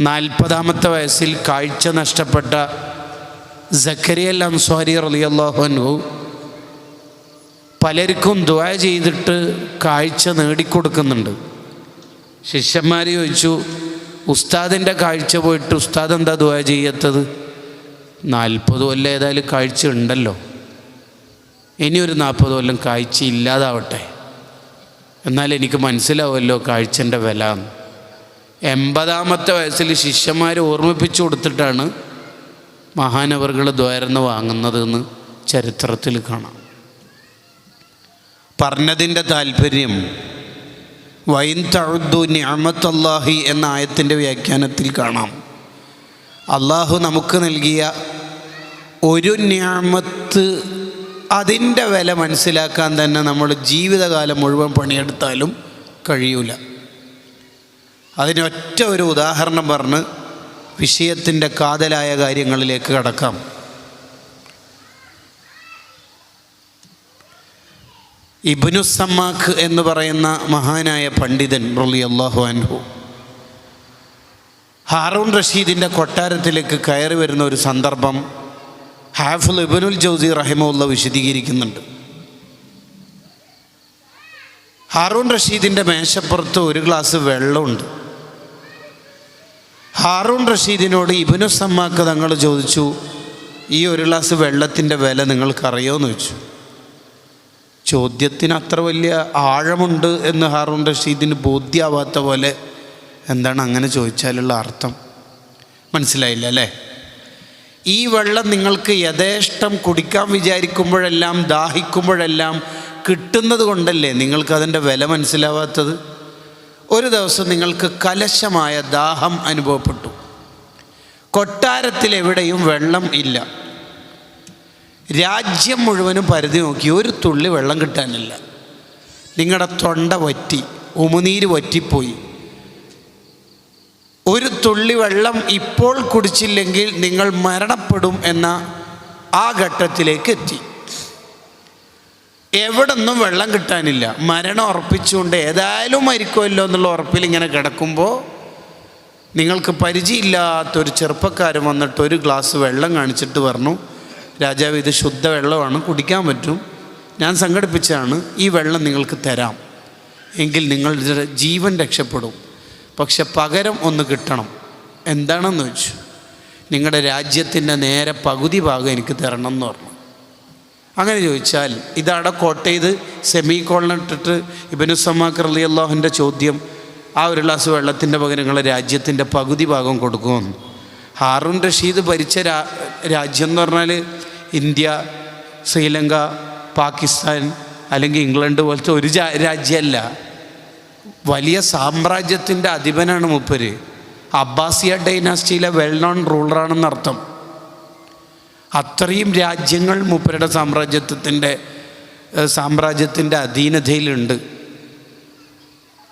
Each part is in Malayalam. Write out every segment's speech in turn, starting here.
40-ാമത്തെ വയസ്സിൽ കാഴ്ച നഷ്ടപ്പെട്ട സക്കരിയ അൻസ്വാരി റളിയല്ലാഹു അൻഹു പലർക്കും ദുആ ചെയ്തിട്ട് കാഴ്ച നേടിക്കൊടുക്കുന്നുണ്ട്. ശിഷ്യന്മാർ ചോദിച്ചു, ഉസ്താദിൻ്റെ കാഴ്ച പോയിട്ട് ഉസ്താദ് എന്താ ദുആ ചെയ്യാത്തത്? 40 കൊല്ലം ഏതായാലും കാഴ്ച ഉണ്ടല്ലോ, ഇനിയൊരു 40 കൊല്ലം കാഴ്ച ഇല്ലാതാവട്ടെ, എന്നാൽ എനിക്ക് മനസ്സിലാവുമല്ലോ കാഴ്ചൻ്റെ വില. 80-ാമത്തെ വയസ്സിൽ ശിഷ്യന്മാർ ഓർമ്മിപ്പിച്ചു കൊടുത്തിട്ടാണ് മഹാനവറുകൾ ദ്വാരന്ന് വാങ്ങുന്നതെന്ന് ചരിത്രത്തിൽ കാണാം. പറഞ്ഞതിൻ്റെ താല്പര്യം വൈൻ തഉദ്ദു നിഅമത്തല്ലാഹി എന്ന ആയത്തിൻ്റെ വ്യാഖ്യാനത്തിൽ കാണാം. അള്ളാഹു നമുക്ക് നൽകിയ ഒരു നിഅമത്ത്, അതിൻ്റെ വില മനസ്സിലാക്കാൻ തന്നെ നമ്മൾ ജീവിതകാലം മുഴുവൻ പണിയെടുത്താലും കഴിയൂല. അതിനൊറ്റ ഒരു ഉദാഹരണം പറഞ്ഞ് വിഷയത്തിൻ്റെ കാതലായ കാര്യങ്ങളിലേക്ക് കടക്കാം. ഇബ്നു സമ്മാഖ് എന്ന് പറയുന്ന മഹാനായ പണ്ഡിതൻ റളിയല്ലാഹു അൻഹു ഹാറൂൺ റഷീദിൻ്റെ കൊട്ടാരത്തിലേക്ക് കയറി വരുന്ന ഒരു സന്ദർഭം ഹാഫിള് ഇബ്നുൽ ജൗസി റഹിമഹുല്ലാഹ് വിശദീകരിക്കുന്നുണ്ട്. ഹാറൂൺ റഷീദിൻ്റെ മേശപ്പുറത്ത് ഒരു ഗ്ലാസ് വെള്ളമുണ്ട്. ഹാറൂൺ റഷീദിനോട് ഇബ്നു സമ്മാഖ് തങ്ങൾ ചോദിച്ചു, ഈ ഒരു ഗ്ലാസ് വെള്ളത്തിൻ്റെ വില നിങ്ങൾക്കറിയുമോ എന്ന് ചോദിച്ചു. ചോദ്യത്തിന് അത്ര വലിയ ആഴമുണ്ട് എന്ന് ഹാറൂൺ റഷീദിന് ബോധ്യമാവാത്ത പോലെ, എന്താണ് അങ്ങനെ ചോദിച്ചാലുള്ള അർത്ഥം മനസ്സിലായില്ല അല്ലേ? ഈ വെള്ളം നിങ്ങൾക്ക് യഥേഷ്ടം കുടിക്കാൻ വിചാരിക്കുമ്പോഴെല്ലാം, ദാഹിക്കുമ്പോഴെല്ലാം കിട്ടുന്നത് കൊണ്ടല്ലേ നിങ്ങൾക്കതിൻ്റെ വില മനസ്സിലാവാത്തത്? ഒരു ദിവസം നിങ്ങൾക്ക് കലശമായ ദാഹം അനുഭവപ്പെട്ടു. കൊട്ടാരത്തിലെവിടെയും വെള്ളം ഇല്ല. രാജ്യം മുഴുവനും പരിധി നോക്കി, ഒരു തുള്ളി വെള്ളം കിട്ടാനില്ല. നിങ്ങളുടെ തൊണ്ട വറ്റി, ഉമിനീര് വറ്റിപ്പോയി. ഒരു തുള്ളി വെള്ളം ഇപ്പോൾ കുടിച്ചില്ലെങ്കിൽ നിങ്ങൾ മരണപ്പെടും എന്ന ആ ഘട്ടത്തിലേക്ക് എത്തി. എവിടെ നിന്നും വെള്ളം കിട്ടാനില്ല. മരണം ഉറപ്പിച്ചുകൊണ്ട് ഏതായാലും മരിക്കുമല്ലോ എന്നുള്ള ഉറപ്പിൽ ഇങ്ങനെ കിടക്കുമ്പോൾ നിങ്ങൾക്ക് പരിചയമില്ലാത്തൊരു ചെറുപ്പക്കാരൻ വന്നിട്ട് ഒരു ഗ്ലാസ് വെള്ളം കാണിച്ചിട്ട് പറഞ്ഞു, രാജാവ് ഇത് ശുദ്ധ വെള്ളമാണ്, കുടിക്കാൻ പറ്റും, ഞാൻ സംഘടിപ്പിച്ചാണ്, ഈ വെള്ളം നിങ്ങൾക്ക് തരാം, എങ്കിൽ നിങ്ങളുടെ ജീവൻ രക്ഷപ്പെടും, പക്ഷെ പകരം ഒന്ന് കിട്ടണം. എന്താണെന്ന് ചോദിച്ചു. നിങ്ങളുടെ രാജ്യത്തിൻ്റെ നേരെ പകുതി ഭാഗം എനിക്ക് തരണം എന്ന് പറഞ്ഞു. അങ്ങനെ ചോദിച്ചാൽ ഇതവിടെ കോട്ട് ചെയ്ത് സെമി കോളനിട്ടിട്ട് ഇബ്നു സമ്മാഖ് റളിയല്ലാഹുവിൻ്റെ ചോദ്യം, ആ ഒരു ഗ്ലാസ് വെള്ളത്തിൻ്റെ പകരം നിങ്ങളുടെ രാജ്യത്തിൻ്റെ പകുതി ഭാഗം കൊടുക്കുമെന്ന്. ഹാറൂൺ റഷീദ് ഭരിച്ച രാജ്യം എന്ന് പറഞ്ഞാൽ ഇന്ത്യ, ശ്രീലങ്ക, പാകിസ്ഥാൻ അല്ലെങ്കിൽ ഇംഗ്ലണ്ട് പോലത്തെ ഒരു രാജ്യമല്ല. വലിയ സാമ്രാജ്യത്തിൻ്റെ അധിപനാണ് മൂപ്പര്. അബ്ബാസിയ ഡൈനാസ്റ്റിയിലെ വെൽ നോൺ റൂളറാണെന്നർത്ഥം. അത്രയും രാജ്യങ്ങൾ മൂപ്പരുടെ സാമ്രാജ്യത്തിൻ്റെ അധീനതയിലുണ്ട്.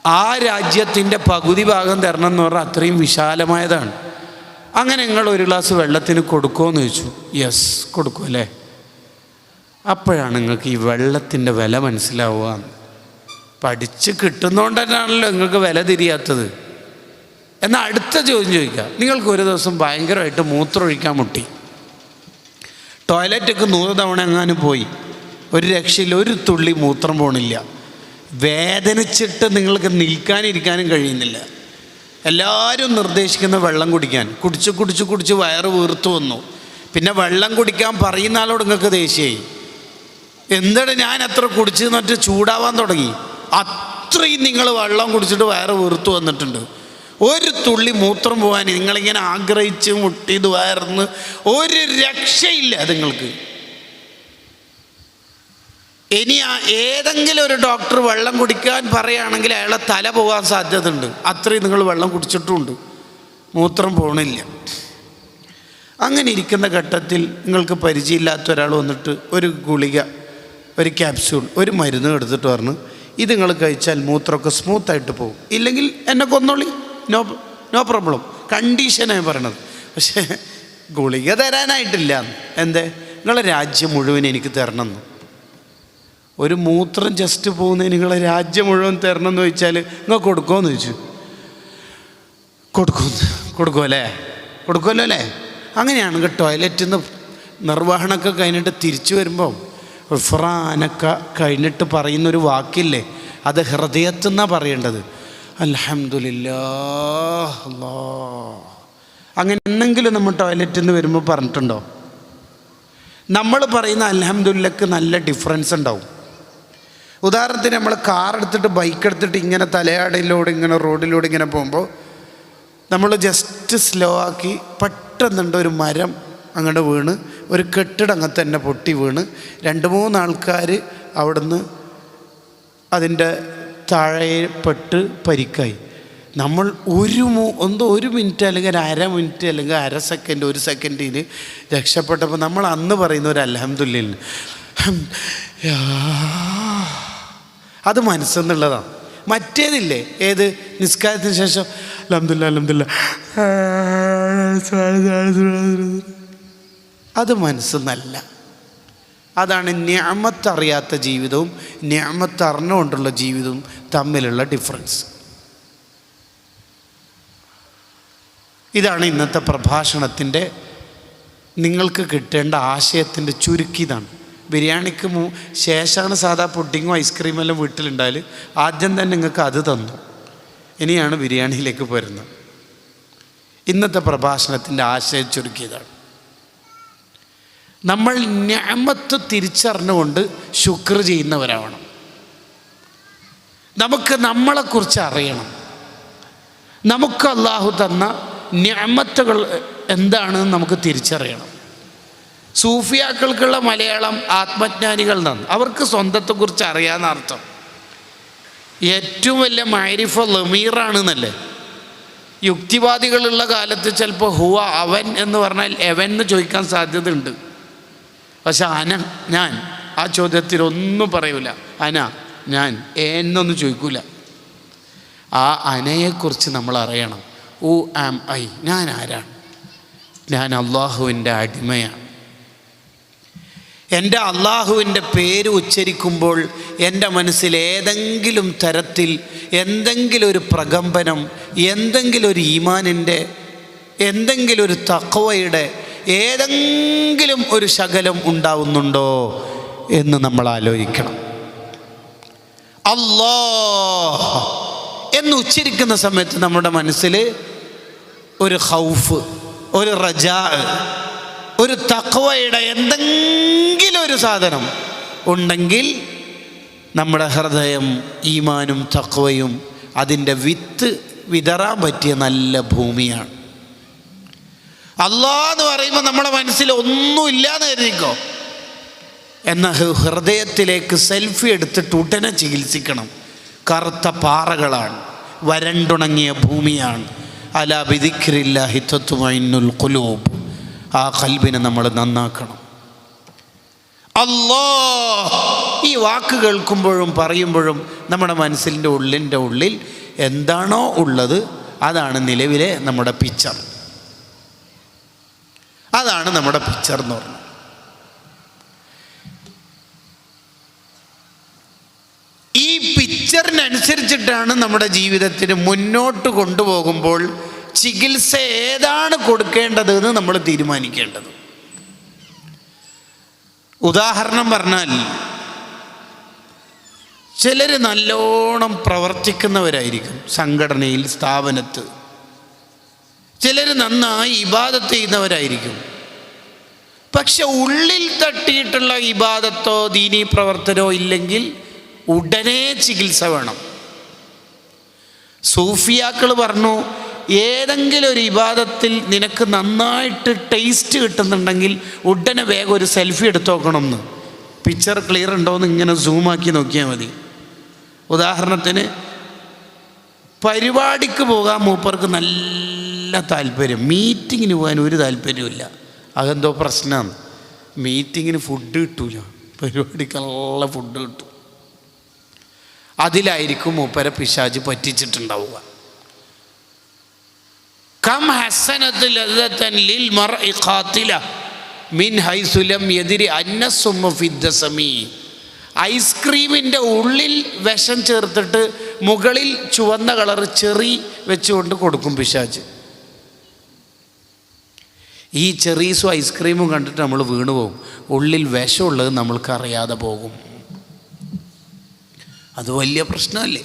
ആ രാജ്യത്തിൻ്റെ പകുതി ഭാഗം തരണം എന്ന് പറഞ്ഞാൽ അത്രയും വിശാലമായതാണ്. അങ്ങനെ നിങ്ങൾ ഒരു ഗ്ലാസ് വെള്ളത്തിന് കൊടുക്കുമോയെന്ന് ചോദിച്ചു. യെസ്, കൊടുക്കും അല്ലേ? അപ്പോഴാണ് നിങ്ങൾക്ക് ഈ വെള്ളത്തിൻ്റെ വില മനസ്സിലാവുക. പഠിച്ച് കിട്ടുന്നതുകൊണ്ട് തന്നെയാണല്ലോ നിങ്ങൾക്ക് വില തിരിയാത്തത്. എന്നാൽ അടുത്ത ചോദ്യം ചോദിക്കുക. നിങ്ങൾക്ക് ഒരു ദിവസം ഭയങ്കരമായിട്ട് മൂത്രമൊഴിക്കാൻ മുട്ടി, ടോയ്ലറ്റൊക്കെ 100 തവണ എങ്ങാനും പോയി, ഒരു രക്ഷയിൽ ഒരു തുള്ളി മൂത്രം പോണില്ല, വേദനിച്ചിട്ട് നിങ്ങൾക്ക് നിൽക്കാനിരിക്കാനും കഴിയുന്നില്ല. എല്ലാവരും നിർദ്ദേശിക്കുന്ന വെള്ളം കുടിക്കാൻ, കുടിച്ച് വയറ് വീർത്തു വന്നു. പിന്നെ വെള്ളം കുടിക്കാൻ പറയുന്ന ആളോട് നിങ്ങൾക്ക് ദേഷ്യമായി. എന്താണ് ഞാൻ എത്ര കുടിച്ച് എന്നിട്ട് ചൂടാവാൻ തുടങ്ങി. അത്രയും നിങ്ങൾ വെള്ളം കുടിച്ചിട്ട് വയറ് വീർത്തു വന്നിട്ടുണ്ട്. ഒരു തുള്ളി മൂത്രം പോകാൻ നിങ്ങളിങ്ങനെ ആഗ്രഹിച്ച് മുട്ടിയത് വയർന്ന് ഒരു രക്ഷയില്ല നിങ്ങൾക്ക്. ഇനി ഏതെങ്കിലും ഒരു ഡോക്ടർ വെള്ളം കുടിക്കാൻ പറയുകയാണെങ്കിൽ അയാളെ തല പോകാൻ സാധ്യതയുണ്ട്. അത്രയും നിങ്ങൾ വെള്ളം കുടിച്ചിട്ടുമുണ്ട്, മൂത്രം പോകണില്ല. അങ്ങനെ ഇരിക്കുന്ന ഘട്ടത്തിൽ നിങ്ങൾക്ക് പരിചയമില്ലാത്ത ഒരാൾ വന്നിട്ട് ഒരു ഗുളിക, ഒരു ക്യാപ്സ്യൂൾ, ഒരു മരുന്ന് എടുത്തിട്ട് പറഞ്ഞു, ഇത് നിങ്ങൾ കഴിച്ചാൽ മൂത്രമൊക്കെ സ്മൂത്തായിട്ട് പോകും, ഇല്ലെങ്കിൽ എന്നെ കൊന്നോളി, നോ പ്രോബ്ലം, കണ്ടീഷനായി പറയണത്. പക്ഷേ ഗുളിക തരാനായിട്ടില്ല. എന്തേ? നിങ്ങളെ രാജ്യം മുഴുവൻ എനിക്ക് തരണമെന്ന്. ഒരു മൂത്രം ജസ്റ്റ് പോകുന്നതിന് നിങ്ങളെ രാജ്യം മുഴുവൻ തരണം എന്ന് ചോദിച്ചാൽ നിങ്ങൾ കൊടുക്കുമെന്ന് ചോദിച്ചു. കൊടുക്കുമല്ലോ അല്ലേ? അങ്ങനെയാണ് ടോയ്ലറ്റിൽ നിന്ന് നിർവഹണമൊക്കെ കഴിഞ്ഞിട്ട് തിരിച്ചു വരുമ്പം ഗുഫ്റാനക കഴിഞ്ഞിട്ട് പറയുന്നൊരു വാക്കില്ലേ, അത് ഹൃദയത്തിൽ നിന്നാണ് പറയേണ്ടത്. അൽഹംദുലില്ലാഹ് അല്ലാഹ്. അങ്ങനെ എന്തെങ്കിലും നമ്മൾ ടോയ്ലറ്റിൽ നിന്ന് വരുമ്പോൾ പറഞ്ഞിട്ടുണ്ടോ? നമ്മൾ പറയുന്ന അൽഹംദുലില്ലക്ക് നല്ല ഡിഫറൻസ് ഉണ്ടാവും. ഉദാഹരണത്തിന് നമ്മൾ കാർ എടുത്തിട്ട് ബൈക്ക് എടുത്തിട്ട് ഇങ്ങനെ തലയാടിലൂടെ ഇങ്ങനെ റോഡിലൂടെ ഇങ്ങനെ പോകുമ്പോൾ നമ്മൾ ജസ്റ്റ് സ്ലോ ആക്കി പെട്ടെന്നുണ്ട് ഒരു മരം അങ്ങോട്ട് വീണ്, ഒരു കെട്ടിടം അങ്ങനെ തന്നെ പൊട്ടി വീണ് 2-3 ആൾക്കാർ അവിടുന്ന് അതിൻ്റെ താഴെപ്പെട്ട് പരിക്കായി. നമ്മൾ ഒരു മിനിറ്റ് അല്ലെങ്കിൽ ഒരു അര മിനിറ്റ് അല്ലെങ്കിൽ അര സെക്കൻഡ് 1 സെക്കൻഡിൽ രക്ഷപ്പെട്ടപ്പോൾ നമ്മൾ അന്ന് പറയുന്ന ഒരു അൽഹംദുലില്ലാഹ്, അത് മനസ്സെന്നുള്ളതാണ്. മറ്റേതില്ലേ, ഏത് നിസ്കാരത്തിന് ശേഷം അൽഹംദുലില്ലാഹ് അത് മനസ്സെന്നല്ല. അതാണ് നിഅമത്ത് അറിയാത്ത ജീവിതവും നിഅമത്ത് അറിഞ്ഞുകൊണ്ടുള്ള ജീവിതവും തമ്മിലുള്ള ഡിഫറൻസ്. ഇതാണ് ഇന്നത്തെ പ്രഭാഷണത്തിൻ്റെ നിങ്ങൾക്ക് കിട്ടേണ്ട ആശയത്തിൻ്റെ ചുരുക്കിയതാണ്. ബിരിയാണിക്ക് ശേഷമാണ് സാധാ പുഡിങ്ങും ഐസ്ക്രീമെല്ലാം വീട്ടിലുണ്ടായാൽ ആദ്യം തന്നെ നിങ്ങൾക്ക് അത് തന്നു. ഇനിയാണ് ബിരിയാണിയിലേക്ക് വരുന്നത്. ഇന്നത്തെ പ്രഭാഷണത്തിൻ്റെ ആശയം ചുരുക്കിയതാണ്. നമ്മൾ നിഅമത്ത് തിരിച്ചറിഞ്ഞുകൊണ്ട് ശുക്ർ ചെയ്യുന്നവരാവണം. നമുക്ക് നമ്മളെക്കുറിച്ച് അറിയണം. നമുക്ക് അള്ളാഹു തന്ന നിഅമത്തുകൾ എന്താണെന്ന് നമുക്ക് തിരിച്ചറിയണം. സൂഫിയാക്കൾക്കുള്ള മലയാളം ആത്മജ്ഞാനികൾ എന്നാണ്. അവർക്ക് സ്വന്തത്തെക്കുറിച്ച് അറിയാമെന്ന അർത്ഥം. ഏറ്റവും വലിയ മഅരിഫ ലമീറാണെന്നല്ലേ. യുക്തിവാദികളുള്ള കാലത്ത് ചിലപ്പോൾ ഹുവ അവൻ എന്ന് പറഞ്ഞാൽ എവൻ എന്ന് ചോദിക്കാൻ സാധ്യതയുണ്ട്. പക്ഷെ ഞാൻ ആ ചോദ്യത്തിലൊന്നും പറയൂല. ഞാൻ എന്നൊന്നും ചോദിക്കൂല. ആ അനയെക്കുറിച്ച് നമ്മൾ അറിയണം. ഹു ആം ഐ, ഞാൻ ആരാണ്? ഞാൻ അള്ളാഹുവിൻ്റെ അടിമയാണ്. എൻ്റെ അള്ളാഹുവിൻ്റെ പേര് ഉച്ചരിക്കുമ്പോൾ എൻ്റെ മനസ്സിൽ ഏതെങ്കിലും തരത്തിൽ എന്തെങ്കിലും ഒരു പ്രകമ്പനം, എന്തെങ്കിലും ഒരു ഈമാനിൻ്റെ, എന്തെങ്കിലും ഒരു തഖ്വയുടെ ഏതെങ്കിലും ഒരു ശകലം ഉണ്ടാവുന്നുണ്ടോ എന്ന് നമ്മൾ ആലോചിക്കണം. അല്ലാഹ് എന്ന് ഉച്ചരിക്കുന്ന സമയത്ത് നമ്മുടെ മനസ്സിൽ ഒരു ഖൗഫ്, ഒരു റജാ, ഒരു തഖ്വയുടെ എന്തെങ്കിലും ഒരു സാധനം ഉണ്ടെങ്കിൽ നമ്മുടെ ഹൃദയം ഈമാനും തഖ്വയും അതിൻ്റെ വിത്ത് വിതറാൻ പറ്റിയ നല്ല ഭൂമിയാണ്. അല്ലാഹ് എന്ന് പറയുമ്പോൾ നമ്മുടെ മനസ്സിൽ ഒന്നുമില്ലാന്ന് കരുതിക്കോ. എന്നാൽ ഹൃദയത്തിലേക്ക് സെൽഫി എടുത്തിട്ട് ഉടനെ ചികിത്സിക്കണം. കറുത്ത പാറകളാണ്, വരണ്ടുണങ്ങിയ ഭൂമിയാണ്. അലാ ബിദിക്രില്ലാഹി തത്മഇന്നുൽ ഖുലൂബ്. ആ ഖൽബിനെ നമ്മൾ നന്നാക്കണം. അല്ലാഹ് ഈ വാക്ക് കേൾക്കുമ്പോഴും പറയുമ്പോഴും നമ്മുടെ മനസ്സിൻ്റെ ഉള്ളിൽ എന്താണോ ഉള്ളത് അതാണ് നിലവിലെ നമ്മുടെ പിക്ചർ. അതാണ് നമ്മുടെ പിക്ചർ എന്ന് പറഞ്ഞത്. ഈ പിക്ചറിനനുസരിച്ചിട്ടാണ് നമ്മുടെ ജീവിതത്തിന് മുന്നോട്ട് കൊണ്ടുപോകുമ്പോൾ ചികിത്സ ഏതാണ് കൊടുക്കേണ്ടതെന്ന് നമ്മൾ തീരുമാനിക്കേണ്ടത്. ഉദാഹരണം പറഞ്ഞാൽ ചിലർ നല്ലോണം പ്രവർത്തിക്കുന്നവരായിരിക്കും സംഘടനയിൽ, സ്ഥാപനത്ത്. ചിലർ നന്നായി ഇബാദത്ത് ചെയ്യുന്നവരായിരിക്കും. പക്ഷെ ഉള്ളിൽ തട്ടിയിട്ടുള്ള ഇബാദത്തോ ദീനീ പ്രവർത്തനമോ ഇല്ലെങ്കിൽ ഉടനെ ചികിത്സ വേണം. സൂഫിയാക്കൾ പറഞ്ഞു, ഏതെങ്കിലും ഒരു ഇബാദത്തിൽ നിനക്ക് നന്നായിട്ട് ടേസ്റ്റ് കിട്ടുന്നുണ്ടെങ്കിൽ ഉടനെ വേഗം ഒരു സെൽഫി എടുത്ത് നോക്കണമെന്ന്. പിക്ചർ ക്ലിയർ ഉണ്ടോയെന്ന് ഇങ്ങനെ സൂമാക്കി നോക്കിയാൽ മതി. ഉദാഹരണത്തിന് പരിപാടിക്ക് പോകാൻ മൂപ്പർക്ക് നല്ല താല്പര്യം, മീറ്റിങ്ങിന് പോകാൻ ഒരു താല്പര്യമില്ല. അതെന്തോ പ്രശ്നമാണ്. മീറ്റിങ്ങിന് ഫുഡ് കിട്ടൂല, പരിപാടിക്ക് നല്ല ഫുഡ് കിട്ടും. അതിലായിരിക്കും മൂപ്പരെ പിശാച് പറ്റിച്ചിട്ടുണ്ടാവുക. കം ഹസനത്തു ലദ്ദതൻ ലിൽ മർഇ ഖാതില മിൻ ഹൈസു ലം യദ്രി അന്നസുമ്മ ഫിദ്ദസമി. ഐസ്ക്രീമിൻ്റെ ഉള്ളിൽ വിഷം ചേർത്തിട്ട് മുകളിൽ ചുവന്ന കളർ ചെറി വെച്ചുകൊണ്ട് കൊടുക്കും പിശാച്. ഈ ചെറീസും ഐസ്ക്രീമും കണ്ടിട്ട് നമ്മൾ വീണു പോകും. ഉള്ളിൽ വിഷമുള്ളത് നമ്മൾക്കറിയാതെ പോകും. അത് വലിയ പ്രശ്നമല്ലേ?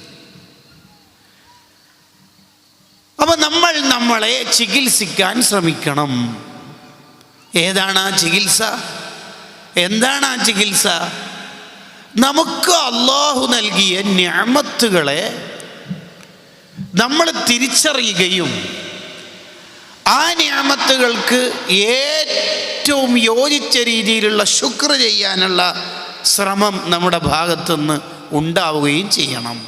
അപ്പം നമ്മൾ നമ്മളെ ചികിത്സിക്കാൻ ശ്രമിക്കണം. ഏതാണ് ആ ചികിത്സ? എന്താണ് ആ ചികിത്സ? നമുക്ക് അല്ലാഹു നൽകിയ നിഅമത്തുകളെ നമ്മൾ തിരിച്ചറിയുകയും ആ നിഅമത്തുകൾക്ക് ഏറ്റവും യോജിച്ച രീതിയിലുള്ള ശുക്ർ ചെയ്യാനുള്ള ശ്രമം നമ്മുടെ ഭാഗത്തുനിന്ന് ഉണ്ടാവുകയും ചെയ്യണം.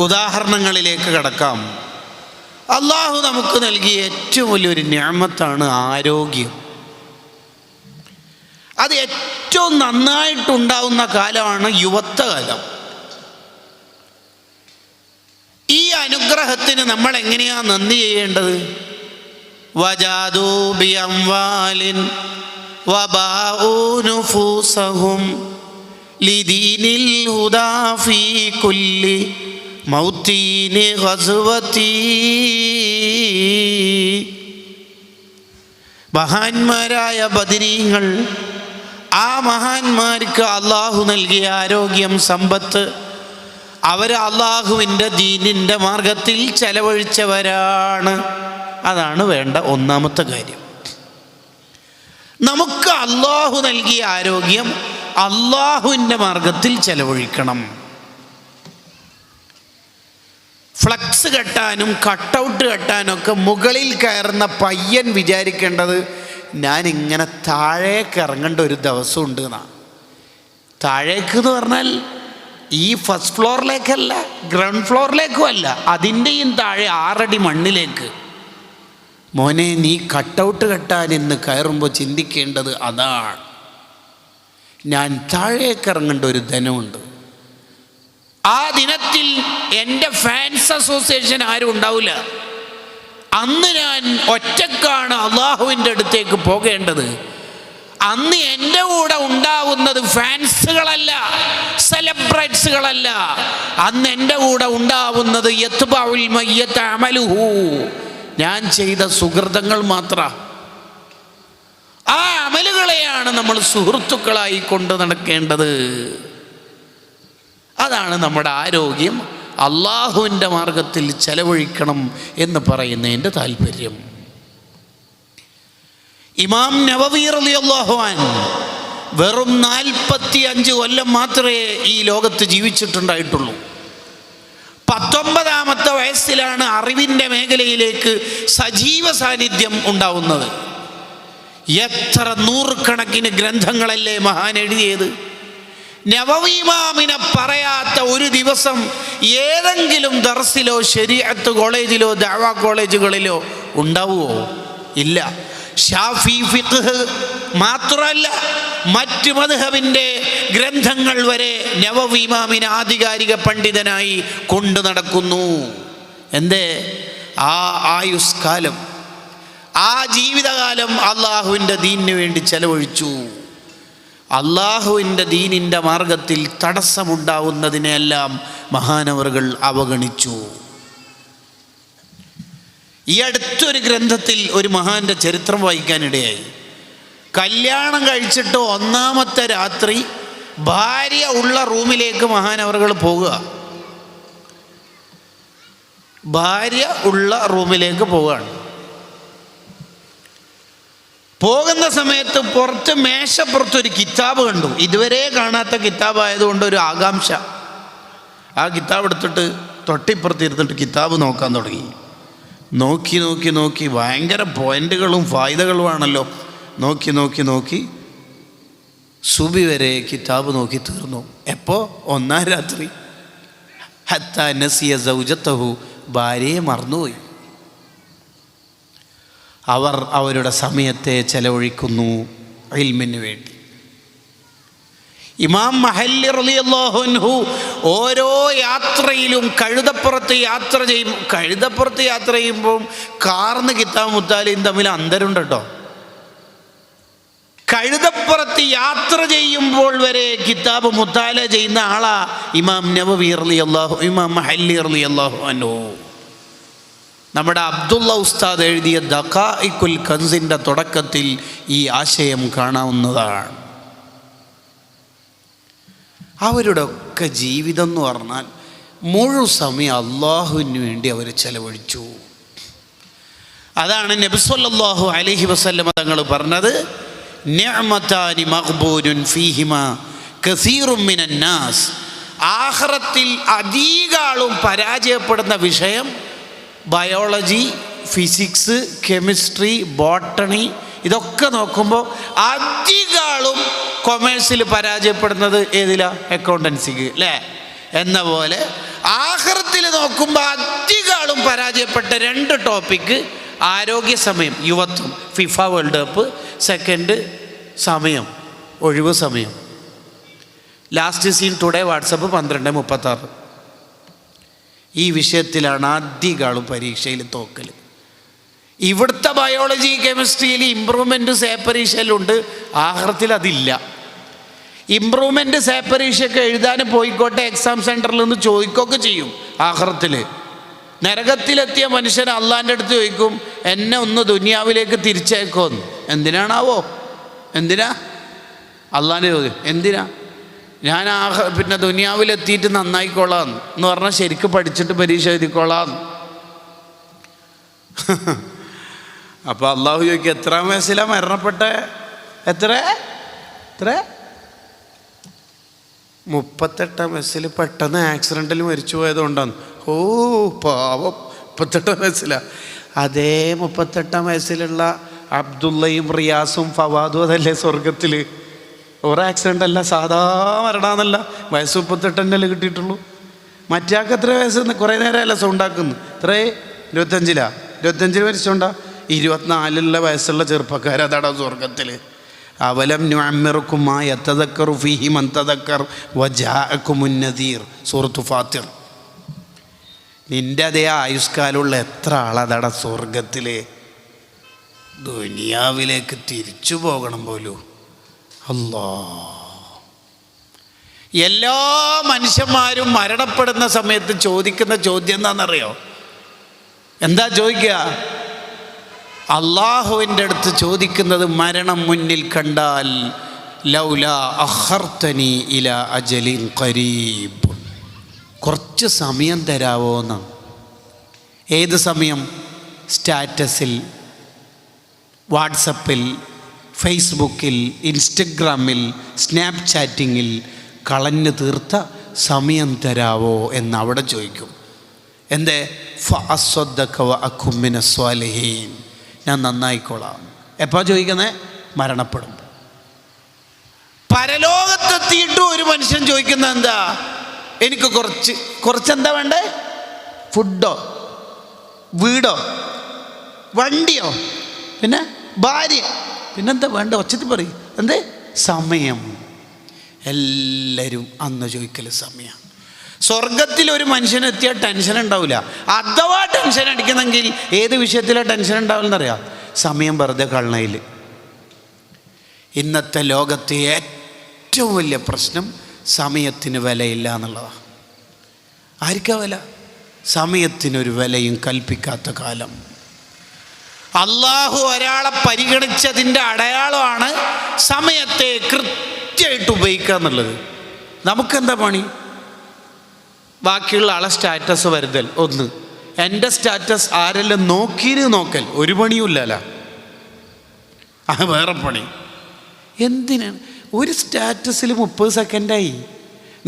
ഉദാഹരണങ്ങളിലേക്ക് കടക്കാം. അല്ലാഹു നമുക്ക് നൽകിയ ഏറ്റവും വലിയൊരു നിഅമത്താണ് ആരോഗ്യം. അത് ഏറ്റവും നന്നായിട്ടുണ്ടാവുന്ന കാലമാണ് യുവത്വകാലം. ഈ അനുഗ്രഹത്തിന് നമ്മൾ എങ്ങനെയാണ് നന്ദി ചെയ്യേണ്ടത്? വജാദൂ ബിഅംവാലിൻ വബാഉ നുഫൂസഹും ലിദീനിൽ ഹുദാ ഫീ കുല്ലി മൗതീനി ഗസ്വതി. മഹാന്മാരായ ബദരീങ്ങൾ, ആ മഹാന്മാർക്ക് അള്ളാഹു നൽകിയ ആരോഗ്യം, സമ്പത്ത്, അവർ അള്ളാഹുവിൻ്റെ ദീനിൻ്റെ മാർഗത്തിൽ ചെലവഴിച്ചവരാണ്. അതാണ് വേണ്ട ഒന്നാമത്തെ കാര്യം. നമുക്ക് അള്ളാഹു നൽകിയ ആരോഗ്യം അള്ളാഹുവിൻ്റെ മാർഗത്തിൽ ചെലവഴിക്കണം. ഫ്ലക്സ് കെട്ടാനും കട്ടൗട്ട് കെട്ടാനൊക്കെ മുകളിൽ കയറുന്ന പയ്യൻ വിചാരിക്കേണ്ടത് ഞാനിങ്ങനെ താഴേക്ക് ഇറങ്ങേണ്ട ഒരു ദിവസമുണ്ട് എന്നാണ്. താഴേക്ക് എന്ന് പറഞ്ഞാൽ ഈ ഫസ്റ്റ് ഫ്ലോറിലേക്കല്ല, ഗ്രൗണ്ട് ഫ്ലോറിലേക്കും അല്ല, അതിൻ്റെയും താഴെ 6 അടി മണ്ണിലേക്ക്. മോനെ, നീ കട്ടൗട്ട് കെട്ടാൻ ഇന്ന് കയറുമ്പോൾ ചിന്തിക്കേണ്ടത് അതാണ്. ഞാൻ താഴേക്ക് ഇറങ്ങേണ്ട ഒരു ദിനമുണ്ട്. ആ ദിനത്തിൽ എൻ്റെ ഫാൻസ് അസോസിയേഷൻ ആരും ഉണ്ടാവില്ല. അന്ന് ഞാൻ ഒറ്റക്കാണ് അള്ളാഹുവിൻ്റെ അടുത്തേക്ക് പോകേണ്ടത്. അന്ന് എൻ്റെ കൂടെ ഉണ്ടാവുന്നത് ഫാൻസുകളല്ല, സെലിബ്രേറ്റ്സുകളല്ല. അന്ന് എൻ്റെ കൂടെ ഉണ്ടാവുന്നത് യത്ബഉൽ മയ്യത അമലുഹു, ഞാൻ ചെയ്ത സുഹൃതങ്ങൾ മാത്രം. ആ അമലുകളെയാണ് നമ്മൾ സുഹൃത്തുക്കളായി കൊണ്ട് നടക്കേണ്ടത്. അതാണ് നമ്മുടെ ആരോഗ്യം അള്ളാഹുവിൻ്റെ മാർഗത്തിൽ ചെലവഴിക്കണം എന്ന് പറയുന്നതിൻ്റെ താല്പര്യം. ഇമാം നവവി റളിയല്ലാഹു അൻഹു വെറും 45 കൊല്ലം മാത്രമേ ഈ ലോകത്ത് ജീവിച്ചിട്ടുണ്ടായിട്ടുള്ളൂ. 19ാമത്തെ വയസ്സിലാണ് അറിവിൻ്റെ മേഖലയിലേക്ക് സജീവ സാന്നിധ്യം ഉണ്ടാവുന്നത്. എത്ര നൂറുകണക്കിന് ഗ്രന്ഥങ്ങളല്ലേ മഹാൻ എഴുതിയത്. നവവി ഇമാമിനെ പറയാത്ത ഒരു ദിവസം ഏതെങ്കിലും ദർസിലോ ശരീഅത്ത് കോളേജിലോ ദഅവ കോളേജുകളിലോ ഉണ്ടാവുമോ? ഇല്ല. ഷാഫി ഫിഖ് മാത്രമല്ല, മറ്റ് മദ്ഹബിൻ്റെ ഗ്രന്ഥങ്ങൾ വരെ നവവി ഇമാമിനെ ആധികാരിക പണ്ഡിതനായി കൊണ്ടു നടക്കുന്നു. എന്തേ? ആ ആയുഷ്കാലം, ആ ജീവിതകാലം അള്ളാഹുവിൻ്റെ ദീനിന് വേണ്ടി ചെലവഴിച്ചു. അള്ളാഹുവിൻ്റെ ദീനിൻ്റെ മാർഗത്തിൽ തടസ്സമുണ്ടാവുന്നതിനെല്ലാം മഹാനവറുകൾ അവഗണിച്ചു. ഈ അടുത്തൊരു ഗ്രന്ഥത്തിൽ ഒരു മഹാൻ്റെ ചരിത്രം വായിക്കാനിടയായി. കല്യാണം കഴിച്ചിട്ട് 1ാമത്തെ രാത്രി ഭാര്യ ഉള്ള റൂമിലേക്ക് മഹാനവറുകൾ പോകുക. ഭാര്യ ഉള്ള റൂമിലേക്ക് പോവുകയാണ്. പോകുന്ന സമയത്ത് പുറത്ത് മേശപ്പുറത്തൊരു കിതാബ് കണ്ടു. ഇതുവരെ കാണാത്ത കിതാബായതുകൊണ്ട് ഒരു ആകാംക്ഷ. ആ കിതാബ് എടുത്തിട്ട് തൊട്ടിപ്പുറത്ത് ഇരുന്നിട്ട് കിതാബ് നോക്കാൻ തുടങ്ങി. നോക്കി നോക്കി നോക്കി ഭയങ്കര പോയിന്റുകളും ഫായിദകളുമാണല്ലോ. നോക്കി നോക്കി നോക്കി സുബി വരെ കിതാബ് നോക്കി തീർന്നു. എപ്പോൾ? 1ാം രാത്രി. ഹത്താ നസിയ സൗജത്തഹു, ഭാര്യയെ മറന്നുപോയി. അവർ അവരുടെ സമയത്തെ ചെലവഴിക്കുന്നു ഇൽമിന് വേണ്ടി. ഇമാം മഹല്ലി റളിയല്ലാഹു അൻഹു ഓരോ യാത്രയിലും കഴുതപ്പുറത്ത് യാത്ര ചെയ്യുമ്പോൾ കാർന്ന് കിതാബ് മുത്താലിയും തമ്മിൽ അന്തരമുണ്ട് കേട്ടോ. കഴുതപ്പുറത്ത് യാത്ര ചെയ്യുമ്പോൾ വരെ കിതാബ് മുത്താല ചെയ്യുന്ന ആളാ ഇമാം നവവി റളിയല്ലാഹു, ഇമാം മഹല്ലി റളിയല്ലാഹു അൻഹു. നമ്മുടെ അബ്ദുള്ള ഉസ്താദ് എഴുതിയ ദഖായിഖുൽ കൻസിൻ്റെ തുടക്കത്തിൽ ഈ ആശയം കാണാവുന്നതാണ്. അവരുടെ ഒക്കെ ജീവിതം എന്ന് പറഞ്ഞാൽ മുഴുവൻ സമയം അള്ളാഹുവിന് വേണ്ടി അവർ ചെലവഴിച്ചു. അതാണ് നബി സല്ലല്ലാഹു അലൈഹി വസല്ലം തങ്ങൾ പറഞ്ഞത്, നിഅമതാനി മഖ്ബൂനുൻ ഫീഹിമാ കസീറും മിനന്നാസ്. ആഖിറത്തിൽ അധികാളും പരാജയപ്പെടുന്ന വിഷയം ബയോളജി, ഫിസിക്സ്, കെമിസ്ട്രി, ബോട്ടണി. ഇതൊക്കെ നോക്കുമ്പോൾ അധികാളും കൊമേഴ്സിൽ പരാജയപ്പെടുന്നത് ഏതിലാ? അക്കൗണ്ടൻസിക്ക് അല്ലേ? എന്ന പോലെ ആഖിറത്തിൽ നോക്കുമ്പോൾ അധികാളും പരാജയപ്പെട്ട 2 ടോപ്പിക്ക്: ആരോഗ്യ സമയം, യുവത്വം, ഫിഫ വേൾഡ് കപ്പ്. സെക്കൻഡ് സമയം, ഒഴിവ് സമയം. Last seen today WhatsApp 12:36. ഈ വിഷയത്തിലാണ് അധികാളും പരീക്ഷയിൽ തോക്കൽ. ഇവിടുത്തെ ബയോളജി, കെമിസ്ട്രിയിൽ ഇമ്പ്രൂവ്മെൻറ്റ് സേ പരീക്ഷയിലുണ്ട്, ആഖിറത്തിൽ അതില്ല. ഇമ്പ്രൂവ്മെൻറ്റ് സേ പരീക്ഷയൊക്കെ എഴുതാൻ പോയിക്കോട്ടെ എക്സാം സെൻറ്ററിൽ നിന്ന് ചോദിക്കുകയൊക്കെ ചെയ്യും. ആഖിറത്തിൽ നരകത്തിലെത്തിയ മനുഷ്യൻ അള്ളാൻ്റെ അടുത്ത് ചോദിക്കും, എന്നെ ഒന്ന് ദുനിയാവിലേക്ക് തിരിച്ചയക്കുമെന്ന്. എന്തിനാണാവോ? എന്തിനാ? അള്ളാൻ്റെ ചോദ്യം എന്തിനാ? ഞാൻ പിന്നെ ദുനിയാവിലെത്തിയിട്ട് നന്നായിക്കോളാം എന്ന് പറഞ്ഞാൽ ശരിക്കും പഠിച്ചിട്ട് പരീക്ഷ എഴുതിക്കോളാം. അപ്പോൾ അള്ളാഹു ചോദിക്കും, എത്രാം വയസ്സിലാണ് മരണപ്പെട്ടെ? എത്ര 38 വയസ്സിൽ പെട്ടെന്ന് ആക്സിഡൻറ്റിൽ മരിച്ചു പോയതുകൊണ്ടാണ്. ഓ പാവം, 38 വയസ്സിലാണ്. അതേ 38 വയസ്സിലുള്ള അബ്ദുള്ളയും റിയാസും ഫവാദും അതല്ലേ സ്വർഗത്തിൽ? ഒരു ആക്സിഡൻ്റ് അല്ല, സാധാ മരണാന്നല്ല. വയസ്സ് 38 കിട്ടിയിട്ടുള്ളൂ. മറ്റാൾക്ക് എത്ര വയസ്സ്? കുറേ നേരമല്ല സൗണ്ടാക്കുന്നു. എത്രേ? 25 മരിച്ചോണ്ടാ? 24 വയസ്സുള്ള ചെറുപ്പക്കാരതാണ് സ്വർഗത്തിൽ. അവലം നുഅമ്മിറുക്കും മാ യതദക്കറു ഫീഹി മൻ തദക്കർ വജാഅകുമുൻ നദീർ. സൂറത്തു ഫാത്തിർ. നിൻ്റെ അതേ ആയുഷ്കാലമുള്ള എത്ര ആളതാണ് സ്വർഗത്തിൽ? ദുനിയാവിലേക്ക് തിരിച്ചു പോകണം പോലും. അല്ലാ, എല്ലാ മനുഷ്യന്മാരും മരണപ്പെടുന്ന സമയത്ത് ചോദിക്കുന്ന ചോദ്യം എന്താണെന്നറിയോ? എന്താ ചോദിക്കുക? അള്ളാഹുവിൻ്റെ അടുത്ത് ചോദിക്കുന്നത്, മരണം മുന്നിൽ കണ്ടാൽ ലൗലാ അഖർതനി ഇലാ അജലിൻ ഖരീബ്, കുറച്ച് സമയം തരാവോ എന്ന്. ഏത് സമയം? സ്റ്റാറ്റസിൽ, വാട്സപ്പിൽ, ഫേസ്ബുക്കിൽ, ഇൻസ്റ്റഗ്രാമിൽ, സ്നാപ്ചാറ്റിങ്ങിൽ കളഞ്ഞു തീർത്ത സമയം തരാവോ എന്ന് അവിടെ ചോദിക്കും. എന്തേ? ഫഅസ്വദ്ദക വഅകും മിനസ് സ്വാലിഹീൻ, ഞാൻ നന്നായിക്കോളാം. എപ്പോൾ ചോദിക്കുന്നത്? മരണപ്പെടുമ്പോൾ. പരലോകത്തെത്തിയിട്ടും ഒരു മനുഷ്യൻ ചോദിക്കുന്നത് എന്താ? എനിക്ക് കുറച്ചെന്താ വേണ്ടേ? ഫുഡോ, വീടോ, വണ്ടിയോ, പിന്നെ ഭാര്യ, പിന്നെന്താ വേണ്ട? ഒച്ചത്തിൽ പറയും. എന്തേ? സമയം. എല്ലാവരും അന്ന് ചോദിക്കൽ സമയം. സ്വർഗത്തിൽ ഒരു മനുഷ്യനെത്തിയാൽ ടെൻഷൻ ഉണ്ടാവില്ല. അഥവാ ടെൻഷൻ അടിക്കുന്നെങ്കിൽ ഏത് വിഷയത്തിലാണ് ടെൻഷൻ ഉണ്ടാവില്ലെന്നറിയാം? സമയം വെറുതെ കളണയിൽ. ഇന്നത്തെ ലോകത്തെ ഏറ്റവും വലിയ പ്രശ്നം സമയത്തിന് വിലയില്ല എന്നുള്ളതാണ്. ആർക്കാ വില? സമയത്തിനൊരു വിലയും കൽപ്പിക്കാത്ത കാലം. അള്ളാഹു ഒരാളെ പരിഗണിച്ചതിൻ്റെ അടയാളമാണ് സമയത്തെ കൃത്യമായിട്ട് ഉപയോഗിക്കുക എന്നുള്ളത്. നമുക്കെന്താ പണി? ബാക്കിയുള്ള ആളെ സ്റ്റാറ്റസ് വരുതൽ. ഒന്ന്, എൻ്റെ സ്റ്റാറ്റസ് ആരെല്ലാം നോക്കൽ. ഒരു പണിയുമില്ലല്ലോ, അത് വേറെ പണി. എന്തിനാണ്? ഒരു സ്റ്റാറ്റസിൽ 30 സെക്കൻഡായി.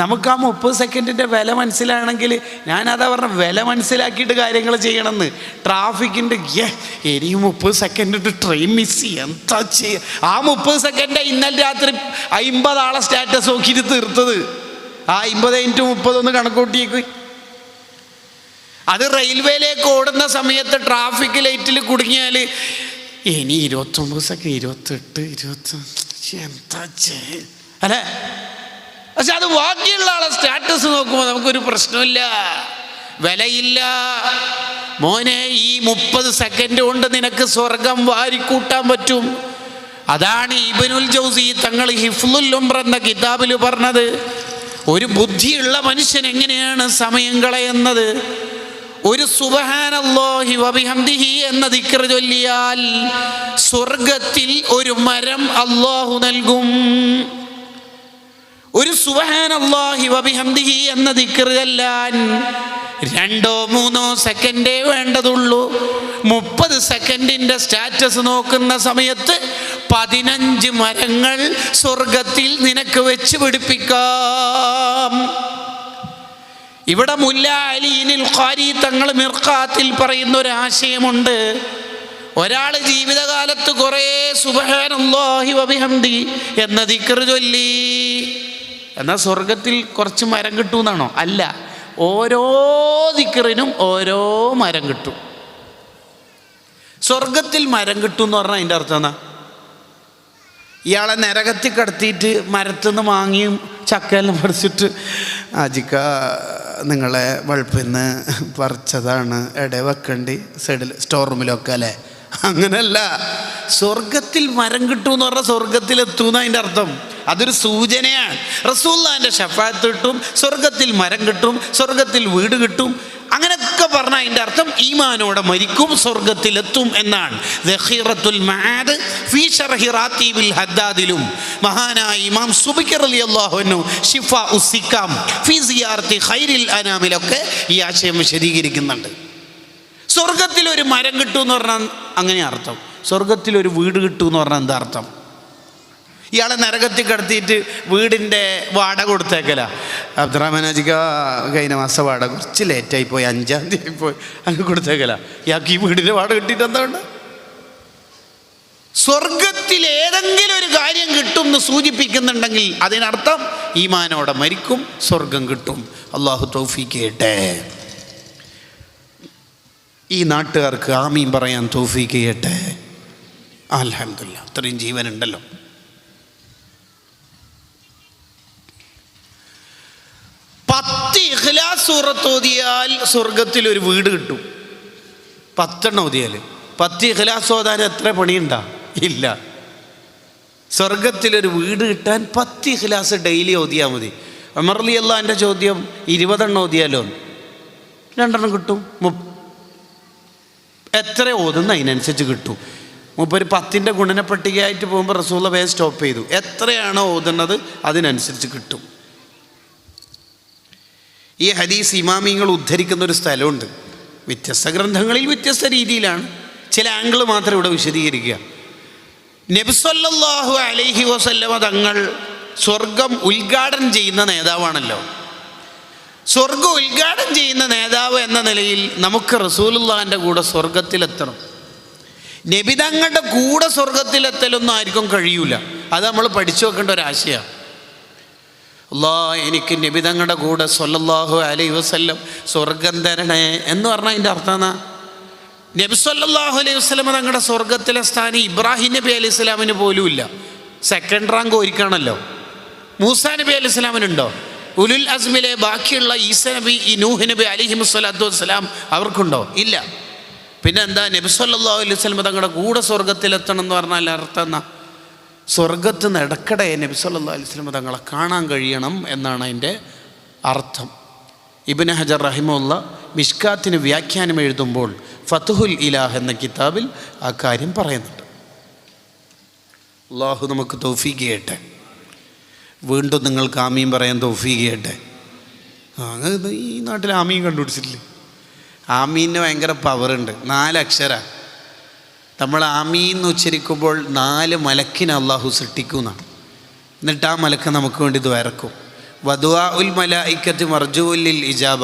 നമുക്ക് ആ 30 സെക്കൻഡിൻ്റെ വില മനസ്സിലാണെങ്കിൽ, ഞാനതാ പറഞ്ഞ വില മനസ്സിലാക്കിയിട്ട് കാര്യങ്ങൾ ചെയ്യണമെന്ന്. ട്രാഫിക്കിൻ്റെ ഇനി 30 സെക്കൻഡ് ട്രെയിൻ മിസ് ചെയ്യുക, എന്താ ചെയ്യുക? ആ 30 സെക്കൻഡ് ഇന്നലെ രാത്രി 50 ആളെ സ്റ്റാറ്റസ് നോക്കിയിട്ട് തീർത്തത്. ആ 50x30 ഒന്ന് കണക്കൂട്ടിയേക്ക്. അത് റെയിൽവേയിലേക്ക് ഓടുന്ന സമയത്ത് ട്രാഫിക് ലൈറ്റിൽ കുടുങ്ങിയാൽ ഇനി 29 സെക്കൻഡ്, 28, 25, എന്താ ചെയ്യ അല്ലേ? പക്ഷെ അത് ബാക്കിയുള്ള ആളെ സ്റ്റാറ്റസ് നോക്കുമ്പോൾ നമുക്കൊരു പ്രശ്നമില്ല, വിലയില്ല. മോനെ, ഈ 30 സെക്കൻഡ് കൊണ്ട് നിനക്ക് സ്വർഗം വാരിക്കൂട്ടാൻ പറ്റും. അതാണ് ഇബ്നുൽ ജൗസി തങ്ങൾ ഹിഫ്ലുൽ ഉംറ എന്ന കിതാബിൽ പറഞ്ഞത്. ഒരു ബുദ്ധിയുള്ള മനുഷ്യൻ എങ്ങനെയാണ് സമയം കളയുന്നത്? ഒരു സുബ്ഹാനല്ലാഹി വബിഹംദിഹി എന്ന ദിക്ർ ചൊല്ലിയാൽ സ്വർഗത്തിൽ ഒരു മരം അല്ലാഹു നൽകും. ഒരു സുബ്ഹാനല്ലാഹി വബിഹംദിഹി എന്ന ദിക്ർ ചൊല്ലാൻ 2-3 സെക്കൻഡേ വേണ്ടതുള്ളൂ. 30 സെക്കൻഡിൻ്റെ സ്റ്റാറ്റസ് നോക്കുന്ന സമയത്ത് 15 മരങ്ങൾ സ്വർഗത്തിൽ നിനക്ക് വെച്ച് പിടിപ്പിക്കാം. ഇവിടെ മുല്ല അലീനിൽ ഖാരി തങ്ങൾ മിർഖാത്തിൽ പറയുന്ന ഒരു ആശയമുണ്ട്. ഒരാൾ ജീവിതകാലത്ത് കുറേ സുബ്ഹാനല്ലാഹി വബിഹംദി എന്ന ദിക്ർ ചൊല്ലി എന്നാൽ സ്വർഗത്തിൽ കുറച്ച് മരം കിട്ടുമെന്നാണോ? അല്ല, ഓരോ ദിക്റിനും ഓരോ മരം കിട്ടും. സ്വർഗത്തിൽ മരം കിട്ടും എന്ന് പറഞ്ഞാൽ അതിൻ്റെ അർത്ഥം എന്നാ? ഇയാളെ നരകത്തിൽ കടത്തിയിട്ട് മരത്തുനിന്ന് മാങ്ങിയും ചക്കയെല്ലാം പറിച്ചിട്ട് ആജിക്ക നിങ്ങളെ വളപ്പിന്ന് പറിച്ചതാണ്, എടെ വെക്കണ്ടി സൈഡിൽ സ്റ്റോർ റൂമിലൊക്കെ അല്ലേ? അങ്ങനല്ല. സ്വർഗത്തിൽ മരം കിട്ടുമെന്ന് പറഞ്ഞാൽ സ്വർഗത്തിലെത്തുമെന്ന് അതിൻ്റെ അർത്ഥം. അതൊരു സൂചനയാണ്. റസൂലുള്ളാഹിന്റെ ശഫാഅത്ത് കിട്ടും, സ്വർഗത്തിൽ മരം കിട്ടും, സ്വർഗത്തിൽ വീട് കിട്ടും, അങ്ങനെയൊക്കെ പറഞ്ഞാൽ അതിൻ്റെ അർത്ഥം ഈമാനോടെ മരിക്കും, സ്വർഗത്തിലെത്തും എന്നാണ്. ദഖീറത്തുൽ മആദ് ഫീ ശർഹി റാത്തീബിൽ ഹദ്ദാദിലും മഹാനായ ഇമാം സുബക്കി റളിയല്ലാഹു അൻഹു ശിഫാഉസ് സിക്കാം ഫീ സിയാറത്തി ഖൈറിൽ അനാമിലൊക്കെ ഈ ആശയം വിശദീകരിക്കുന്നുണ്ട്. സ്വർഗത്തിൽ ഒരു മരം കിട്ടും എന്ന് പറഞ്ഞാൽ അങ്ങനെ അർത്ഥം. സ്വർഗത്തിൽ ഒരു വീട് കിട്ടും എന്ന് പറഞ്ഞാൽ എന്താ അർത്ഥം? ഇയാളെ നരകത്തിൽ കടത്തിയിട്ട് വീടിൻ്റെ വാടക കൊടുത്തേക്കല. അബ്ദുറഹ്മാനാജിക്ക കഴിഞ്ഞ മാസം വാടക കുറച്ച് ലേറ്റായി പോയി, 5-ാം തീയതി പോയി, അങ്ങ് കൊടുത്തേക്കല. ഇയാൾക്ക് ഈ വീടിൻ്റെ വാടക കിട്ടിയിട്ട് എന്താ ഉണ്ട്? സ്വർഗത്തിൽ ഏതെങ്കിലും ഒരു കാര്യം കിട്ടും എന്ന് സൂചിപ്പിക്കുന്നുണ്ടെങ്കിൽ അതിനർത്ഥം ഈമാനോടെ മരിക്കും, സ്വർഗം കിട്ടും. അള്ളാഹു തൗഫീഖ് ചെയ്യട്ടെ. ഈ നാട്ടുകാർക്ക് ആമീൻ പറയാൻ തൗഫീഖ് ചെയ്യട്ടെ. അൽഹംദുലില്ലാ, അത്രയും ജീവനുണ്ടല്ലോ. ഇഖ്ലാസ് സൂറത്ത് ഓതിയാൽ സ്വർഗത്തിൽ ഒരു വീട് കിട്ടും. 10 ഓതിയാൽ 10 ഇഖ്ലാസ് ഓതാൻ എത്ര പണിയുണ്ടാ? ഇല്ല. സ്വർഗത്തിലൊരു വീട് കിട്ടാൻ 10 ഇഖ്ലാസ് ഡെയിലി ഓതിയാൽ മതി. ഉമർ റളിയല്ലാഹുവിൻ്റെ ചോദ്യം 20 ഓതിയാലോ? 2 കിട്ടും. എത്ര ഓതുന്ന അതിനനുസരിച്ച് കിട്ടും. മൂപ്പര് 10ൻ്റെ ഗുണന പട്ടികയായിട്ട് പോകുമ്പോൾ റസൂലുള്ളാഹി വേഗം സ്റ്റോപ്പ് ചെയ്തു. എത്രയാണോ ഓതുന്നത് അതിനനുസരിച്ച് കിട്ടും. ഈ ഹദീസ് ഇമാമിങ്ങൾ ഉദ്ധരിക്കുന്ന ഒരു സ്ഥലമുണ്ട്. വ്യത്യസ്ത ഗ്രന്ഥങ്ങളിൽ വ്യത്യസ്ത രീതിയിലാണ്, ചില ആംഗിൾ മാത്രം ഇവിടെ വിശദീകരിക്കുക. നബി സല്ലല്ലാഹു അലൈഹി വസല്ലമ തങ്ങൾ സ്വർഗം ഉദ്ഘാടനം ചെയ്യുന്ന നേതാവാണല്ലോ. സ്വർഗം ഉദ്ഘാടനം ചെയ്യുന്ന നേതാവ് എന്ന നിലയിൽ നമുക്ക് റസൂലുള്ളാഹിൻ്റെ കൂടെ സ്വർഗത്തിലെത്തണം. നബി തങ്ങളുടെ കൂടെ സ്വർഗത്തിലെത്തലൊന്നും ആർക്കും കഴിയൂല. അത് നമ്മൾ പഠിച്ചു വെക്കേണ്ട ഒരാശയമാണ്. എനിക്ക് നബി തങ്ങളുടെ കൂടെ സ്വല്ലല്ലാഹു അലൈഹി വസല്ലം സ്വർഗം തരണേ എന്ന് പറഞ്ഞാൽ അതിൻ്റെ അർത്ഥം എന്നാ? നബി സ്വല്ലല്ലാഹു അലൈഹി വസല്ലം തങ്ങളുടെ സ്വർഗത്തിലെ സ്ഥാനം ഇബ്രാഹിം നബി അലൈഹി സ്വലാമിന് പോലും ഇല്ല. 2nd rank ഒരുക്കാണല്ലോ. മൂസാ നബി അലൈഹി സ്വലാമിനുണ്ടോ? ഉലുൽ അസ്മിലെ ബാക്കിയുള്ള ഈസാ നബി, ഈ നൂഹ് നബി അലൈഹി സ്വലാത്തു വസ്സലാം അവർക്കുണ്ടോ? ഇല്ല. പിന്നെ എന്താ നബി സ്വല്ലല്ലാഹു അലൈഹി വസല്ലം തങ്ങളുടെ കൂടെ സ്വർഗത്തിലെത്തണം എന്ന് പറഞ്ഞാൽ അർത്ഥം എന്നാ? സ്വർഗത്ത് നിന്ന് ഇടയ്ക്കിടെ നബി സല്ലല്ലാഹു അലൈഹി വസല്ലം തങ്ങളെ കാണാൻ കഴിയണം എന്നാണ് അതിൻ്റെ അർത്ഥം. ഇബ്നു ഹജർ റഹിമഹുല്ലാഹ് മിഷ്കാത്തിന് വ്യാഖ്യാനം എഴുതുമ്പോൾ ഫത്ഹുൽ ഇലാഹ് എന്ന കിതാബിൽ ആ കാര്യം പറയുന്നുണ്ട്. അള്ളാഹു നമുക്ക് തൗഫീഖ് ചെയ്യട്ടെ. വീണ്ടും നിങ്ങൾക്ക് ആമീൻ പറയാൻ തൗഫീഖ് ചെയ്യട്ടെ. അങ്ങനെ ഈ നാട്ടിൽ ആമീൻ കണ്ടുപിടിച്ചിട്ടില്ലേ? ആമീന് ഭയങ്കര പവറുണ്ട്. 4 അക്ഷര. നമ്മൾ ആമീൻ എന്ന് ഉച്ചരിക്കുമ്പോൾ 4 മലക്കിനെ അള്ളാഹു സൃഷ്ടിക്കുന്നതാണ്. എന്നിട്ട് ആ മലക്ക് നമുക്ക് വേണ്ടി ദ്വാരക്കും. വദുആ ഉൽ മലായിക്കത്തി മർജൂഉൻ ലിൽ ഇജാബ.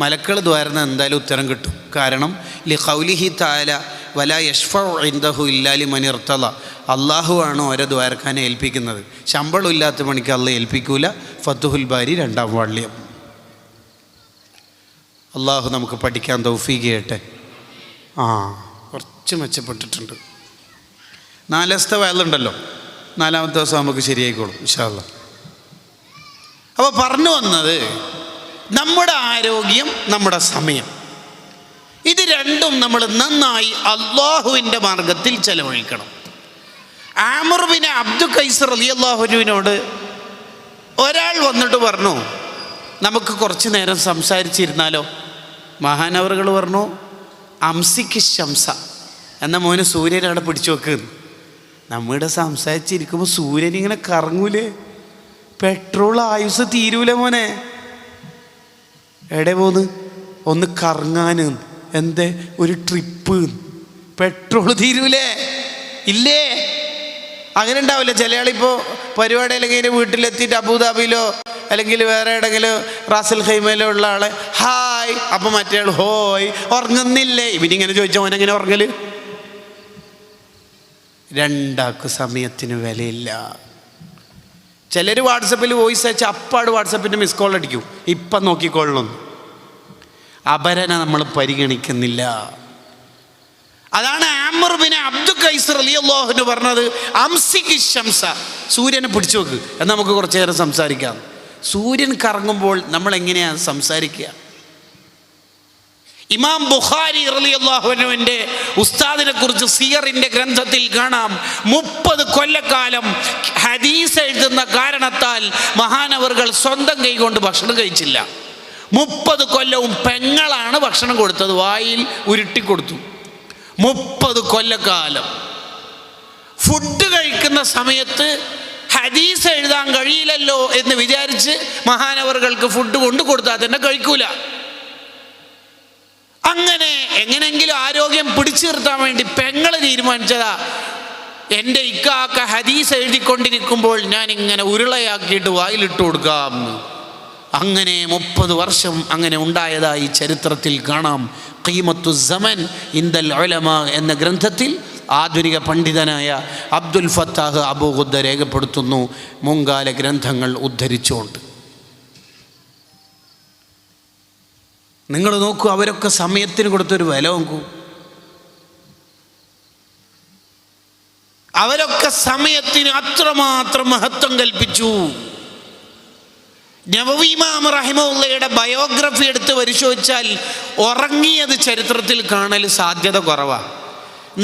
മലക്കൾ ദ്വാരുന്ന എന്തായാലും ഉത്തരം കിട്ടും. കാരണം ലി ഖൗലിഹി തആല വലാ യശ്ഫഉ ഇൻദഹു ഇല്ലാ ലിമൻ ഇർതള. അള്ളാഹു ആണ് ഓരോ ദ്വാരക്കാനെ ഏൽപ്പിക്കുന്നത്. ശമ്പളം ഇല്ലാത്ത പണിക്ക് അള്ളാഹ് ഏൽപ്പിക്കൂല. ഫത്ഹുൽ ബാരി 2ാം വാള്യം. അള്ളാഹു നമുക്ക് പഠിക്കാൻ തൗഫീഖ് ചെയ്യട്ടെ. കുറച്ച് മെച്ചപ്പെട്ടിട്ടുണ്ട്. 4 ദിവസത്തെ വയലുണ്ടല്ലോ, 4ാമത്തെ ദിവസം നമുക്ക് ശരിയായിക്കോളും ഇൻഷാ അല്ലാഹ്. അപ്പോൾ പറഞ്ഞു വന്നത്, നമ്മുടെ ആരോഗ്യം, നമ്മുടെ സമയം, ഇത് രണ്ടും നമ്മൾ നന്നായി അള്ളാഹുവിൻ്റെ മാർഗത്തിൽ ചെലവഴിക്കണം. ആമിർ ബിൻ അബ്ദു ഖൈസ് റളിയല്ലാഹു അൻഹുവിനോട് ഒരാൾ വന്നിട്ട് പറഞ്ഞു, നമുക്ക് കുറച്ച് നേരം സംസാരിച്ചിരുന്നാലോ? മഹാനവറുകൾ പറഞ്ഞു അംസിക്ക് ശംസ എന്ന മോന് സൂര്യൻ അവിടെ പിടിച്ചു വെക്കുന്നു. നമ്മുടെ സംസാരിച്ചിരിക്കുമ്പോൾ സൂര്യൻ ഇങ്ങനെ കറങ്ങൂലേ? പെട്രോൾ ആയുസ് തീരൂലേ മോനെ? എവിടെ പോന്ന്? ഒന്ന് കറങ്ങാന്. എന്തേ? ഒരു ട്രിപ്പ്. പെട്രോൾ തീരൂലേ? ഇല്ലേ? അങ്ങനെ ഉണ്ടാവില്ല. ചില ആളിപ്പോൾ പരിപാടി അല്ലെങ്കിൽ വീട്ടിലെത്തിയിട്ട് അബുദാബിയിലോ അല്ലെങ്കിൽ വേറെ എവിടെയെങ്കിലും റാസൽ ഖൈമയിലോ ഉള്ള ആളെ ഹായ്, അപ്പം മറ്റേ ആൾ ഹോയ്, ഉറങ്ങുന്നില്ലേ? ഇവനിങ്ങനെ ചോദിച്ചാൽ അവനെങ്ങനെ ഉറങ്ങല്? രണ്ടാൾക്ക് സമയത്തിന് വിലയില്ല. ചിലർ വാട്സപ്പിൽ വോയിസ് അയച്ചാൽ അപ്പാട് വാട്സപ്പിൻ്റെ മിസ് കോൾ അടിക്കും, ഇപ്പം നോക്കിക്കൊള്ളണം. അപരനെ നമ്മൾ പരിഗണിക്കുന്നില്ല. അതാണ് ആമിർ ബിൻ അബ്ദു ഖൈസ് റളിയല്ലാഹു അൻഹു പറഞ്ഞത് അംസികി ശംസ, സൂര്യനെ പിടിച്ചു വെക്ക്. എന്നാൽ നമുക്ക് കുറച്ചു നേരം സംസാരിക്കാം. സൂര്യൻ കറങ്ങുമ്പോൾ നമ്മൾ എങ്ങനെയാണ് സംസാരിക്കുക? ഇമാം ബുഖാരി റളിയല്ലാഹു അൻഹുവിൻ്റെ ഉസ്താദിനെ കുറിച്ച് സിയറിൻ്റെ ഗ്രന്ഥത്തിൽ കാണാം, 30 കൊല്ലക്കാലം ഹദീസ് എഴുതുന്ന കാരണത്താൽ മഹാനവറുകൾ സ്വന്തം കൈകൊണ്ട് ഭക്ഷണം കഴിച്ചില്ല. 30 കൊല്ലവും പെങ്ങളാണ് ഭക്ഷണം കൊടുത്തത്, വായിൽ ഉരുട്ടിക്കൊടുത്തു. 30 കൊല്ലക്കാലം ഫുഡ് കഴിക്കുന്ന സമയത്ത് ഹദീസ് എഴുതാൻ കഴിയില്ലല്ലോ എന്ന് വിചാരിച്ച് മഹാനവറുകൾക്ക് ഫുഡ് കൊണ്ടു കൊടുത്താൽ തന്നെ കഴിക്കൂല. അങ്ങനെ എങ്ങനെങ്കിലും ആരോഗ്യം പിടിച്ചു നിർത്താൻ വേണ്ടി പെങ്ങൾ തീരുമാനിച്ചതാ, എൻ്റെ ഇക്കാക്ക ഹദീസ് എഴുതിക്കൊണ്ടിരിക്കുമ്പോൾ ഞാൻ ഇങ്ങനെ ഉരുളയാക്കിയിട്ട് വായിലിട്ട് കൊടുക്കാം. അങ്ങനെ 30 വർഷം അങ്ങനെ ഉണ്ടായതായി ചരിത്രത്തിൽ കാണാം. ഖീമത്തു സമൻ ഇന്ദൽ ഉലമാ എന്ന ഗ്രന്ഥത്തിൽ ആധുനിക പണ്ഡിതനായ അബ്ദുൽ ഫത്താഹ് അബൂ ഖുദ്ദ രേഖപ്പെടുത്തുന്നു, മുൻകാല ഗ്രന്ഥങ്ങൾ ഉദ്ധരിച്ചുകൊണ്ട്. നിങ്ങൾ നോക്കൂ, അവരൊക്കെ സമയത്തിന് കൊടുത്തൊരു വില നോക്കൂ. അവരൊക്കെ സമയത്തിന് അത്രമാത്രം മഹത്വം കൽപ്പിച്ചു. നവവി ഇമാം റഹിമഹുള്ളയുടെ ബയോഗ്രഫി എടുത്ത് പരിശോധിച്ചാൽ ഉറങ്ങിയത് ചരിത്രത്തിൽ കാണൽ സാധ്യത കുറവാണ്.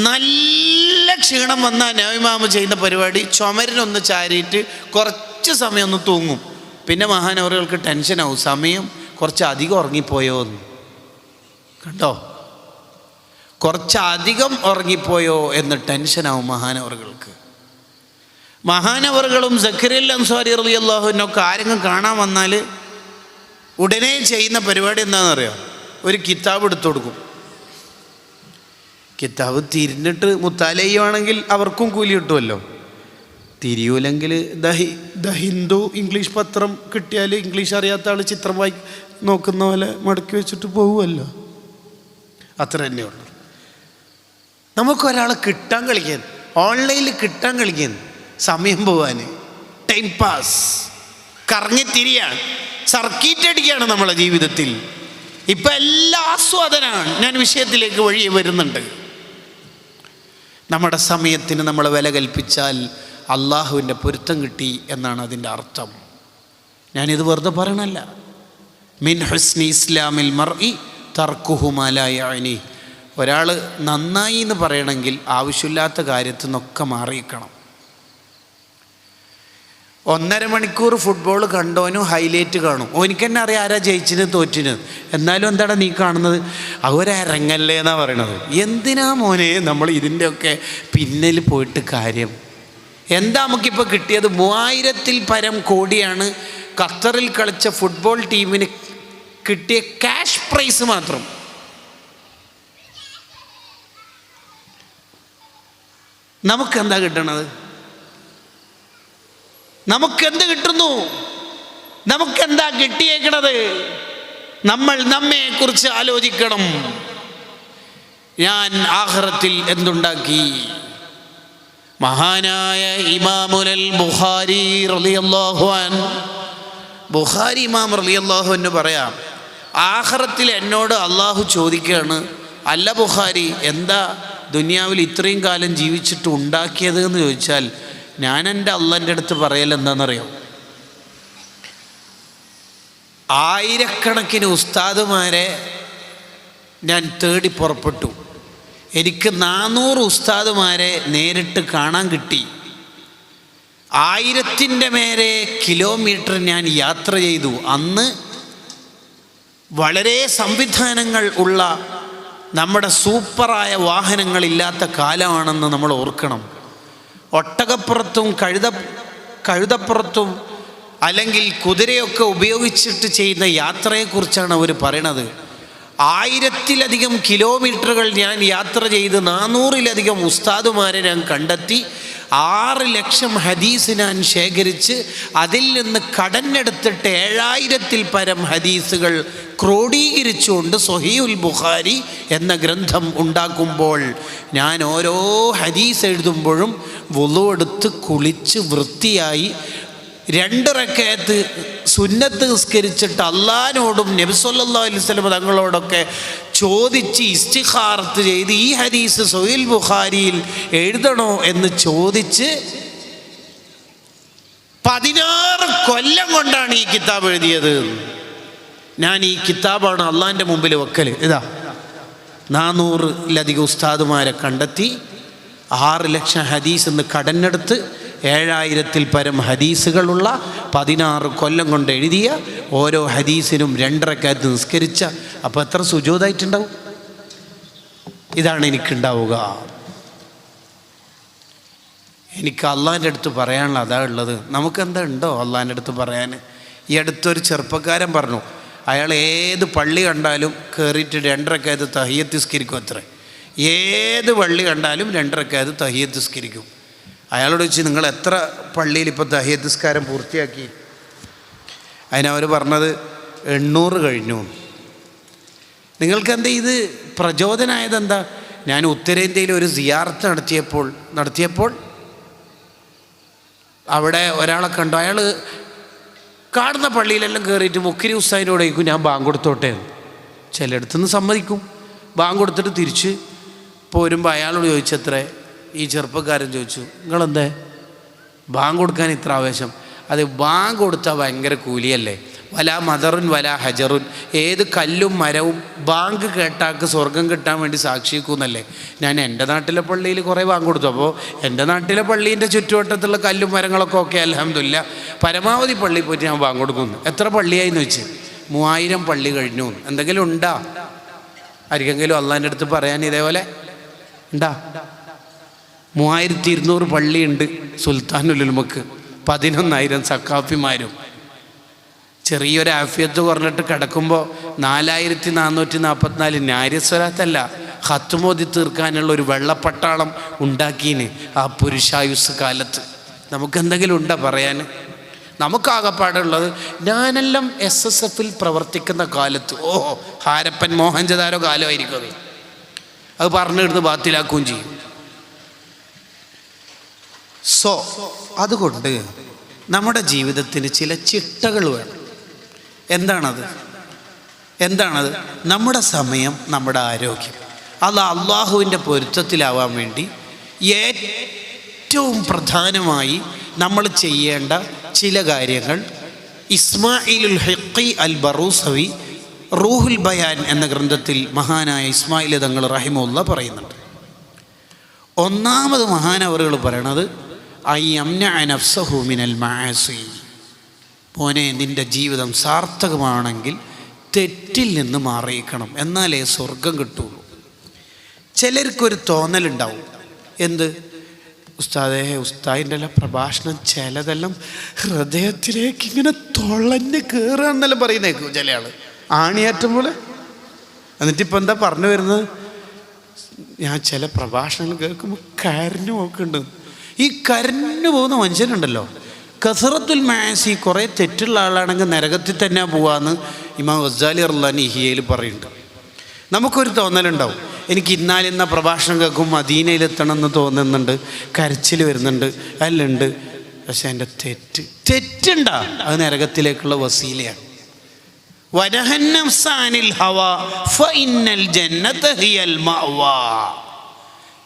നല്ല ക്ഷീണം വന്നാൽ നവഇമാം ചെയ്യുന്ന പരിപാടി ചുമരിനൊന്ന് ചാരിയിട്ട് കുറച്ച് സമയം ഒന്ന് തൂങ്ങും. പിന്നെ മഹാനവറുകൾക്ക് ടെൻഷനാവും, സമയം കുറച്ചധികം ഉറങ്ങിപ്പോയോ എന്ന്. കണ്ടോ, കുറച്ചധികം ഉറങ്ങിപ്പോയോ എന്ന് ടെൻഷനാവും മഹാനവറുകൾക്ക്. മഹാനവറുകളും സക്കരിയ അൻസാരി റളിയല്ലാഹു അൻഹുവൊക്കെ ആരെങ്കിലും കാണാൻ വന്നാൽ ഉടനെ ചെയ്യുന്ന പരിപാടി എന്താണെന്നറിയോ? ഒരു കിതാബ് എടുത്തു കൊടുക്കും. കിതാബ് തിരിഞ്ഞിട്ട് മുത്താലയ്യുവാണെങ്കിൽ അവർക്കും കൂലി കിട്ടുമല്ലോ. തിരിയൂലെങ്കിൽ ദ ഹിന്ദു ഇംഗ്ലീഷ് പത്രം കിട്ടിയാൽ ഇംഗ്ലീഷ് അറിയാത്ത ആൾ ചിത്രം നോക്കുന്ന പോലെ മടക്കി വെച്ചിട്ട് പോകുമല്ലോ. അത്ര തന്നെ ഉള്ളു. നമുക്കൊരാളെ കിട്ടാൻ കളിക്കാൻ, ഓൺലൈനിൽ കിട്ടാൻ കളിക്കാൻ, സമയം പോവാൻ, ടൈം പാസ്, കറങ്ങിത്തിരിയാണ്, സർക്കീറ്റ് അടിക്കുകയാണ് നമ്മളെ ജീവിതത്തിൽ. ഇപ്പം എല്ലാ ആസ്വാദനാണ്. ഞാൻ വിഷയത്തിലേക്ക് വഴി വരുന്നുണ്ട്. നമ്മുടെ സമയത്തിന് നമ്മൾ വില കൽപ്പിച്ചാൽ അള്ളാഹുവിൻ്റെ പൊരുത്തം കിട്ടി എന്നാണ് അതിൻ്റെ അർത്ഥം. ഞാനിത് വെറുതെ പറയണല്ല. മിൻ ഹുസ്നി ഇസ്ലാമിൽ മർഇ തർക്കുഹു മാ ലാ യഅനി. ഒരാൾ നന്നായി എന്ന് പറയണമെങ്കിൽ ആവശ്യമില്ലാത്ത കാര്യത്തിൽ നിന്നൊക്കെ മാറിയിരിക്കണം. 1.5 മണിക്കൂർ ഫുട്ബോൾ കണ്ടോനും ഹൈലൈറ്റ് കാണും. ഓനിക്ക് തന്നെ അറിയാം ആരാ ജയിച്ചിന് തോറ്റിന്. എന്നാലും എന്താണ് നീ കാണുന്നത്? അവരരങ്ങല്ലേ എന്നാണ് പറയണത്. എന്തിനാ മോനെ നമ്മൾ ഇതിൻ്റെയൊക്കെ പിന്നിൽ പോയിട്ട് കാര്യം? എന്താ നമുക്കിപ്പോൾ കിട്ടിയത്? 3000-ൽ പരം കോടിയാണ് ഖത്തറിൽ കളിച്ച ഫുട്ബോൾ ടീമിന് കിട്ടിയ ക്യാഷ് പ്രൈസ് മാത്രം. നമുക്കെന്താ കിട്ടണത്? നമുക്കെന്ത് കിട്ടുന്നു? നമുക്കെന്താ കിട്ടിയേക്കണത്? നമ്മൾ നമ്മെക്കുറിച്ച് ആലോചിക്കണം. ഞാൻ ആഖിറത്തിൽ എന്തുണ്ടാക്കി? മഹാനായ ഇമാമുൽ ബുഖാരി റളിയല്ലാഹു അൻഹു, ബുഖാരി ഇമാം റളിയല്ലാഹു അൻഹു പറയാം, ആഖിറത്തിൽ എന്നോട് അള്ളാഹു ചോദിക്കുകയാണ്, അല്ല ബുഖാരി, എന്താ ദുനിയാവിൽ ഇത്രയും കാലം ജീവിച്ചിട്ട് ഉണ്ടാക്കിയത് എന്ന് ചോദിച്ചാൽ ഞാൻ എൻ്റെ അള്ളാൻ്റെ അടുത്ത് പറയൽ എന്താണെന്നറിയോ? 1000കണക്കിന് ഉസ്താദുമാരെ ഞാൻ തേടി പുറപ്പെട്ടു. എനിക്ക് 400 ഉസ്താദുമാരെ നേരിട്ട് കാണാൻ കിട്ടി. 1000-ൻ്റെ മേലെ കിലോമീറ്റർ ഞാൻ യാത്ര ചെയ്തു. അന്ന് വളരെ സംവിധാനങ്ങൾ ഉള്ള നമ്മുടെ സൂപ്പറായ വാഹനങ്ങളില്ലാത്ത കാലമാണെന്ന് നമ്മൾ ഓർക്കണം. ഒട്ടകപ്പുറത്തും കഴുതപ്പുറത്തും അല്ലെങ്കിൽ കുതിരയൊക്കെ ഉപയോഗിച്ചിട്ട് ചെയ്യുന്ന യാത്രയെക്കുറിച്ചാണ് അവർ പറയണത്. 1000-ലധികം കിലോമീറ്ററുകൾ ഞാൻ യാത്ര ചെയ്ത് 400-ലധികം ഉസ്താദുമാരെ ഞാൻ കണ്ടെത്തി 6 ലക്ഷം ഹദീസ് ഞാൻ ശേഖരിച്ച് അതിൽ നിന്ന് കടന്നെടുത്തിട്ട് 7000-ൽ പരം ഹദീസുകൾ ക്രോഡീകരിച്ചുകൊണ്ട് സ്വഹീഹുൽ ബുഖാരി എന്ന ഗ്രന്ഥം ഉണ്ടാക്കുമ്പോൾ ഞാൻ ഓരോ ഹദീസ് എഴുതുമ്പോഴും വുളു എടുത്ത് കുളിച്ച് വൃത്തിയായി 2 റക്അത്ത് സുന്നത്ത് നിസ്കരിച്ചിട്ട് അള്ളാഹിനോടും നബി സല്ലല്ലാഹു അലൈഹി വസല്ലം തങ്ങളോടൊക്കെ ചോദിച്ച് ഇസ്തിഖാറത്ത് ചെയ്ത് ഈ ഹദീസ് സ്വഹീഹുൽ ബുഖാരിയിൽ എഴുതണോ എന്ന് ചോദിച്ച് 16 കൊല്ലം കൊണ്ടാണ് ഈ കിതാബ് എഴുതിയത്. ഞാൻ ഈ കിതാബാണ് അള്ളാഹിൻ്റെ മുമ്പിൽ വെക്കൽ. ഇതാ 400-ലധികം ഉസ്താദുമാരെ കണ്ടെത്തി 6 ലക്ഷം ഹദീസ് എന്ന് കടന്നെടുത്ത് 7000-ൽ പരം ഹദീസുകളുള്ള 16 കൊല്ലം കൊണ്ട് എഴുതിയ ഓരോ ഹദീസിനും 2 റക്അത്ത് നിസ്കരിച്ച. അപ്പോൾ എത്ര സുജൂദായിട്ടുണ്ടാവും? ഇതാണ് എനിക്കുണ്ടാവുക. എനിക്ക് അള്ളാഹിൻ്റെ അടുത്ത് പറയാനുള്ള അതാ ഉള്ളത്. നമുക്കെന്താ ഉണ്ടോ അള്ളാഹിൻ്റെ അടുത്ത് പറയാൻ? ഈ അടുത്തൊരു ചെറുപ്പക്കാരൻ പറഞ്ഞു, അയാൾ ഏത് പള്ളി കണ്ടാലും കയറിയിട്ട് 2 റക്അത്ത് തഹിയ്യത്ത് നിസ്കരിക്കും. അത്ര ഏത് പള്ളി കണ്ടാലും 2 റക്അത്ത് തഹിയ്യത്ത് നിസ്കരിക്കും. അയാളോട് ചോദിച്ചു, നിങ്ങൾ എത്ര പള്ളിയിൽ ഇപ്പോൾ തഹിയ്യത്ത് നിസ്കാരം പൂർത്തിയാക്കി? അതിനവർ പറഞ്ഞത് 800 കഴിഞ്ഞു. നിങ്ങൾക്കെന്താ ഇത് പ്രചോദനമായത് എന്താ? ഞാൻ ഉത്തരേന്ത്യയിൽ ഒരു സിയാറത്ത് നടത്തിയപ്പോൾ അവിടെ ഒരാളെ കണ്ടു. അയാൾ കാണുന്ന പള്ളിയിലെല്ലാം കയറിയിട്ട് മുക്കിരി ഉസ്താദിനോട് ചോദിക്കും, ഞാൻ ബാങ്ക് കൊടുത്തോട്ടെ. ചിലയിടത്തുനിന്ന് സമ്മതിക്കും. ബാങ്ക് കൊടുത്തിട്ട് തിരിച്ച് പോരുമ്പോൾ അയാളോട് ചോദിച്ചത്രേ, ഈ ചെറുപ്പക്കാരൻ ചോദിച്ചു, നിങ്ങളെന്തേ ബാങ്ക് കൊടുക്കാൻ ഇത്ര ആവേശം? അത് ബാങ്ക് കൊടുത്താൽ ഭയങ്കര കൂലിയല്ലേ? വലാ മദറുൻ വലാ ഹജറുൻ, ഏത് കല്ലും മരവും ബാങ്ക് കേട്ടാക്ക് സ്വർഗം കിട്ടാൻ വേണ്ടി സാക്ഷിക്കുന്നല്ലേ. ഞാൻ എൻ്റെ നാട്ടിലെ പള്ളിയിൽ കുറേ ബാങ്ക് കൊടുത്തു. അപ്പോൾ എൻ്റെ നാട്ടിലെ പള്ളീൻ്റെ ചുറ്റുവട്ടത്തുള്ള കല്ലും മരങ്ങളൊക്കെ ഓക്കെ, അൽഹംദുലില്ലാ. പരമാവധി പള്ളിയിൽ പോയിട്ട് ഞാൻ ബാങ്ക് കൊടുക്കുന്നു. എത്ര പള്ളിയായിന്ന് വെച്ച്? 3000 പള്ളി കഴിഞ്ഞു. എന്തെങ്കിലും ഉണ്ടാ? ആർക്കെങ്കിലും അള്ളാഹിൻ്റെ അടുത്ത് പറയാൻ ഇതേപോലെ ഉണ്ടാ? 3200 പള്ളിയുണ്ട് സുൽത്താനുൽ ഉലമക്ക്, 11,000 സക്കാഫിമാരും. ചെറിയൊരു ആഫിയത്ത് കുറഞ്ഞിട്ട് കിടക്കുമ്പോൾ 4444 നാര്യസ്വലാത്തല്ല ഖത്മോദി തീർക്കാനുള്ള ഒരു വെള്ളപ്പട്ടാളം ഉണ്ടാക്കീന് ആ പുരുഷായുസ് കാലത്ത്. നമുക്കെന്തെങ്കിലും ഉണ്ടാ പറയാൻ? നമുക്കാകപ്പാടുള്ളത് ഞാനെല്ലാം SSFൽ പ്രവർത്തിക്കുന്ന കാലത്ത്. ഓഹോ, ഹാരപ്പൻ മോഹൻജദാരോ കാലമായിരിക്കും അത് പറഞ്ഞിരുന്ന് ബാത്തിലാക്കുകയും ചെയ്യും. അതുകൊണ്ട് നമ്മുടെ ജീവിതത്തിന് ചില ചിട്ടകൾ വേണം. എന്താണത്? നമ്മുടെ സമയം, നമ്മുടെ ആരോഗ്യം. അത് അള്ളാഹുവിൻ്റെ പൊരുത്തത്തിലാവാൻ വേണ്ടി ഏറ്റവും പ്രധാനമായി നമ്മൾ ചെയ്യേണ്ട ചില കാര്യങ്ങൾ ഇസ്മായിലുൽ ഹഖി അൽ ബറൂസവി റൂഹുൽ ബയാൻ എന്ന ഗ്രന്ഥത്തിൽ മഹാനായ ഇസ്മായിൽ തങ്ങൾ റഹിമഹുല്ലാഹ് പറയുന്നുണ്ട്. ഒന്നാമത് മഹാനവറുകൾ പറയണത് നഫ്സഹു മിനൽ മആസി. മോനെ, നിൻ്റെ ജീവിതം സാർത്ഥകമാണെങ്കിൽ തെറ്റിൽ നിന്ന് മാറിയിക്കണം, എന്നാലേ സ്വർഗം കിട്ടുള്ളൂ. ചിലർക്കൊരു തോന്നലുണ്ടാവും, എന്ത് ഉസ്താദിൻ്റെ എല്ലാം പ്രഭാഷണം ചിലതെല്ലാം ഹൃദയത്തിലേക്ക് ഇങ്ങനെ തുളഞ്ഞ് കയറുക എന്നെല്ലാം പറയുന്നേക്കും ചില ആൾ, ആണിയാറ്റം പോലെ. എന്നിട്ടിപ്പോൾ എന്താ പറഞ്ഞു വരുന്നത്? ഞാൻ ചില പ്രഭാഷണങ്ങൾ കേൾക്കുമ്പോൾ കരഞ്ഞു നോക്കുന്നുണ്ട്. ഈ കരഞ്ഞു പോകുന്ന മനുഷ്യനുണ്ടല്ലോ, കസറത്തുൽ മആസി, കുറേ തെറ്റുള്ള ആളാണെങ്കിൽ നരകത്തിൽ തന്നെ പോവാന്ന് ഇമാം ഗസാലി റളിയല്ലാഹു ഇഹ്യയിൽ പറയുന്നുണ്ട്. നമുക്കൊരു തോന്നലുണ്ടാവും, എനിക്ക് ഇന്നാലിന്ന പ്രഭാഷണം കേൾക്കും മദീനയിലെത്തണമെന്ന് തോന്നുന്നുണ്ട്, കരച്ചിൽ വരുന്നുണ്ട്, അല്ലുണ്ട്. പക്ഷെ എൻ്റെ തെറ്റുണ്ടാ, അത് നരകത്തിലേക്കുള്ള വസീലയാണ്.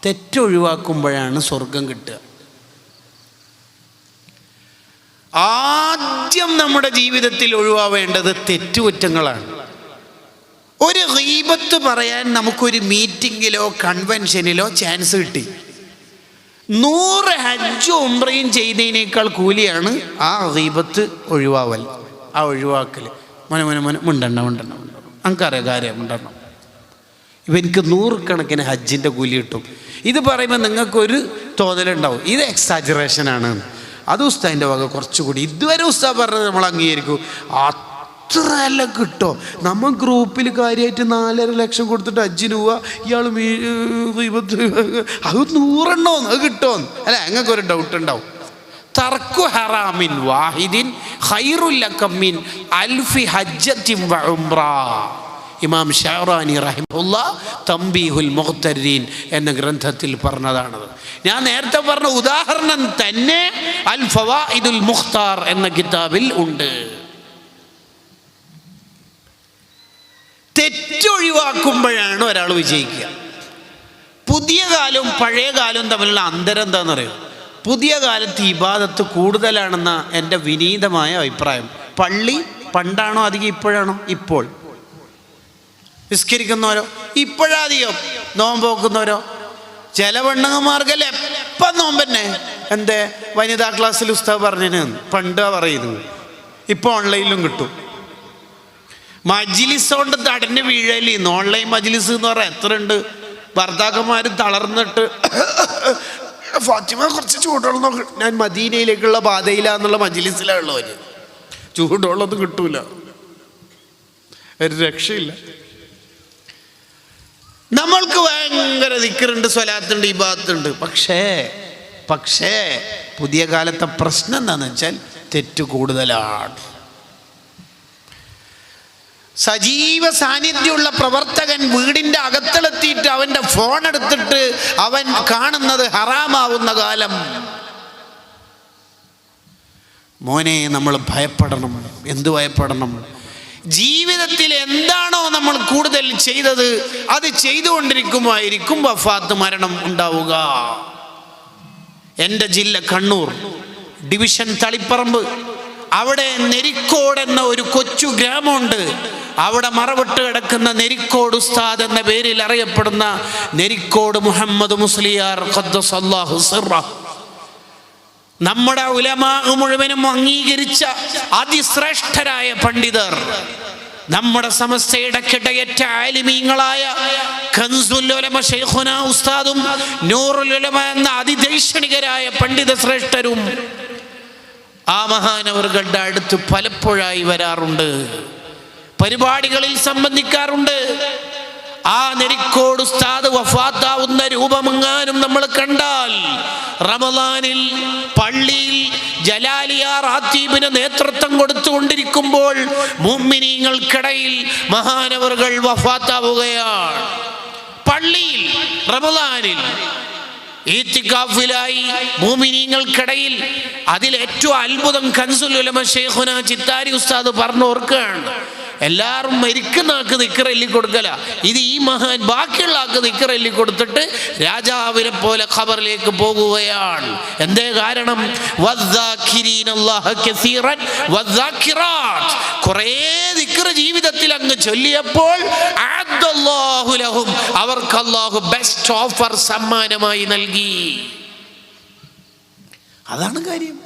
തെറ്റൊഴിവാക്കുമ്പോഴാണ് സ്വർഗം കിട്ടുക. ആദ്യം നമ്മുടെ ജീവിതത്തിൽ ഒഴിവാവേണ്ടത് തെറ്റുകുറ്റങ്ങളാണ്. ഒരു ഗീബത്ത് പറയാൻ നമുക്കൊരു മീറ്റിങ്ങിലോ കൺവെൻഷനിലോ ചാൻസ് കിട്ടി, 100 ഹജ്ജും ഉംറയും ചെയ്തതിനേക്കാൾ കൂലിയാണ് ആ ഗീബത്ത് ഒഴിവാവൽ, ആ ഒഴിവാക്കൽ. മുണ്ടണ്ട നമുക്കറിയാം കാര്യം ഉണ്ടെണ്ണം. ഇവർക്ക് 100 കണക്കിന് ഹജ്ജിൻ്റെ കൂലി കിട്ടും. ഇത് പറയുമ്പോൾ നിങ്ങൾക്കൊരു തോന്നലുണ്ടാവും ഇത് എക്സാജറേഷനാണ്. അത് ഉസ്താദിൻ്റെ വക കുറച്ചുകൂടി. ഇതുവരെ ഉസ്താദ് പറഞ്ഞത് നമ്മൾ അംഗീകരിക്കും. അത്ര എല്ലാം കിട്ടോ? നമ്മൾ ഗ്രൂപ്പിൽ കാര്യമായിട്ട് 4.5 ലക്ഷം കൊടുത്തിട്ട് ഹജ്ജിന് പോവുക, ഇയാൾ അത് 100 എണ്ണോ അത് കിട്ടുമോ? അല്ല, ഞങ്ങൾക്കൊരു ഡൗട്ട് ഉണ്ടാവും. തർക്കു ഹറാമിൻ വാഹിദിൻ ഖൈറുൽ ലക മിൻ അൽഫി ഹജ്ജത്തിൻ വ ഉംറ. ഇമാം ഷഅറാനി റഹിമഹുല്ലാഹ് തംബീഹുൽ മുഖ്തരീൻ എന്ന ഗ്രന്ഥത്തിൽ പറഞ്ഞതാണത്. ഞാൻ നേരത്തെ പറഞ്ഞ ഉദാഹരണം തന്നെ അൽ ഫവായിദുൽ മുഖ്താർ എന്ന കിതാബിൽ ഉണ്ട്. തെറ്റൊഴിവാക്കുമ്പോഴാണ് ഒരാൾ വിജയിക്കുക. പുതിയ കാലവും പഴയ കാലവും തമ്മിലുള്ള അന്തരം എന്താണെന്നറിയോ? പുതിയ കാലത്ത് ഇബാദത്ത് കൂടുതലാണെന്ന എൻ്റെ വിനീതമായ അഭിപ്രായം. പള്ളി പണ്ടാണോ അധികം ഇപ്പോഴാണോ? ഇപ്പോൾ. നിസ്കരിക്കുന്നവരോ ഇപ്പോഴധികം. നോമ്പ് നോക്കുന്നവരോ ചില പെണ്ണുങ്ങന്മാർക്കല്ലേ എപ്പം നോമ്പന്നെ. എന്തേ വനിതാ ക്ലാസ്സിൽ ഉസ്താദ് പറഞ്ഞതിന് പണ്ടാ പറയുന്നത്. ഇപ്പോൾ ഓൺലൈനിലും കിട്ടും. മജ്ലിസ് കൊണ്ട് തടഞ്ഞ് വീഴലിന്ന്. ഓൺലൈൻ മജ്ലിസ് എന്ന് പറയാൻ എത്ര ഉണ്ട്? ഭർത്താക്കന്മാർ തളർന്നിട്ട് ഫാത്തിമ കുറച്ച് ചൂടുവെള്ളം നോക്ക്, ഞാൻ മദീനയിലേക്കുള്ള പാതയിലാന്നുള്ള മജ്ലിസിലുള്ളവർ. ചൂടുവെള്ളമൊന്നും കിട്ടൂല, ഒരു രക്ഷയില്ല. നമ്മൾക്ക് ഭയങ്കര ദിക്റുണ്ട്, സ്വലാത്തുണ്ട്, ഇബാദത്തുണ്ട്. പക്ഷേ പുതിയ കാലത്തെ പ്രശ്നം എന്താണെന്ന് വെച്ചാൽ തെറ്റ് കൂടുതലാണ്. സജീവ സാന്നിധ്യമുള്ള പ്രവർത്തകൻ വീടിൻ്റെ അകത്തെത്തിയിട്ട് അവൻ്റെ ഫോൺ എടുത്തിട്ട് അവൻ കാണുന്നത് ഹറാമാവുന്ന കാലം. മോനെ, നമ്മൾ ഭയപ്പെടണം. എന്ത് ഭയപ്പെടണം? ജീവിതത്തിൽ എന്താണോ നമ്മൾ കൂടുതൽ ചെയ്തത് അത് ചെയ്തുകൊണ്ടിരിക്കുമ്പോഴായിരിക്കും വഫാത്ത്, മരണം ഉണ്ടാവുക. എൻ്റെ ജില്ല കണ്ണൂർ, ഡിവിഷൻ തളിപ്പറമ്പ്. അവിടെ നെരിക്കോട് എന്ന ഒരു കൊച്ചു ഗ്രാമമുണ്ട്. അവിടെ മറവിട്ട് കിടക്കുന്ന നെരിക്കോട് ഉസ്താദ് എന്ന പേരിൽ അറിയപ്പെടുന്ന നെരിക്കോട് മുഹമ്മദ് മുസ്ലിയാർ ഖദ്ദസല്ലാഹു സിർറഹ്, നമ്മുടെ ഉലമാ മുഴുവനും അംഗീകരിച്ച അതിശ്രേഷ്ഠരായ പണ്ഡിതർ, നമ്മുടെ സമസ്തയുടെ കിടയറ്റ ആലിമീങ്ങളായ കൻസുൽ ഉലമ ശൈഖുനാ ഉസ്താദും നൂറുൽ ഉലമ എന്ന അതിദൈക്ഷണികരായ പണ്ഡിത ശ്രേഷ്ഠരും ആ മഹാനവറുകളുടെ അടുത്ത് പലപ്പോഴായി വരാറുണ്ട്, പരിപാടികളിൽ സംബന്ധിക്കാറുണ്ട്. ആ നെരിക്കോട് ഉസ്താദ് വഫാത്താവുന്ന രൂപമെങ്ങാനും നമ്മൾ കണ്ടാൽ റമളാനിൽ പള്ളിയിൽ ജലാലിയ റാത്തീബിന് നേതൃത്വം കൊടുത്തുകൊണ്ടിരിക്കുമ്പോൾ മുഅ്മിനീങ്ങൾക്കിടയിൽ മഹാനവറുകൾ വഫാത്താവുകയാണ്. പള്ളിയിൽ റമളാനിൽ ഈത്തിക്കാഫിലായി മുഅ്മിനീങ്ങൾക്കിടയിൽ. അതിലേറ്റവും അത്ഭുതം കൻസുൽ ഉലമ ശൈഖുനാ ചിത്താരി ഉസ്താദ് പറഞ്ഞോർക്കാണ്. എല്ലാവരും മരിക്കുന്ന ആൾക്ക് ദിക്ർ എല്ലി കൊടുക്കല. ഇത് ഈ മഹാൻ ബാക്കിയുള്ള ആൾക്ക് ദിക്ർ എല്ലി കൊടുത്തിട്ട് രാജാവിനെ പോലെ ഖബറിലേക്ക് പോകുകയാണ്. എന്തേ കാരണം? കുറേ ദിക്ർ ജീവിതത്തിൽ അങ്ങ് ചൊല്ലിയപ്പോൾ അവർക്ക് അല്ലാഹു ബെസ്റ്റ് ഓഫർ സമ്മാനമായി നൽകി. അതാണ് കാര്യം.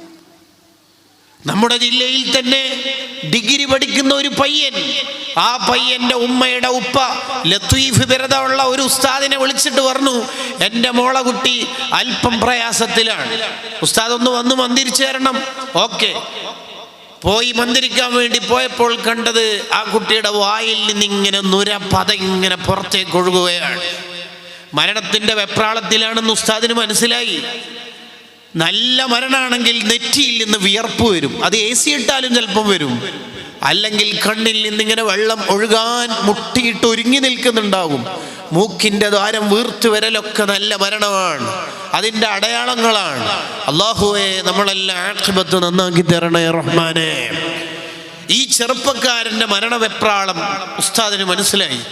നമ്മുടെ ജില്ലയിൽ തന്നെ ഡിഗ്രി പഠിക്കുന്ന ഒരു പയ്യൻ, ആ പയ്യന്റെ ഉമ്മയുടെ ഉപ്പ ലത്തീഫ് ബിരുദമുള്ള ഒരു ഉസ്താദിനെ വിളിച്ചിട്ട് പറഞ്ഞു, എൻ്റെ മോളെ കുട്ടി അല്പം പ്രയാസത്തിലാണ്, ഉസ്താദ് ഒന്ന് വന്ന് മന്ദിരിച്ചു തരണം. ഓക്കെ. പോയി മന്ദിരിക്കാൻ വേണ്ടി പോയപ്പോൾ കണ്ടത് ആ കുട്ടിയുടെ വായിൽ നിന്ന് ഇങ്ങനെ നുരപത ഇങ്ങനെ പുറത്തേക്ക് ഒഴുകുകയാണ്. മരണത്തിന്റെ വെപ്രാളത്തിലാണെന്ന് ഉസ്താദിന് മനസ്സിലായി. നല്ല മരണമാണെങ്കിൽ നെറ്റിയിൽ നിന്ന് വിയർപ്പ് വരും, അത് AC ഇട്ടാലും ചിലപ്പം വരും. അല്ലെങ്കിൽ കണ്ണിൽ നിന്നിങ്ങനെ വെള്ളം ഒഴുകാൻ മുട്ടിയിട്ട് ഒരുങ്ങി നിൽക്കുന്നുണ്ടാകും. മൂക്കിൻ്റെ ദ്വാരം വീർത്തു വരലൊക്കെ നല്ല മരണമാണ്, അതിൻ്റെ അടയാളങ്ങളാണ്. അല്ലാഹുവേ, നമ്മളെല്ലാം ആഖിബത്ത് നന്നാക്കി തരണേ റഹ്മാനേ. ഈ ചെറുപ്പക്കാരൻ്റെ മരണവെപ്രാളം ഉസ്താദിന് മനസ്സിലായി.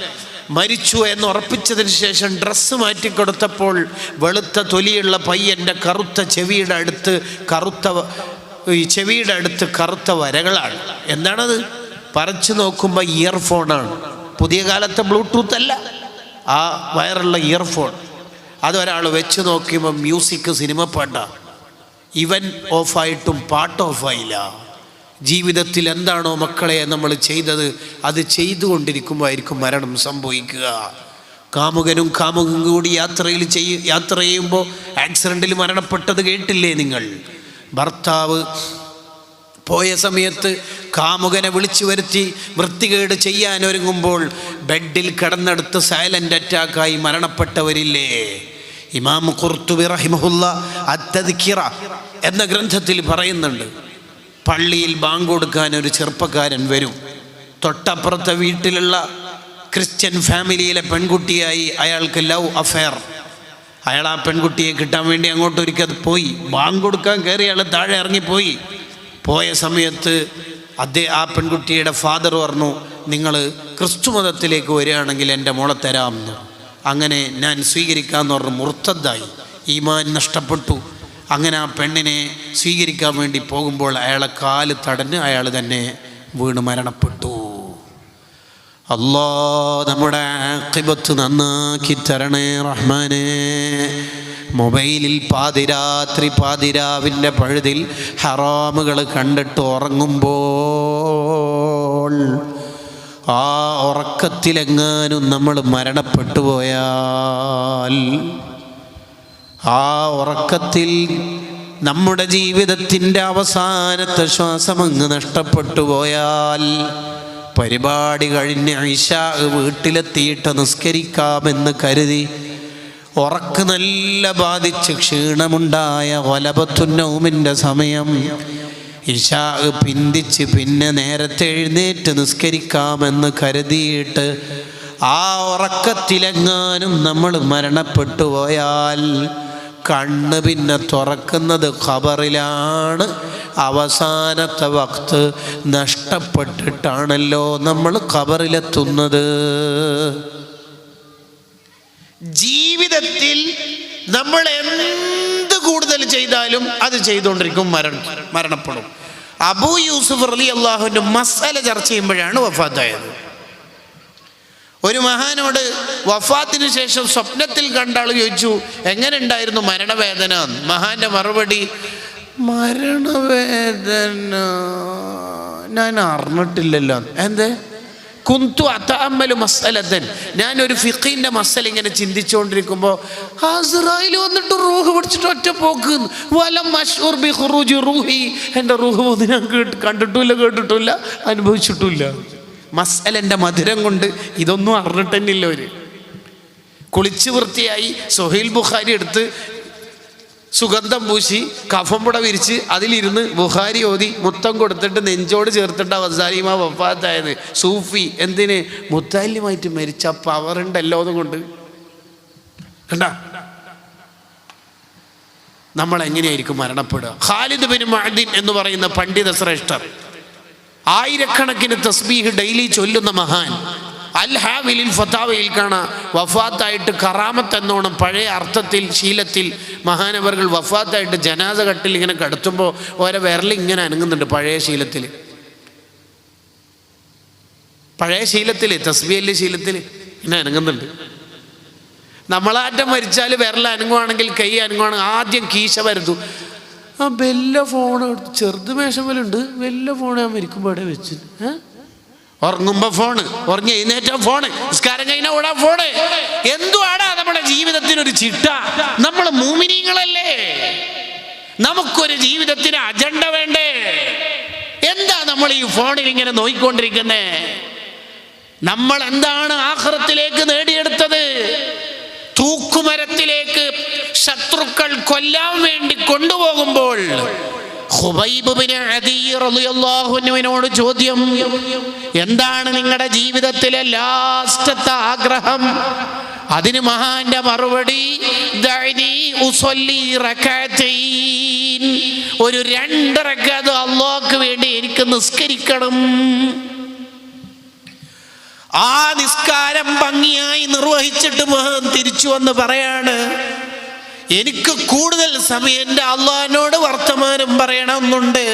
മരിച്ചു എന്ന് ഉറപ്പിച്ചതിന് ശേഷം ഡ്രസ്സ് മാറ്റിക്കൊടുത്തപ്പോൾ വെളുത്ത തൊലിയുള്ള പയ്യൻ്റെ കറുത്ത ചെവിയുടെ അടുത്ത് കറുത്ത വരകളാണ്. എന്താണത്? പറിച്ചു നോക്കുമ്പോൾ ഇയർഫോണാണ്. പുതിയ കാലത്തെ ബ്ലൂടൂത്ത് അല്ല, ആ വയറുള്ള ഇയർഫോൺ. അതൊരാൾ വെച്ച് നോക്കിയപ്പോൾ മ്യൂസിക്, സിനിമ പാട്ട. ഇവൻ ഓഫായിട്ടും പാട്ട് ഓഫായില്ല. ജീവിതത്തിൽ എന്താണോ മക്കളെ നമ്മൾ ചെയ്തത് അത് ചെയ്തുകൊണ്ടിരിക്കുമ്പോൾ ആയിരിക്കും മരണം സംഭവിക്കുക. കാമുകനും കാമുകനും കൂടി യാത്ര ചെയ്യുമ്പോൾ ആക്സിഡൻറ്റിൽ മരണപ്പെട്ടത് കേട്ടില്ലേ നിങ്ങൾ? ഭർത്താവ് പോയ സമയത്ത് കാമുകനെ വിളിച്ചു വരുത്തി വൃത്തികേട് ചെയ്യാനൊരുങ്ങുമ്പോൾ ബെഡിൽ കിടന്നെടുത്ത് സൈലൻ്റ് അറ്റാക്കായി മരണപ്പെട്ടവരില്ലേ? ഇമാം ഖുർത്തുബി റഹിമഹുല്ല അത്തദ്കിറ എന്ന ഗ്രന്ഥത്തിൽ പറയുന്നുണ്ട്, പള്ളിയിൽ ബാങ്ക് കൊടുക്കാൻ ഒരു ചെറുപ്പക്കാരൻ വരും. തൊട്ടപ്പുറത്തെ വീട്ടിലുള്ള ക്രിസ്ത്യൻ ഫാമിലിയിലെ പെൺകുട്ടിയായി അയാൾക്ക് ലവ് അഫെയർ. അയാൾ ആ പെൺകുട്ടിയെ കിട്ടാൻ വേണ്ടി അങ്ങോട്ട് ഒരിക്കൽ പോയി. ബാങ്ക് കൊടുക്കാൻ കയറി അയാൾ താഴെ ഇറങ്ങിപ്പോയി. പോയ സമയത്ത് ആ പെൺകുട്ടിയുടെ ഫാദർ പറഞ്ഞു, നിങ്ങൾ ക്രിസ്തു മതത്തിലേക്ക് വരികയാണെങ്കിൽ എൻ്റെ മോളെ തരാമെന്ന്. അങ്ങനെ ഞാൻ സ്വീകരിക്കാമെന്ന് പറഞ്ഞു. മുർത്തദ്ദായി, ഈമാൻ നഷ്ടപ്പെട്ടു. അങ്ങനെ ആ പെണ്ണിനെ സ്വീകരിക്കാൻ വേണ്ടി പോകുമ്പോൾ അയാളെ കാല് തടഞ്ഞ് അയാൾ തന്നെ വീണ് മരണപ്പെട്ടു. അല്ലാ നമ്മുടെ ആഖിബത്ത് നന്നാക്കി തരണേ റഹ്മാനേ. മൊബൈലിൽ പാതിരാവിൻ്റെ പഴുതിൽ ഹറാമുകൾ കണ്ടിട്ട് ഉറങ്ങുമ്പോൾ ആ ഉറക്കത്തിലെങ്ങാനും നമ്മൾ മരണപ്പെട്ടു പോയാൽ, ആ ഉറക്കത്തിൽ നമ്മുടെ ജീവിതത്തിൻ്റെ അവസാനത്തെ ശ്വാസമങ്ങ് നഷ്ടപ്പെട്ടു പോയാൽ, പരിപാടി കഴിഞ്ഞ് ഇശാ വീട്ടിലെത്തിയിട്ട് നിസ്കരിക്കാമെന്ന് കരുതി ഉറക്ക് നല്ല ബാധിച്ച് ക്ഷീണമുണ്ടായ വലബത്തുന്നൗമിൻ്റെ സമയം ഇശാ പിന്തിച്ച് പിന്നെ നേരത്തെ എഴുന്നേറ്റ് നിസ്കരിക്കാമെന്ന് കരുതിയിട്ട് ആ ഉറക്കത്തിലെങ്ങാനും നമ്മൾ മരണപ്പെട്ടു പോയാൽ കണ്ണ് പിന്നെ തുറക്കുന്നത് ഖബറിലാണ്. അവസാനത്തെ വക്ത് നഷ്ടപ്പെട്ടിട്ടാണല്ലോ നമ്മൾ ഖബറിലെത്തുന്നത്. ജീവിതത്തിൽ നമ്മൾ എന്ത് കൂടുതൽ ചെയ്താലും അത് ചെയ്തുകൊണ്ടിരിക്കും, മരണപ്പെടും. അബൂ യൂസുഫ് റളിയല്ലാഹുവിൻ്റെ മസ്അല ചർച്ച ചെയ്യുമ്പോഴാണ് വഫാത്തായത്. ഒരു മഹാനോട് വഫാത്തിന് ശേഷം സ്വപ്നത്തിൽ കണ്ട ആൾ ചോദിച്ചു, എങ്ങനെ ഉണ്ടായിരുന്നു മരണവേദന? മഹാന്റെ മറുപടി, മരണവേദന ഞാൻ അറിഞ്ഞിട്ടില്ലല്ലോ. എന്തേ? കുന്തു അതഅമ്മലു മസ്അലതൻ, ഞാനൊരു ഫിഖിന്റെ മസ്അല ഇങ്ങനെ ചിന്തിച്ചുകൊണ്ടിരിക്കുമ്പോൾ അസ്റായിൽ വന്നിട്ട് റൂഹ് പിടിച്ചിട്ട് ഒറ്റ പോക്ക്. വലം മശ്ഊർ ബി ഖുറൂജി റൂഹി, എൻ്റെ റൂഹ് പോകുന്നത് ഞാൻ കണ്ടിട്ടില്ല, കേട്ടിട്ടില്ല, അനുഭവിച്ചിട്ടില്ല. മസ്അലൻ്റെ മധുരം കൊണ്ട് ഇതൊന്നും അറിഞ്ഞിട്ടന്നില്ല. ഒരു കുളിച്ച് വൃത്തിയായി സ്വഹീൽ ബുഖാരി എടുത്ത് സുഗന്ധം പൂശി കഫംപുട വിരിച്ച് അതിലിരുന്ന് ബുഖാരി ഓതി മുത്തം കൊടുത്തിട്ട് നെഞ്ചോട് ചേർത്തിട്ട് അവസാനിമ വഫാത്തായത്. സൂഫി എന്തിന്? മുത്താലിമായിട്ട് മരിച്ച പവറുണ്ടല്ലോ അതുകൊണ്ട്. കണ്ട നമ്മൾ എങ്ങനെയായിരിക്കും മരണപ്പെടുക? ഖാലിദ് ബിൻ മുഅദ്ദിൻ എന്ന് പറയുന്ന പണ്ഡിത ശ്രേഷ്ഠർ, ആയിരക്കണക്കിന് തസ്ബീഹ് ഡെയിലി ചൊല്ലുന്ന മഹാൻ, അൽ ഹാവിലിൽ ഫതാവയിൽ കാണാം വഫാത്തായിട്ട് കറാമത്ത് എന്നോണം പഴയ അർത്ഥത്തിൽ ശീലത്തിൽ മഹാനവറുകൾ വഫാത്തായിട്ട് ജനാസ കട്ടിൽ ഇങ്ങനെ കടത്തുമ്പോൾ ഓരോ വിരൽ ഇങ്ങനെ അനങ്ങുന്നുണ്ട്. പഴയ ശീലത്തിൽ തസ്ബീഹിലെ ശീലത്തിൽ ഇങ്ങനെ അനങ്ങുന്നുണ്ട്. നമ്മളാറ്റം മരിച്ചാൽ വിരൽ അനങ്ങുവാണെങ്കിൽ കൈ അനങ്ങുവാണെങ്കിൽ ആദ്യം കീശ വരുന്നു. ആ വലിയ ഫോൺ ചെറുത് മേശമേലുണ്ട്, വലിയ ഫോൺ ഞാൻ മരിക്കുമ്പോൾ ഇവിടെ വെച്ച് ഉറങ്ങുമ്പോ ഫോണ്, ഉറങ്ങി എഴുന്നേറ്റ ഫോണ്, നിസ്കാരം കഴിഞ്ഞാൽ ഓടാ ഫോണ്. എന്തുവാടാ നമ്മുടെ ജീവിതത്തിനൊരു ചിട്ട? നമ്മൾ മുഅ്മിനീങ്ങളല്ലേ, നമുക്കൊരു ജീവിതത്തിന് അജണ്ട വേണ്ടേ? എന്താ നമ്മൾ ഈ ഫോണിൽ ഇങ്ങനെ നോയിക്കൊണ്ടിരിക്കുന്നേ? നമ്മൾ എന്താണ് ആഖിറത്തിലേക്ക് നേടിയെടുത്തത്? തൂക്കുമരത്തിലേക്ക് ശത്രുക്കൾ കൊല്ലാൻ വേണ്ടി കൊണ്ടുപോകുമ്പോൾ ഖുബൈബ് ബിൻ അദീ റളിയല്ലാഹു അൻഹുവിനോട് ചോദ്യം, എന്താണ് നിങ്ങളുടെ ജീവിതത്തിലെ ലാസ്റ്റത്തെ ആഗ്രഹം? അതിന് മഹാന്റെ മറുപടി, ദഅനി ഉസല്ലി റകഅതൈൻ, ഒരു 2 റകഅത്ത് അല്ലാഹുവിന് വേണ്ടി എനിക്ക് നിസ്കരിക്കണം. ആ നിസ്കാരം ഭംഗിയായി നിർവഹിച്ചിട്ട് മഹാൻ തിരിച്ചു വന്ന് പറയാണ്, എനിക്ക് കൂടുതൽ സമയം എൻ്റെ അള്ളാഹിനോട് വർത്തമാനം പറയണമെന്നുണ്ട്.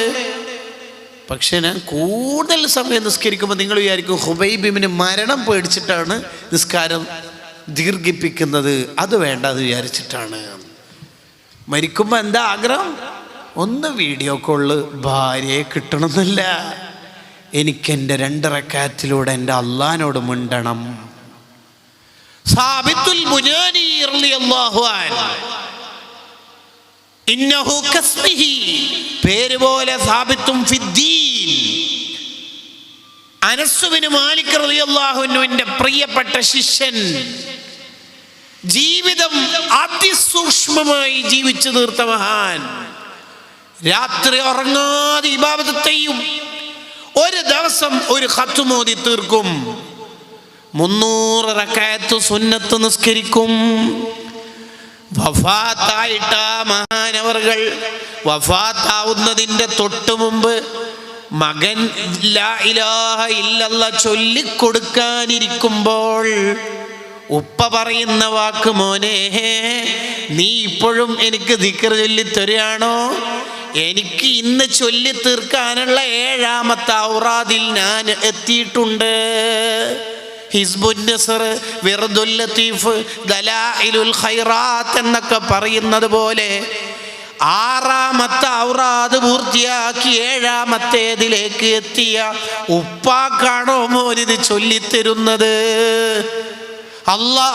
പക്ഷെ ഞാൻ കൂടുതൽ സമയം നിസ്കരിക്കുമ്പോൾ നിങ്ങൾ വിചാരിക്കും ഖുബൈബിന് മരണം പേടിച്ചിട്ടാണ് നിസ്കാരം ദീർഘിപ്പിക്കുന്നത്. അത് വേണ്ട, അത് വിചാരിച്ചിട്ടാണ്. മരിക്കുമ്പോൾ എന്താ ആഗ്രഹം? ഒന്ന് വീഡിയോ കോള് ഭാര്യയെ കിട്ടണമെന്നില്ല, എനിക്കെൻ്റെ 2 റക്അത്തിലൂടെ എൻ്റെ അള്ളാഹിനോട് മിണ്ടണം. സാബിത്തുൽ ബുനാനി റളിയല്ലാഹു അൻഹു ഇന്നഹു കസ്മിഹി, പേര് പോലെ സാബിത്തും ഫിദ്ദീൻ. അനസ് ബിൻ മാലിക് റളിയല്ലാഹു അൻഹുവിന്റെ പ്രിയപ്പെട്ട ശിഷ്യൻ, ജീവിതം അതിസൂക്ഷ്മമായി ജീവിച്ചു തീർത്ത മഹാൻ, രാത്രി ഉറങ്ങാതെ ഇബാദത്ത് ചെയ്യും. ഒരു ദിവസം ഒരു ഖത്ം ഓതി തീർക്കും. 300 റക്അത്ത് സുന്നത്ത് നിസ്കരിക്കും. വഫാത്തായിട്ട മഹാനവറുകൾ വഫാത്താവുന്നതിൻ്റെ തൊട്ട് മുമ്പ് മകൻ ലാ ഇലാഹ ഇല്ലല്ലാഹ് ചൊല്ലിക്കൊടുക്കാനിരിക്കുമ്പോൾ ഉപ്പ പറയുന്ന വാക്ക്, മോനെ നീ ഇപ്പോഴും എനിക്ക് ദിക്ർ ചൊല്ലിത്തരാണോ? എനിക്ക് ഇന്ന് ചൊല്ലി തീർക്കാനുള്ള 7ാമത്തെ ഔറാദിൽ ഞാൻ എത്തിയിട്ടുണ്ട്. ഹിസ്ബുൻ നസ്ർ, വിർദുൽ ലത്തീഫ്, ദലായിലുൽ ഖൈറാത്ത് എന്നൊക്കെ പറയുന്നത് പോലെ 6ാമത്തെ ഔറാദ് പൂർത്തിയാക്കി 7ാമത്തേതിലേക്ക് എത്തിയ ഉപ്പാക്കാണോ മോനിത് ചൊല്ലിത്തരുന്നത്? അല്ലാ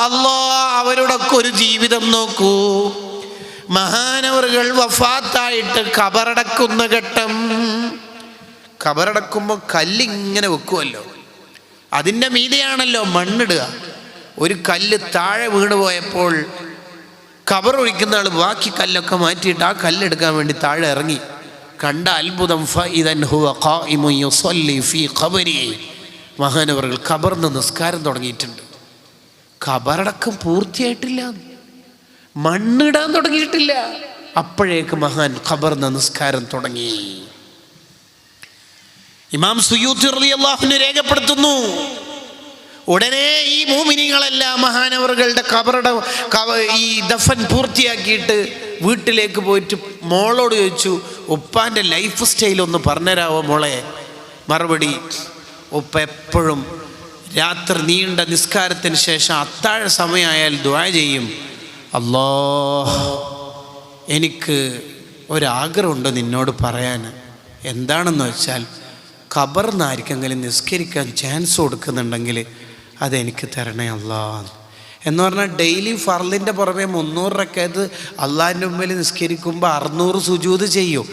അവരുടെ ഒരു ജീവിതം നോക്കൂ. മഹാനവറുകൾ വഫാത്തായിട്ട് ഖബറടക്കുന്ന ഘട്ടം, ഖബറടക്കുമ്പോൾ കല്ലിങ്ങനെ വെക്കുമല്ലോ, അതിൻ്റെ മീതെയാണല്ലോ മണ്ണിടുക. ഒരു കല്ല് താഴെ വീണ് പോയപ്പോൾ ഖബർ ഒഴിക്കുന്ന ആൾ ബാക്കി കല്ലൊക്കെ മാറ്റിയിട്ട് ആ കല്ലെടുക്കാൻ വേണ്ടി താഴെ ഇറങ്ങി. കണ്ട അത്ഭുതം, ഫഇദൻ ഹുവ ഖായിമുൻ യുസല്ലി ഫീ ഖബരി. മഹാനവറുകൾ ഖബറിന്ന് നിസ്കാരം തുടങ്ങിയിട്ടുണ്ട്. ഖബറടക്കം പൂർത്തിയായിട്ടില്ല, മണ്ണിടാൻ തുടങ്ങിയിട്ടില്ല. അപ്പോഴേക്ക് മഹാൻ ഖബറിന്ന് നിസ്കാരം തുടങ്ങി. ഇമാം സുയൂത്തി റളിയല്ലാഹു അൻഹു രേഖപ്പെടുത്തുന്നു, ഉടനെ ഈ മുഅ്മിനീങ്ങളെല്ലാം മഹാനവറുകളുടെ ഈ ദഫൻ പൂർത്തിയാക്കിയിട്ട് വീട്ടിലേക്ക് പോയിട്ട് മോളോട് ചോദിച്ചു, ഉപ്പാൻ്റെ ലൈഫ് സ്റ്റൈൽ ഒന്ന് പറഞ്ഞുതരാവോ മോളെ? മറുപടി, ഉപ്പ എപ്പോഴും രാത്രി നീണ്ട നിസ്കാരത്തിന് ശേഷം അത്താഴ സമയമായാൽ ദുആ ചെയ്യും, അല്ലാഹ് എനിക്ക് ഒരാഗ്രഹമുണ്ട് നിന്നോട് പറയാൻ. എന്താണെന്ന് വെച്ചാൽ ഖബറിന്ന് ആർക്കെങ്കിലും നിസ്കരിക്കാൻ ചാൻസ് കൊടുക്കുന്നുണ്ടെങ്കിൽ അതെനിക്ക് തരണേ അല്ലാ എന്ന് പറഞ്ഞാൽ ഡെയിലി ഫർളിൻ്റെ പുറമെ 300 റക്അത്ത് അള്ളാഹിൻ്റെ മുമ്പിൽ നിസ്കരിക്കുമ്പോൾ 600 സുജൂദ് ചെയ്യും.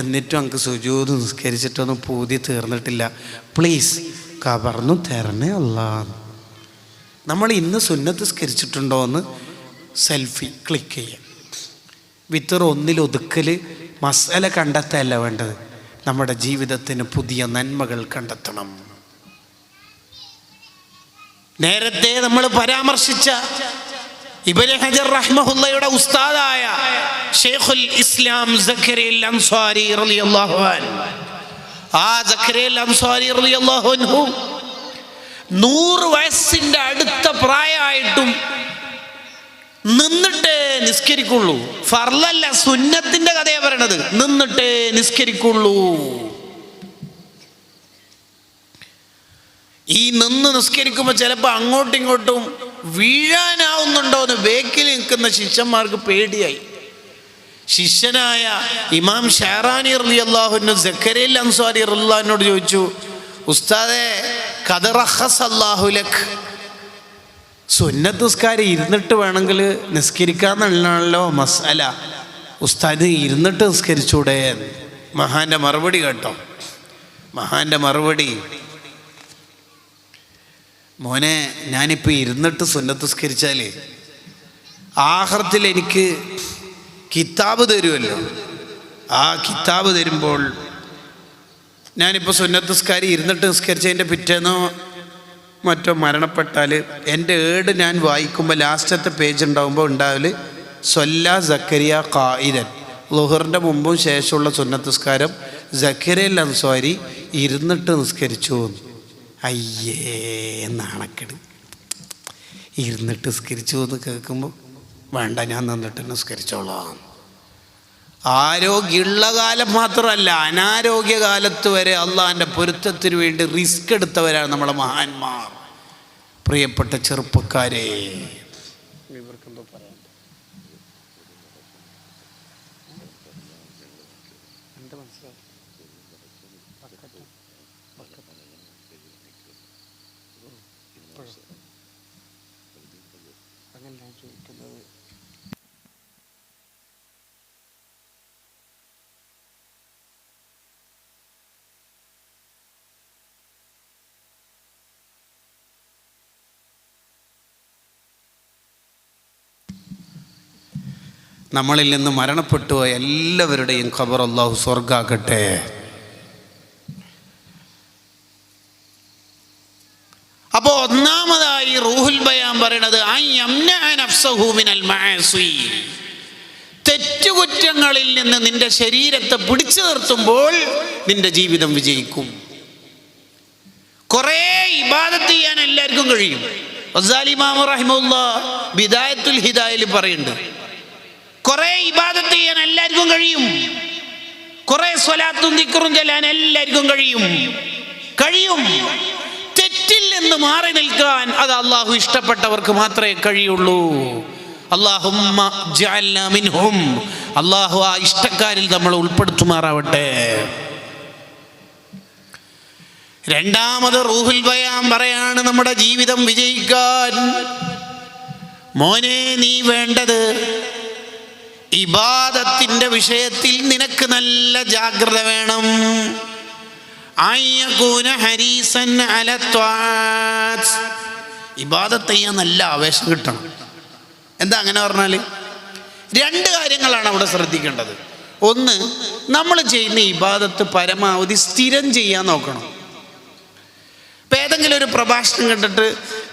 എന്നിട്ടും നമുക്ക് സുജൂദ് നിസ്കരിച്ചിട്ടൊന്നും പൂതി തീർന്നിട്ടില്ല, പ്ലീസ് ഖബറിന്ന് തരണേ അല്ലാ. നമ്മൾ ഇന്ന് സുന്നത്ത് നിസ്കരിച്ചിട്ടുണ്ടോ എന്ന് സെൽഫി ക്ലിക്ക് ചെയ്യാം. വിത്തർ ഒന്നിലൊതുക്കൽ മസാല കണ്ടെത്തല്ല വേണ്ടത്, നമ്മുടെ ജീവിതത്തിന് പുതിയ നന്മകൾ കണ്ടെത്തണം. നേരത്തെ നമ്മൾ പരാമർശിച്ച ഇബ്നു ഹജർ റഹ്മഹുള്ളയുടെ ഉസ്താദായ ശൈഖുൽ ഇസ്ലാം സക്കരിയ അൻസാരി റളിയല്ലാഹു അൻഹു, ആ സക്കരിയ അൻസാരി റളിയല്ലാഹു അൻഹു 100 വയസ്സിൻ്റെ അടുത്ത പ്രായമായിട്ടും നിന്നിട്ടേ നിസ്കരിക്കുള്ളൂ. ഫർളല്ല, സുന്നത്തിന്റെ കഥയാണ് പറയണത്. നിന്നിട്ടേ നിസ്കരിക്കുള്ളൂ. ഈ നിന്ന് നിസ്കരിക്കുമ്പോൾ ചിലപ്പോൾ അങ്ങോട്ടും ഇങ്ങോട്ടും വീഴാനാവുന്നുണ്ടോ എന്ന് ബേക്കിൽ നിൽക്കുന്ന ശിഷ്യന്മാർക്ക് പേടിയായി. ശിഷ്യനായ ഇമാം ഷാറാനി റളിയല്ലാഹു അൻഹു സക്കരിയ അൻസാരി റളിയല്ലാഹു അൻഹുവോട് ചോദിച്ചു, ഉസ്താദേ ഖദ് റഖസല്ലാഹു ലക്, സുന്നത്ത് നിസ്കാരം ഇരുന്നിട്ട് വേണമെങ്കിൽ നിസ്കരിക്കാന്നുള്ളതാണല്ലോ മസാല, ഉസ്താദ് ഇരുന്നിട്ട് നിസ്കരിച്ചൂടെ? മഹാന്റെ മറുപടി കേട്ടോ, മഹാന്റെ മറുപടി, മോനെ ഞാനിപ്പോൾ ഇരുന്നിട്ട് സുന്നത്ത് നിസ്കരിച്ചാൽ ആഖിറത്തിൽ എനിക്ക് കിതാബ് തരുമല്ലോ, ആ കിതാബ് തരുമ്പോൾ ഞാനിപ്പോൾ സുന്നത്ത് നിസ്കാരം ഇരുന്നിട്ട് നിസ്കരിച്ചതിൻ്റെ പിറ്റേന്നോ മറ്റോ മരണപ്പെട്ടാൽ എൻ്റെ ഏട് ഞാൻ വായിക്കുമ്പോൾ ലാസ്റ്റത്തെ പേജ് ഉണ്ടാകുമ്പോൾ ഉണ്ടാവല് സ്വല്ലാ സക്കരിയ ഖായിദൻ, ളുഹറിൻ്റെ മുമ്പും ശേഷമുള്ള സുന്നത്ത് നിസ്കാരം സക്കരിയ അൻസാരി ഇരുന്നിട്ട് നിസ്കരിച്ചു. അയ്യേ നാണക്കെട്, ഇരുന്നിട്ട് നിസ്കരിച്ചു എന്ന് കേൾക്കുമ്പോൾ വേണ്ട ഞാൻ നിന്നിട്ട് നിസ്കരിച്ചോളാം. ആരോഗ്യമുള്ള കാലം മാത്രമല്ല, അനാരോഗ്യകാലത്ത് വരെ അള്ളാഹിൻ്റെ പൊരുത്തത്തിന് വേണ്ടി റിസ്ക് എടുത്തവരാണ് നമ്മളെ മഹാന്മാർ. പ്രിയപ്പെട്ട ചെറുപ്പക്കാരെ, ഇവർക്കെന്തോ പറയാം. എന്താ മനസ്സിലാവും? അങ്ങനെ ഞാൻ ചോദിക്കുന്നത് നമ്മളിൽ നിന്ന് മരണപ്പെട്ടു പോയ എല്ലാവരുടെയും ഖബർ അല്ലാഹു സ്വർഗ്ഗാക്കട്ടെ. അപ്പോൾ ഒന്നാമതായി റൂഹുൽ ബയാൻ പറയണത് തെറ്റുകുറ്റങ്ങളിൽ നിന്ന് നിന്റെ ശരീരത്തെ പിടിച്ചു നിർത്തുമ്പോൾ നിന്റെ ജീവിതം വിജയിക്കും. കുറേ ഇബാദത്ത് ചെയ്യാൻ എല്ലാവർക്കും കഴിയും. ഗസാലി ഇമാം റഹിമഹുല്ലാഹ് ബിദായത്തുൽ ഹിദായയിൽ പറയുന്നുണ്ട്, കുറേ ഇബാദത്ത് ചെയ്യാൻ എല്ലാവർക്കും കഴിയും, കുറേ സ്വലാത്തും ദിക്റും ചൊല്ലാൻ എല്ലാവർക്കും കഴിയും. തെറ്റിൽ നിന്ന് മാറി നിൽക്കാൻ അത് അള്ളാഹു ഇഷ്ടപ്പെട്ടവർക്ക് മാത്രമേ കഴിയുള്ളൂ. അല്ലാഹുമ്മ ജഅൽനാ മിൻഹും, അള്ളാഹു ആ ഇഷ്ടക്കാരിൽ നമ്മൾ ഉൾപ്പെടുത്തുമാറാവട്ടെ. രണ്ടാമത് റൂഹുൽ ബയാൻ പറയാണ്, നമ്മുടെ ജീവിതം വിജയിക്കാൻ മോനെ നീ വേണ്ടത് ഇബാദത്തിന്റെ വിഷയത്തിൽ നിനക്ക് നല്ല ജാഗ്രത വേണം. ഇബാദത്ത് ചെയ്യാൻ നല്ല ആവേശം കിട്ടണം. എന്താ അങ്ങനെ പറഞ്ഞാൽ രണ്ട് കാര്യങ്ങളാണ് അവിടെ ശ്രദ്ധിക്കേണ്ടത്. ഒന്ന്, നമ്മൾ ചെയ്യുന്ന ഇബാദത്ത് പരമാവധി സ്ഥിരം ചെയ്യാൻ നോക്കണം. ഇപ്പം ഏതെങ്കിലും ഒരു പ്രഭാഷണം കണ്ടിട്ട്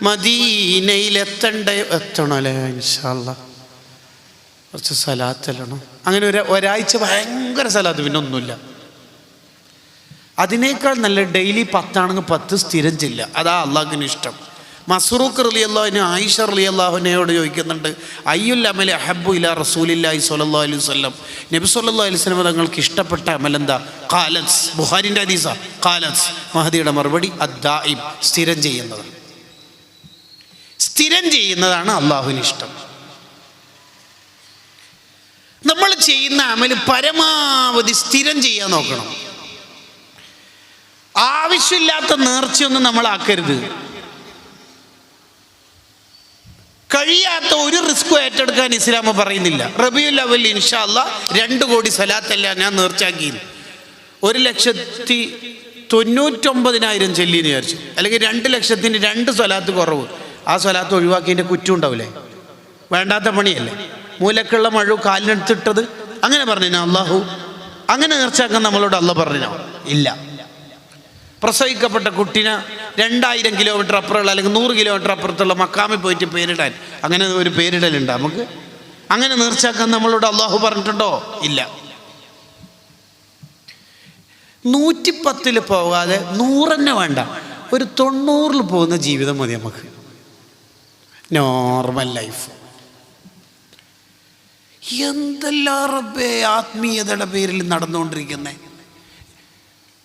മദീനയിൽ എത്തണല്ലേ ഇൻഷാ അല്ലാഹ് കുറച്ച് സലാത്തെല്ലണം, അങ്ങനെ ഒരാഴ്ച ഭയങ്കര സലാത്ത്, പിന്നെ ഒന്നുമില്ല. അതിനേക്കാൾ നല്ല ഡെയിലി 10 ആണെങ്കിൽ 10 സ്ഥിരം ചെല്ല. അതാ അള്ളാഹുവിന് ഇഷ്ടം. മസ്റൂഖ് റളിയല്ലാഹു ആയിഷ റളിയല്ലാഹുവിനോട് ചോദിക്കുന്നുണ്ട്, അയ്യുൽ അമലി അഹബ്ബു ഇലാ റസൂലില്ലാഹി സ്വല്ലല്ലാഹു അലൈഹി വസല്ലം, നബി സ്വല്ലല്ലാഹു അലൈഹി വസല്ലം തങ്ങൾക്ക് ഇഷ്ടപ്പെട്ട അമലെന്താ? ഖാലത്ത്, ബുഖാരിൻ്റെ ഹദീസാ. ഖാലത്ത്, മഹദിയുടെ മറുപടി അദ്ദായിം, സ്ഥിരം ചെയ്യുന്നത്. സ്ഥിരം ചെയ്യുന്നതാണ് അള്ളാഹുവിന് ഇഷ്ടം. നമ്മൾ ചെയ്യുന്ന അമല് പരമാവധി സ്ഥിരം ചെയ്യാൻ നോക്കണം. ആവശ്യമില്ലാത്ത നേർച്ചയൊന്നും നമ്മൾ ആക്കരുത്. കഴിയാത്ത ഒരു റിസ്ക്കും ഏറ്റെടുക്കാൻ ഇസ്ലാം പറയുന്നില്ല. റബീഉൽ അവ്വൽ ഇൻഷാ അല്ലാഹ് 2 കോടി സലാത്തല്ല ഞാൻ നേർച്ചാക്കി, 1,99,000 ചെല്ലിന്ന് വിചാരിച്ചു, അല്ലെങ്കിൽ 2 ലക്ഷത്തിന് 2 സ്വലാത്ത് കുറവ്, ആ സ്വലാത്ത് ഒഴിവാക്കിയതിൻ്റെ കുറ്റം ഉണ്ടാവില്ലേ? വേണ്ടാത്ത പണിയല്ലേ? മൂലക്കുള്ള മഴ കാലിനെടുത്തിട്ടത് അങ്ങനെ പറഞ്ഞിനാ അള്ളാഹു? അങ്ങനെ നേർച്ചാക്കാൻ നമ്മളോട് അള്ളാഹ് പറഞ്ഞോ? ഇല്ല. പ്രസവിക്കപ്പെട്ട കുട്ടീനെ 2000 കിലോമീറ്റർ അപ്പുറമുള്ള അല്ലെങ്കിൽ 100 കിലോമീറ്റർ അപ്പുറത്തുള്ള മക്കാമിൽ പോയിട്ട് പേരിടാൻ, അങ്ങനെ ഒരു പേരിടലുണ്ട് നമുക്ക്? അങ്ങനെ നേർച്ചാക്കാൻ നമ്മളോട് അള്ളാഹു പറഞ്ഞിട്ടുണ്ടോ? ഇല്ല. 110 പോകാതെ 100 തന്നെ വേണ്ട, ഒരു 90 പോകുന്ന ജീവിതം മതി നമുക്ക്, നോർമൽ ലൈഫ്. എന്തെല്ലാം റബ്ബേ ആത്മീയതയുടെ പേരിൽ നടന്നുകൊണ്ടിരിക്കുന്നേ.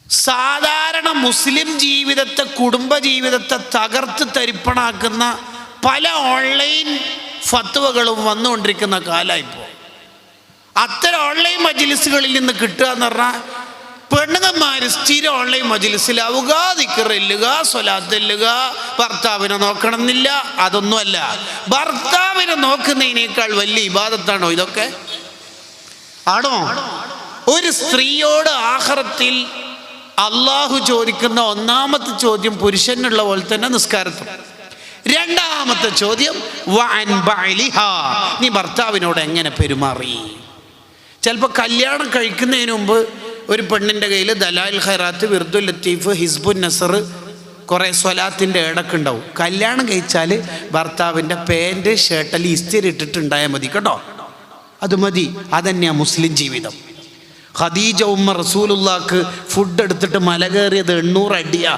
സാധാരണ മുസ്ലിം ജീവിതത്തെ, കുടുംബ ജീവിതത്തെ തകർത്ത് തരിപ്പണാക്കുന്ന പല ഓൺലൈൻ ഫത്വകളും വന്നുകൊണ്ടിരിക്കുന്ന കാലമായിപ്പോൾ. അത്തരം ഓൺലൈൻ മജ്ലിസുകളിൽ നിന്ന് കിട്ടുക എന്ന് പറഞ്ഞാൽ പെണ്ണുങ്ങന്മാർ സ്ഥിരം ഓൺലൈൻ മജ്ലിസിലാവുക, ദിക്റില്ലുക, സ്വലാത്തില്ലുക, ഭർത്താവിനെ നോക്കണം എന്നില്ല. അതൊന്നുമല്ല, ഭർത്താവിനെ നോക്കുന്നതിനേക്കാൾ വലിയ ഇബാദത്താണോ ഇതൊക്കെ? ആണോ? ഒരു സ്ത്രീയോട് ആഖിറത്തിൽ അള്ളാഹു ചോദിക്കുന്ന ഒന്നാമത്തെ ചോദ്യം പുരുഷനുള്ള പോലെ തന്നെ നിസ്കാരത്തിൽ. രണ്ടാമത്തെ ചോദ്യം വഅൻ ബഅലിഹാ, നീ ഭർത്താവിനോട് എങ്ങനെ പെരുമാറി. ചിലപ്പോൾ കല്യാണം കഴിക്കുന്നതിന് മുമ്പ് ഒരു പെണ്ണിൻ്റെ കയ്യിൽ ദലാൽ ഖൈറാത്ത്, വിർദുൽ ലത്തീഫ്, ഹിസ്ബുൻ നസർ, കുറേ സ്വലാത്തിൻ്റെ ഇടക്കുണ്ടാവും. കല്യാണം കഴിച്ചാൽ ഭർത്താവിൻ്റെ പാൻറ് ഷർട്ടിൽ ഇസ്തിരി ഇട്ടിട്ടുണ്ടായാൽ മതി കേട്ടോ, അത് മതി. അതന്നെയാണ് മുസ്ലിം ജീവിതം. ഖദീജ ഉമ്മ റസൂലുള്ളാക്ക് ഫുഡ് എടുത്തിട്ട് മല കയറിയത് 800 അടിയാ.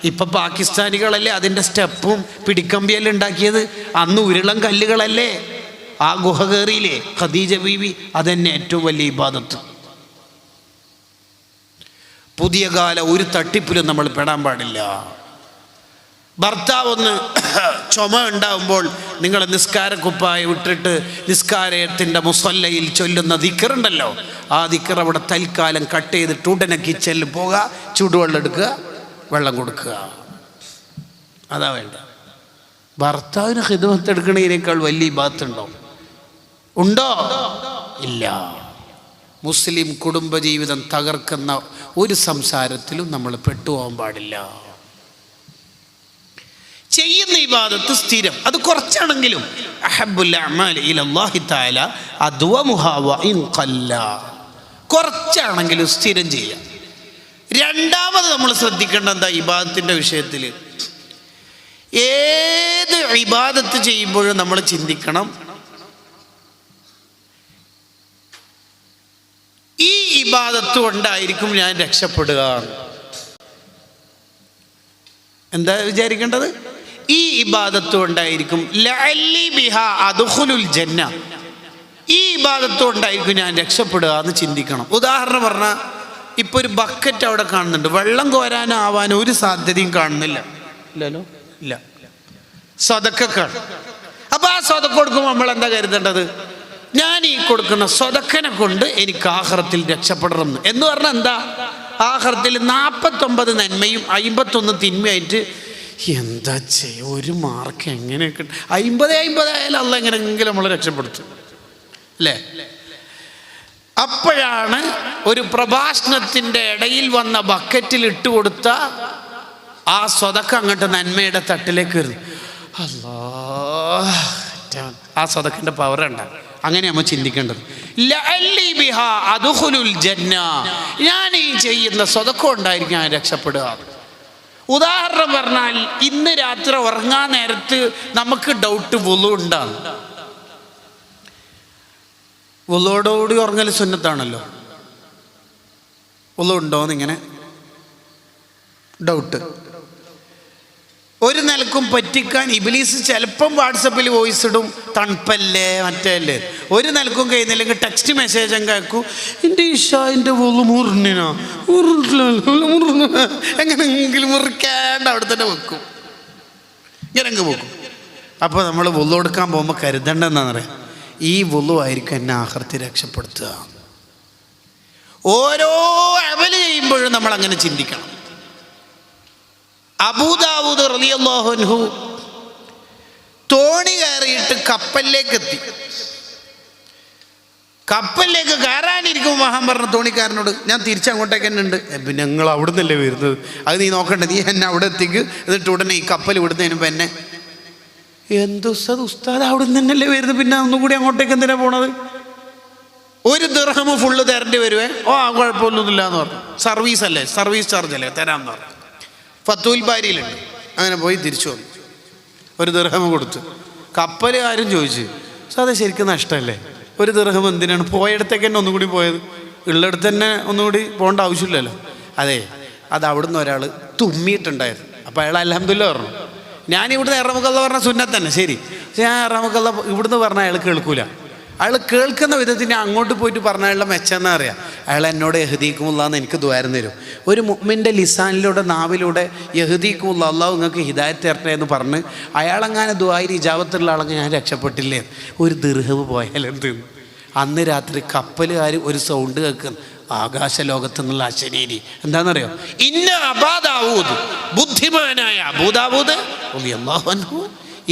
ഇപ്പം പാകിസ്ഥാനികളല്ലേ അതിൻ്റെ സ്റ്റെപ്പും പിടിക്കമ്പിയെല്ലാം ഉണ്ടാക്കിയത്, അന്ന് ഉരുളം കല്ലുകളല്ലേ ആ ഗുഹ കയറിയില്ലേ ഖദീജ ബീവി. അതന്നെ ഏറ്റവും വലിയ ഇബാദത്ത്. പുതിയ കാല ഒരു തട്ടിപ്പിലും നമ്മൾ പെടാൻ പാടില്ല. ഭർത്താവ് ഒന്ന് ചുമ ഉണ്ടാകുമ്പോൾ നിങ്ങൾ നിസ്കാരക്കുപ്പായ വിട്ടിട്ട് നിസ്കാരത്തിൻ്റെ മുസല്ലയിൽ ചൊല്ലുന്ന ദിക്റുണ്ടല്ലോ, ആ ദിക്ർ അവിടെ തൽക്കാലം കട്ട് ചെയ്തിട്ട് ഉടനെ കിച്ചണിൽ പോകുക, ചൂടുവെള്ളം എടുക്കുക, വെള്ളം കൊടുക്കുക. അതാ വേണ്ട. ഭർത്താവിന് ഖിദ്മത്ത് എടുക്കണതിനേക്കാൾ വലിയ ഇബാദത്തുണ്ടോ? ഉണ്ടോ? ഇല്ല. മുസ്ലിം കുടുംബജീവിതം തകർക്കുന്ന ഒരു സംസാരത്തിലും നമ്മൾ പെട്ടുപോകാൻ പാടില്ല. ചെയ്യുന്ന ഇബാദത്ത് സ്ഥിരം, അത് കുറച്ചാണെങ്കിലും അഹബ്ബുൽ അഅ്മാലി ഇലല്ലാഹി തആല അദ്വമുഹാ വഇൻ ഖല്ല, കുറച്ചാണെങ്കിലും സ്ഥിരം ചെയ്യാം. രണ്ടാമത് നമ്മൾ ശ്രദ്ധിക്കേണ്ട എന്താ ഇബാദത്തിൻ്റെ വിഷയത്തിൽ? ഏത് ഇബാദത്ത് ചെയ്യുമ്പോഴും നമ്മൾ ചിന്തിക്കണം, ഈ ഇബാദത്ത് കൊണ്ടായിരിക്കും ഞാൻ രക്ഷപ്പെടുക. എന്താ വിചാരിക്കേണ്ടത്? ഈ ഇബാദത്ത് കൊണ്ടായിരിക്കും ലഅല്ലി ബിഹാ അദ്ഖുലുൽ ജന്ന, ഈ ഇബാദത്ത് കൊണ്ടായിരിക്കും ഞാൻ രക്ഷപ്പെടുക എന്ന് ചിന്തിക്കണം. ഉദാഹരണം പറഞ്ഞാൽ, ഇപ്പോൾ ഒരു ബക്കറ്റ് അവിടെ കാണുന്നുണ്ട്, വെള്ളം കോരാനാവാൻ ഒരു സാധ്യതയും കാണുന്നില്ല. ഇല്ലല്ലോ, ഇല്ല. സ്വതക്കാണ്. അപ്പോൾ ആ സ്വതക്ക കൊടുക്കുമ്പോൾ നമ്മൾ എന്താ കരുതേണ്ടത്? ഞാൻ ഈ കൊടുക്കുന്ന സ്വതക്കനെ കൊണ്ട് എനിക്ക് ആഖിറത്തിൽ രക്ഷപ്പെടണം എന്ന് പറഞ്ഞാൽ എന്താ? ആഖിറത്തിൽ 49 നന്മയും 51 തിന്മയായിട്ട് എന്താ ചെയ്യുക? ഒരു മാർക്ക് എങ്ങനെ കിട്ടും? 50 ആയാലും അല്ല എങ്ങനെയെങ്കിലും നമ്മൾ രക്ഷപ്പെടുത്തും അല്ലേ? അപ്പോഴാണ് ഒരു പ്രഭാഷണത്തിൻ്റെ ഇടയിൽ വന്ന ബക്കറ്റിൽ ഇട്ട് കൊടുത്ത ആ സ്വതക്ക അങ്ങോട്ട് നന്മയുടെ തട്ടിലേക്ക് വരുന്നു. അല്ലാഹ്, ആ സ്വതക്കിൻ്റെ പവർ ഉണ്ടാകും. അങ്ങനെ നമ്മൾ ചിന്തിക്കേണ്ടത്. ലഅല്ലി ബിഹാ അദ്ഖുലുൽ ജന്ന, ഞാൻ ഈ ചെയ്യുന്ന സ്വതക്ക കൊണ്ടായിരിക്കും ഞാൻ രക്ഷപ്പെടുക. ഉദാഹരണം പറഞ്ഞാൽ, ഇന്ന് രാത്രി ഉറങ്ങാൻ നേരത്ത് നമുക്ക് ഡൗട്ട് വുളു ഉണ്ടാകും. വുളുവോടുകൂടി ഉറങ്ങൽ സുന്നത്താണല്ലോ. വുളു ഉണ്ടോയെന്ന് ഇങ്ങനെ ഡൗട്ട്. ഒരു നിലക്കും പറ്റിക്കാൻ ഇബ്ലീസ് ചിലപ്പം വാട്സപ്പിൽ വോയിസ് ഇടും, തണുപ്പല്ലേ മറ്റേ അല്ലേ. ഒരു നിലക്കും കഴിയുന്നില്ലെങ്കിൽ ടെക്സ്റ്റ് മെസ്സേജ് അങ്ങ് കേൾക്കും, എൻ്റെ ഇഷാൻ്റെ വുളു മുറിഞ്ഞോ എങ്ങനെയെങ്കിലും മുറിക്കാണ്ട് അവിടെ തന്നെ വെക്കും, ഇങ്ങനെ അങ്ങ് വെക്കും. അപ്പോൾ നമ്മൾ വുളു എടുക്കാൻ പോകുമ്പോൾ കരുതണ്ടെന്നാന്ന് പറയാം, ഈ വുളു ആയിരിക്കും എന്നെ ആഖിറത്തിൽ രക്ഷപ്പെടുത്തുക. ഓരോ അമൽ ചെയ്യുമ്പോഴും നമ്മൾ അങ്ങനെ ചിന്തിക്കണം. അബൂദാവൂദ് റളിയല്ലാഹു അൻഹു തോണി കയറിയിട്ട് കപ്പലിലേക്ക് എത്തി. കപ്പലിലേക്ക് കയറാനിരിക്കുമ്പോൾ മഹാൻ പറഞ്ഞു തോണിക്കാരനോട്, ഞാൻ തിരിച്ചങ്ങോട്ടേക്ക് തന്നെ ഉണ്ട്. പിന്നെ ഞങ്ങൾ അവിടെ നിന്നല്ലേ വരുന്നത്, അത് നീ നോക്കണ്ട, നീ എന്നെ അവിടെ എത്തിക്ക്, എന്നിട്ട് ഉടനെ ഈ കപ്പൽ വിടുന്നതിന് മുമ്പ് എന്നെ. ഉസ്താദ് അവിടെ നിന്ന് തന്നെയല്ലേ വരുന്നത്, പിന്നെ ഒന്നുകൂടി അങ്ങോട്ടേക്ക് എന്തിനാ പോണത്? ഒരു ദിർഹം ഫുള്ള് തരേണ്ടി വരുവേ. ഓ, കുഴപ്പമൊന്നുമില്ല എന്ന് പറഞ്ഞു. സർവീസ് അല്ലേ, സർവീസ് ചാർജ് അല്ലേ, തരാമെന്ന് പറഞ്ഞു. ഫത്തുൽ ബാരിയിലുണ്ട്. അങ്ങനെ പോയി തിരിച്ചു വന്നു, ഒരു ദിർഹം കൊടുത്ത്. കപ്പലുകാരും ചോദിച്ചു, സാധാ ശരിക്കും നഷ്ടമല്ലേ, ഒരു ദിർഹം എന്തിനാണ്? പോയടത്തേക്ക് തന്നെ ഒന്നും കൂടി പോയത്, ഉള്ളിടത്ത് തന്നെ ഒന്നുകൂടി പോകേണ്ട ആവശ്യമില്ലല്ലോ. അതെ, അത് അവിടുന്ന് ഒരാൾ തുമ്മിയിട്ടുണ്ടായിരുന്നു. അപ്പോൾ അയാൾ അൽഹംദുലില്ലാ പറഞ്ഞു. ഞാൻ ഇവിടുന്ന് ഇറമുക്കല്ല പറഞ്ഞ സുന്നത്ത് തന്നെ ശരി, പക്ഷെ ഞാൻ ഇറമുക്കല്ല ഇവിടുന്ന് പറഞ്ഞാൽ അയാൾ കേൾക്കൂല. അയാൾ കേൾക്കുന്ന വിധത്തിന് അങ്ങോട്ട് പോയിട്ട് പറഞ്ഞാലുള്ള മെച്ചെന്നാ അറിയാം. അയാൾ എന്നോട് യഹ്ദീക്കുമുല്ലാന്ന് എനിക്ക് ദ്വാരം തരും. ഒരു മുഅ്മിൻ്റെ ലിസാനിലൂടെ, നാവിലൂടെ യഹ്ദീക്കുമുല്ലാ, അല്ലാഹു നിങ്ങൾക്ക് ഹിദായത്ത് തരട്ടെ എന്ന് പറഞ്ഞ് അയാളെങ്ങനെ ദുആയിൽ ഇജാബത്തുള്ള ആളെങ്കിൽ ഞാൻ രക്ഷപ്പെട്ടില്ലേ. ഒരു ദിർഹം പോയാലെന്ത്? അന്ന് രാത്രി കപ്പലുകാർ ഒരു സൗണ്ട് കേൾക്കുന്നു, ആകാശലോകത്ത് നിന്നുള്ള അശരീരി. എന്താണെന്നറിയോ? ഇന്ന അബാ ദാവൂദ്, ബുദ്ധിമാനായ അബൂദാവൂദ് റളിയല്ലാഹു അൻഹു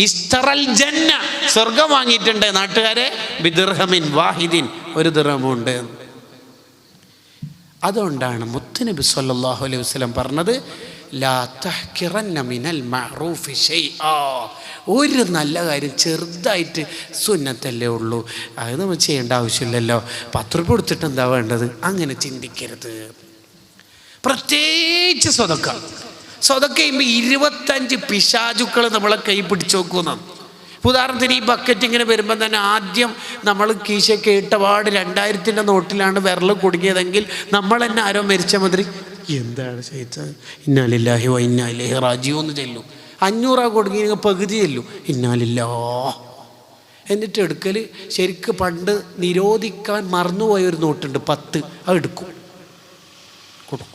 ഇസ്തറൽ ജന്ന, സ്വർഗം വാങ്ങിയിട്ടുണ്ട് നാട്ടുകാരെ, ബിദിർഹമിൻ വാഹിദിൻ, ഒരു ദിർഹമുണ്ട്. അതുകൊണ്ടാണ് മുത്തുനബി സല്ലല്ലാഹു അലൈഹി വസല്ലം പറഞ്ഞത്, ലാ തഹ്കിറന്ന മിനൽ മഅറൂഫി ശൈആ, ഒരു നല്ല കാര്യം ചെറുതായിട്ട് സുന്നത്തല്ലേ ഉള്ളൂ, അത് നമ്മൾ ചെയ്യേണ്ട ആവശ്യമില്ലല്ലോ, 10 രൂപ കൊടുത്തിട്ട് എന്താ വേണ്ടത്, അങ്ങനെ ചിന്തിക്കരുത്. പ്രത്യേകിച്ച് സ്വതക്ക ചെയ്യുമ്പോൾ 25 പിശാചുക്കൾ നമ്മളെ കൈ പിടിച്ചു നോക്കുന്നതാണ്. ഉദാഹരണത്തിന് ഈ ബക്കറ്റ് ഇങ്ങനെ വരുമ്പോൾ തന്നെ ആദ്യം നമ്മൾ കീശയ്ക്ക് ഇട്ടപാട് 2000-ൻ്റെ നോട്ടിലാണ് വിരൽ കുടുങ്ങിയതെങ്കിൽ നമ്മൾ തന്നെ ആരോ മരിച്ച മാതിരി എന്താണ് ചെയ്തത്, ഇന്നാ ലില്ലാഹി വ ഇന്നാ ഇലൈഹി റാജിഊൻ എന്ന് ചെല്ലും. 500 കൊടുങ്ങി പകുതി ചെല്ലും, ഇന്നാ ലില്ലാഹ്. എന്നിട്ട് എടുക്കൽ ശരിക്ക് പണ്ട് നിരോധിക്കാൻ മറന്നുപോയൊരു നോട്ടുണ്ട് 10, അത് എടുക്കും, കൊടുക്കും.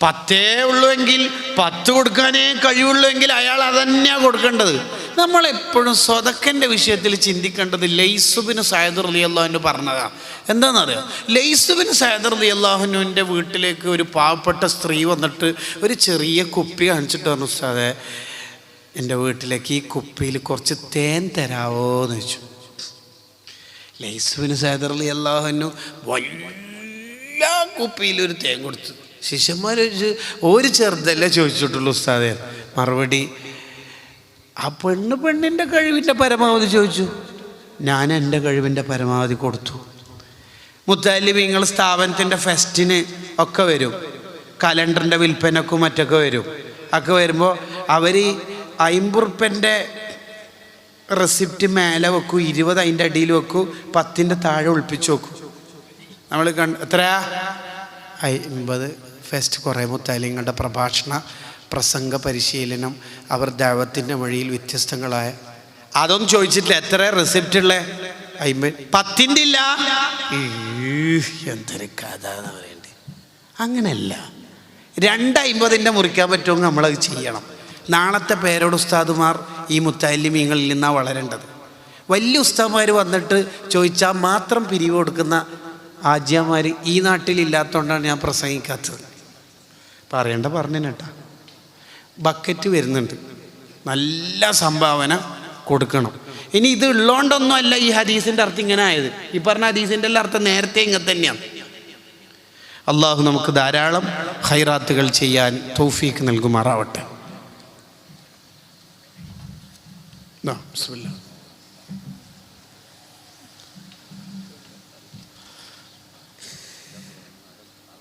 10 ഉള്ളുവെങ്കിൽ 10 കൊടുക്കാനേ കഴിവുള്ളൂവെങ്കിൽ അയാൾ അതന്നെയാണ് കൊടുക്കേണ്ടത്. നമ്മളെപ്പോഴും സ്വതക്കൻ്റെ വിഷയത്തിൽ ചിന്തിക്കേണ്ടത് ലൈസ് ബിൻ സഅദ് റളിയല്ലാഹു പറഞ്ഞതാണ്. എന്താണെന്നറിയാം, ലൈസ് ബിൻ സഅദ് റളിയല്ലാഹുവിൻ്റെ വീട്ടിലേക്ക് ഒരു പാവപ്പെട്ട സ്ത്രീ വന്നിട്ട് ഒരു ചെറിയ കുപ്പി കാണിച്ചിട്ട് പറഞ്ഞു, ഉസ്താദേ എൻ്റെ വീട്ടിലേക്ക് ഈ കുപ്പിയിൽ കുറച്ച് തേൻ തരാവോ എന്ന് ചോദിച്ചു. ലൈസ് ബിൻ സഅദ് റളിയല്ലാഹു വല്ല കുപ്പിയിലൊരു തേൻ കൊടുത്തു. ശിഷ്യന്മാർ ഒരു ചെറുതല്ലേ ചോദിച്ചിട്ടുള്ളൂ ഉസ്താദേ. മറുപടി, ആ പെണ്ണിൻ്റെ കഴിവിൻ്റെ പരമാവധി ചോദിച്ചു, ഞാൻ എൻ്റെ കഴിവിൻ്റെ പരമാവധി കൊടുത്തു. മുത്തല്ലിമീങ്ങൾ സ്ഥാപനത്തിൻ്റെ ഫെസ്റ്റിന് ഒക്കെ വരും, കലണ്ടറിൻ്റെ വിൽപ്പനക്കും മറ്റൊക്കെ വരും. ഒക്കെ വരുമ്പോൾ അവർ 50 ഉറുപ്പ്യൻ്റെ റെസിപ്റ്റ് മേലെ വെക്കും, 20 അതിൻ്റെ അടിയിൽ വെക്കും, 10ൻ്റെ താഴെ ഒളിപ്പിച്ച് വെക്കും. നമ്മൾ എത്രയാ 50 ഫെസ്റ്റ്. കുറേ മുത്തല്ലിങ്ങളുടെ പ്രഭാഷണ പ്രസംഗ പരിശീലനം, അവർ ദൈവത്തിൻ്റെ വഴിയിൽ വ്യത്യസ്തങ്ങളായ അതൊന്നും ചോദിച്ചിട്ടില്ല. എത്ര റെസിപ്റ്റ് ഉള്ള 50, 10ൻ്റെ ഇല്ല. എന്തൊരു കഥ എന്ന് പറയണ്ടേ. അങ്ങനെയല്ല, 250ൻ്റെ മുറിക്കാൻ പറ്റുമെങ്കിൽ നമ്മളത് ചെയ്യണം. നാളത്തെ പേരോട് ഉസ്താദുമാർ ഈ മുത്തല്ലിമീങ്ങളിൽ നിന്നാണ് വളരേണ്ടത്. വലിയ ഉസ്താദ്മാർ വന്നിട്ട് ചോദിച്ചാൽ മാത്രം പിരിവ് കൊടുക്കുന്ന ആജ്യമാർ ഈ നാട്ടിലില്ലാത്തതുകൊണ്ടാണ് ഞാൻ പ്രസംഗിക്കാത്തത്. പറഞ്ഞു കേട്ടാ. ബക്കറ്റ് വരുന്നുണ്ട്, നല്ല സംഭാവന കൊടുക്കണം. ഇനി ഇത് ഉള്ളതുകൊണ്ടൊന്നും അല്ല ഈ ഹദീസിൻ്റെ അർത്ഥം ഇങ്ങനെ ആയത്. ഈ പറഞ്ഞ ഹദീസിൻ്റെ എല്ലാം അർത്ഥം നേരത്തെ ഇങ്ങനെ തന്നെയാണ്. അള്ളാഹു നമുക്ക് ധാരാളം ഖൈറാത്തുകൾ ചെയ്യാൻ തൗഫീഖ് നൽകുമാറാവട്ടെ. ബിസ്മില്ലാ.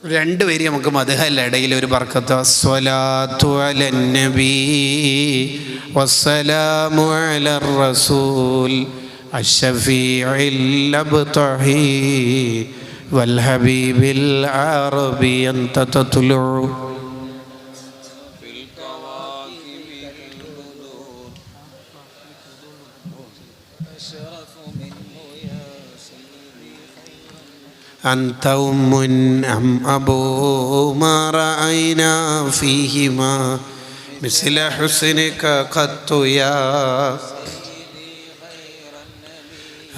രണ്ടുപേരും നമുക്ക് മദ്ഹല്ല ഇടയിൽ ഒരു ബർക്കത്ത്. അസ്സലാത്തു അലൻ നബി വസ്സലാമു അലർ റസൂൽ അഷ്ശഫീഇൽ അബ്തഹി വൽ ഹബീബിൽ അറബി അൻത തത്ലു أنت أم أم أبو ما رأينا فيهما مثل حسنك قط يا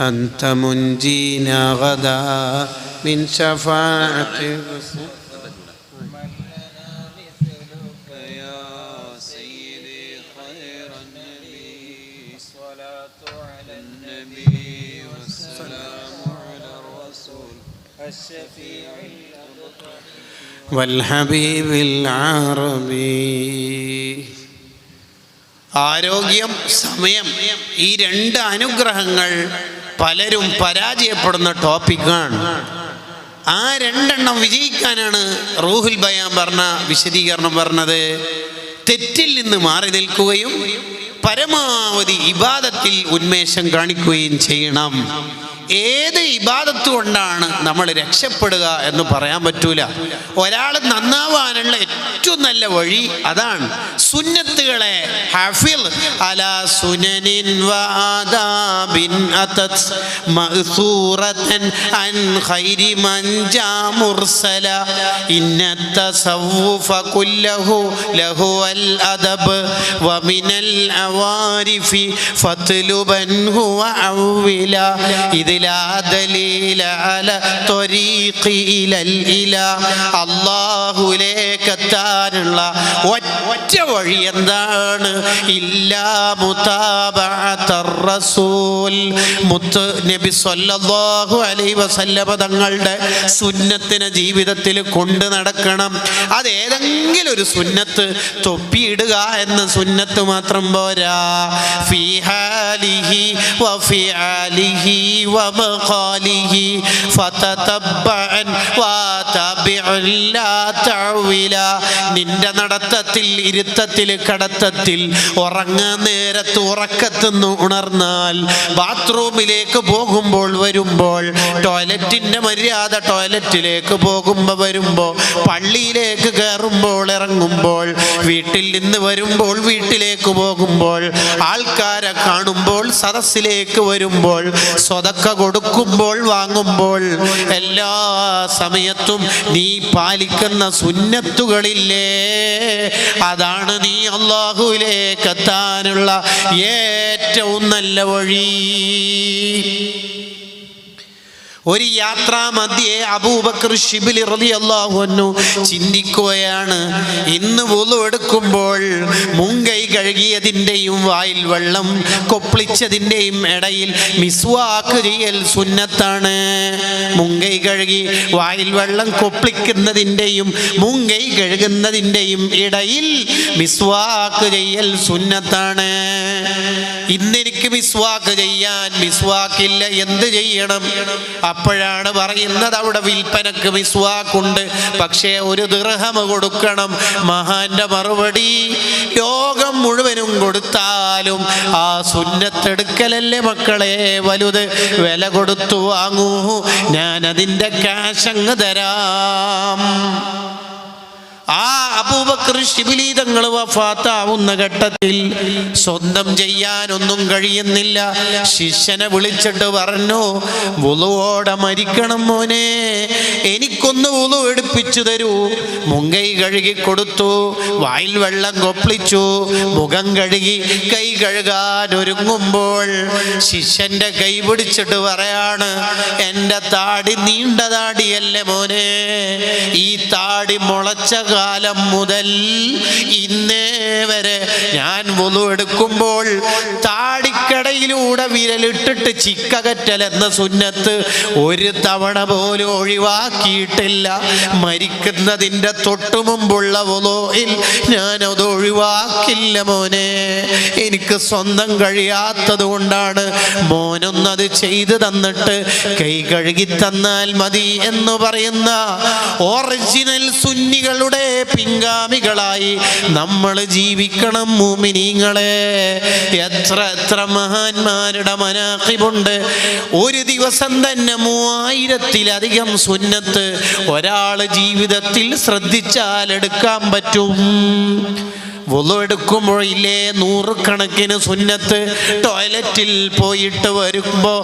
أنت منجينا غدا من شفاعة വൽഹബീബിൽ അറബി. ആരോഗ്യം, സമയം, ഈ 2 അനുഗ്രഹങ്ങൾ പലരും പരാജയപ്പെടുന്ന ടോപ്പിക്കാണ്. ആ 2 വിജയിക്കാനാണ് റൂഹുൽ ബയാൻ പറഞ്ഞ വിശദീകരണം പറഞ്ഞത്. തെറ്റിൽ നിന്ന് മാറി നിൽക്കുകയും പരമാവധി ഇബാദത്തിൽ ഉന്മേഷം കാണിക്കുകയും ചെയ്യണം. ഏത് ഇബാദത്ത് കൊണ്ടാണ് നമ്മൾ രക്ഷപ്പെടുക എന്ന് പറയാൻ പറ്റൂല. ഒരാൾ നന്നാവാനുള്ള ഏറ്റവും നല്ല വഴി അതാണ്. സുന്നത്തുകളെ ഹഫിൽ അലാ സുനനിൻ വആദാബിൻ അതത് മഅ്സൂറതൻ അൻ ഖൈരി മൻ ജാ മുർസല ഇന്ന തസവ്വുഫ കുല്ലഹു ലഹു അൽ അദബ് വമിനൽ അവാരിഫി ഫത്ലുബൻ ഹുവ അവ്വില ഇതിൽ അല്ലാഹുലേക്കെത്താനുള്ള ഒറ്റ വഴി എന്താണ്? ഇല്ലാ മുതാബഅത്തർ റസൂൽ. മുത്ത് നബി സ്വല്ലല്ലാഹു അലൈഹി വസല്ലമ തങ്ങളുടെ സുന്നത്തിനെ ജീവിതത്തിൽ കൊണ്ട് നടക്കണം. അതേതെങ്കിലും ഒരു സുന്നത്ത്, തൊപ്പിയിടുക എന്ന സുന്നത്ത് മാത്രം പോരാ. ഫീ ഹാലിഹി വഫിആലിഹി വമഖാലിഹി ഫതതബ്ബഅൻ വതബിഉ ലാ തഅവില. നിന്റെ നടത്തത്തിൽ ഇരുത്തത്തിൽ കടത്തത്തിൽ ഉറങ്ങാൻ നേരത്ത് ഉറക്കത്തുനിന്ന് ഉണർന്നാൽ ബാത്റൂമിലേക്ക് പോകുമ്പോൾ വരുമ്പോൾ ടോയ്ലറ്റിൻ്റെ മര്യാദ ടോയ്ലറ്റിലേക്ക് പോകുമ്പോൾ വരുമ്പോൾ പള്ളിയിലേക്ക് കയറുമ്പോൾ ഇറങ്ങുമ്പോൾ വീട്ടിൽ നിന്ന് വരുമ്പോൾ വീട്ടിലേക്ക് പോകുമ്പോൾ ആൾക്കാരെ കാണുമ്പോൾ സദസ്സിലേക്ക് വരുമ്പോൾ സ്വതക്ക കൊടുക്കുമ്പോൾ വാങ്ങുമ്പോൾ എല്ലാ സമയത്തും നീ പാലിക്കുന്ന സുന്നത്തുകളില്ലേ അതാണ് നീ അല്ലാഹുവിലേക്ക് എത്താനുള്ള ഏറ്റവും നല്ല വഴി. ഒരു യാത്രാ മധ്യേ അബൂബക്കർ ശിബിലി റളിയല്ലാഹു അൻഹു ചിന്തിക്കുകയാണ്, ഇന്ന് വുളു എടുക്കുമ്പോൾ മുങ്കൈ കഴുകിയതിൻ്റെയും വായിൽ വെള്ളം കൊപ്പിളിച്ചതിൻ്റെയും ഇടയിൽ മിസ്വാക്ക് ചെയ്യൽ സുന്നത്താണ്. മുങ്കൈ കഴുകി വായിൽ വെള്ളം കൊപ്പിളിക്കുന്നതിൻ്റെയും മുങ്കൈ കഴുകുന്നതിൻ്റെയും ഇടയിൽ മിസ്വാക്ക് ചെയ്യൽ സുന്നത്താണ്. ഇന്നെനിക്ക് മിസ്വാക്ക് ചെയ്യാൻ മിസ്വാക്കില്ല, എന്ത് ചെയ്യണം? അപ്പോഴാണ് പറയുന്നത് അവിടെ വിൽപ്പനക്ക് മിസ്വാക്കുണ്ട്, പക്ഷേ 1 ദിർഹം കൊടുക്കണം. മഹാന്റെ മറുപടി, ലോകം മുഴുവനും കൊടുത്താലും ആ സുന്നത്തെടുക്കലല്ലേ മക്കളെ വലുത്, വില കൊടുത്തു വാങ്ങൂ, ഞാൻ അതിൻ്റെ കാശങ്ങ് തരാം. ആ അബൂബക്കർ ശിബിലി തങ്ങൾ വഫാത്താവുന്ന ഘട്ടത്തിൽ സ്വന്തം ചെയ്യാനൊന്നും കഴിയുന്നില്ല. ശിഷ്യനെ വിളിച്ചിട്ട് പറഞ്ഞു, വുളുവോടെ മരിക്കണം മോനെ, എനിക്കൊന്ന് വുളു എടുപ്പിച്ചു തരൂ. മുങ്കൈ കഴുകി കൊടുത്തു, വായിൽ വെള്ളം കൊപ്പിളിച്ചു, മുഖം കഴുകി കൈ കഴുകാൻ ഒരുങ്ങുമ്പോൾ ശിഷ്യന്റെ കൈ പിടിച്ചിട്ട് പറയാണ്, എൻ്റെ താടി നീണ്ട താടിയല്ലേ മോനെ, ഈ താടി മുളച്ച കാലം മുതൽ ഇന്നേ വരെ ഞാൻ വുളു എടുക്കുമ്പോൾ താടിക്കടയിലൂടെ വിരലിട്ടിട്ട് ചിക്കകറ്റൽ എന്ന സുന്നത്ത് 1 തവണ പോലും ഒഴിവാക്കിയിട്ടില്ല. മരിക്കുന്നതിൻ്റെ തൊട്ടു മുമ്പുള്ള വുളുയിൽ ഞാനത് ഒഴിവാക്കില്ല മോനെ, എനിക്ക് സ്വന്തം കഴിയാത്തത് കൊണ്ടാണ്. മോനൊന്നത് ചെയ്തു തന്നിട്ട് കൈ കഴുകി തന്നാൽ മതി എന്ന് പറയുന്ന ഒറിജിനൽ സുന്നികളുടെ പിൻഗാമികളായി നമ്മൾ ജീവിക്കണം മുഅ്മിനീങ്ങളെ. എത്ര മഹാന്മാരുടെ മനാഖിബുണ്ട്. ഒരു ദിവസം തന്നെ 3000-ലധികം സുന്നത്ത് ഒരാൾ ജീവിതത്തിൽ ശ്രദ്ധിച്ചാൽ എടുക്കാൻ പറ്റും. വുളു എടുക്കുമ്പോഴില്ലേ 100 കണക്കിന് സുന്നത്ത്. ടോയ്ലറ്റിൽ പോയിട്ട് വരുമ്പോൾ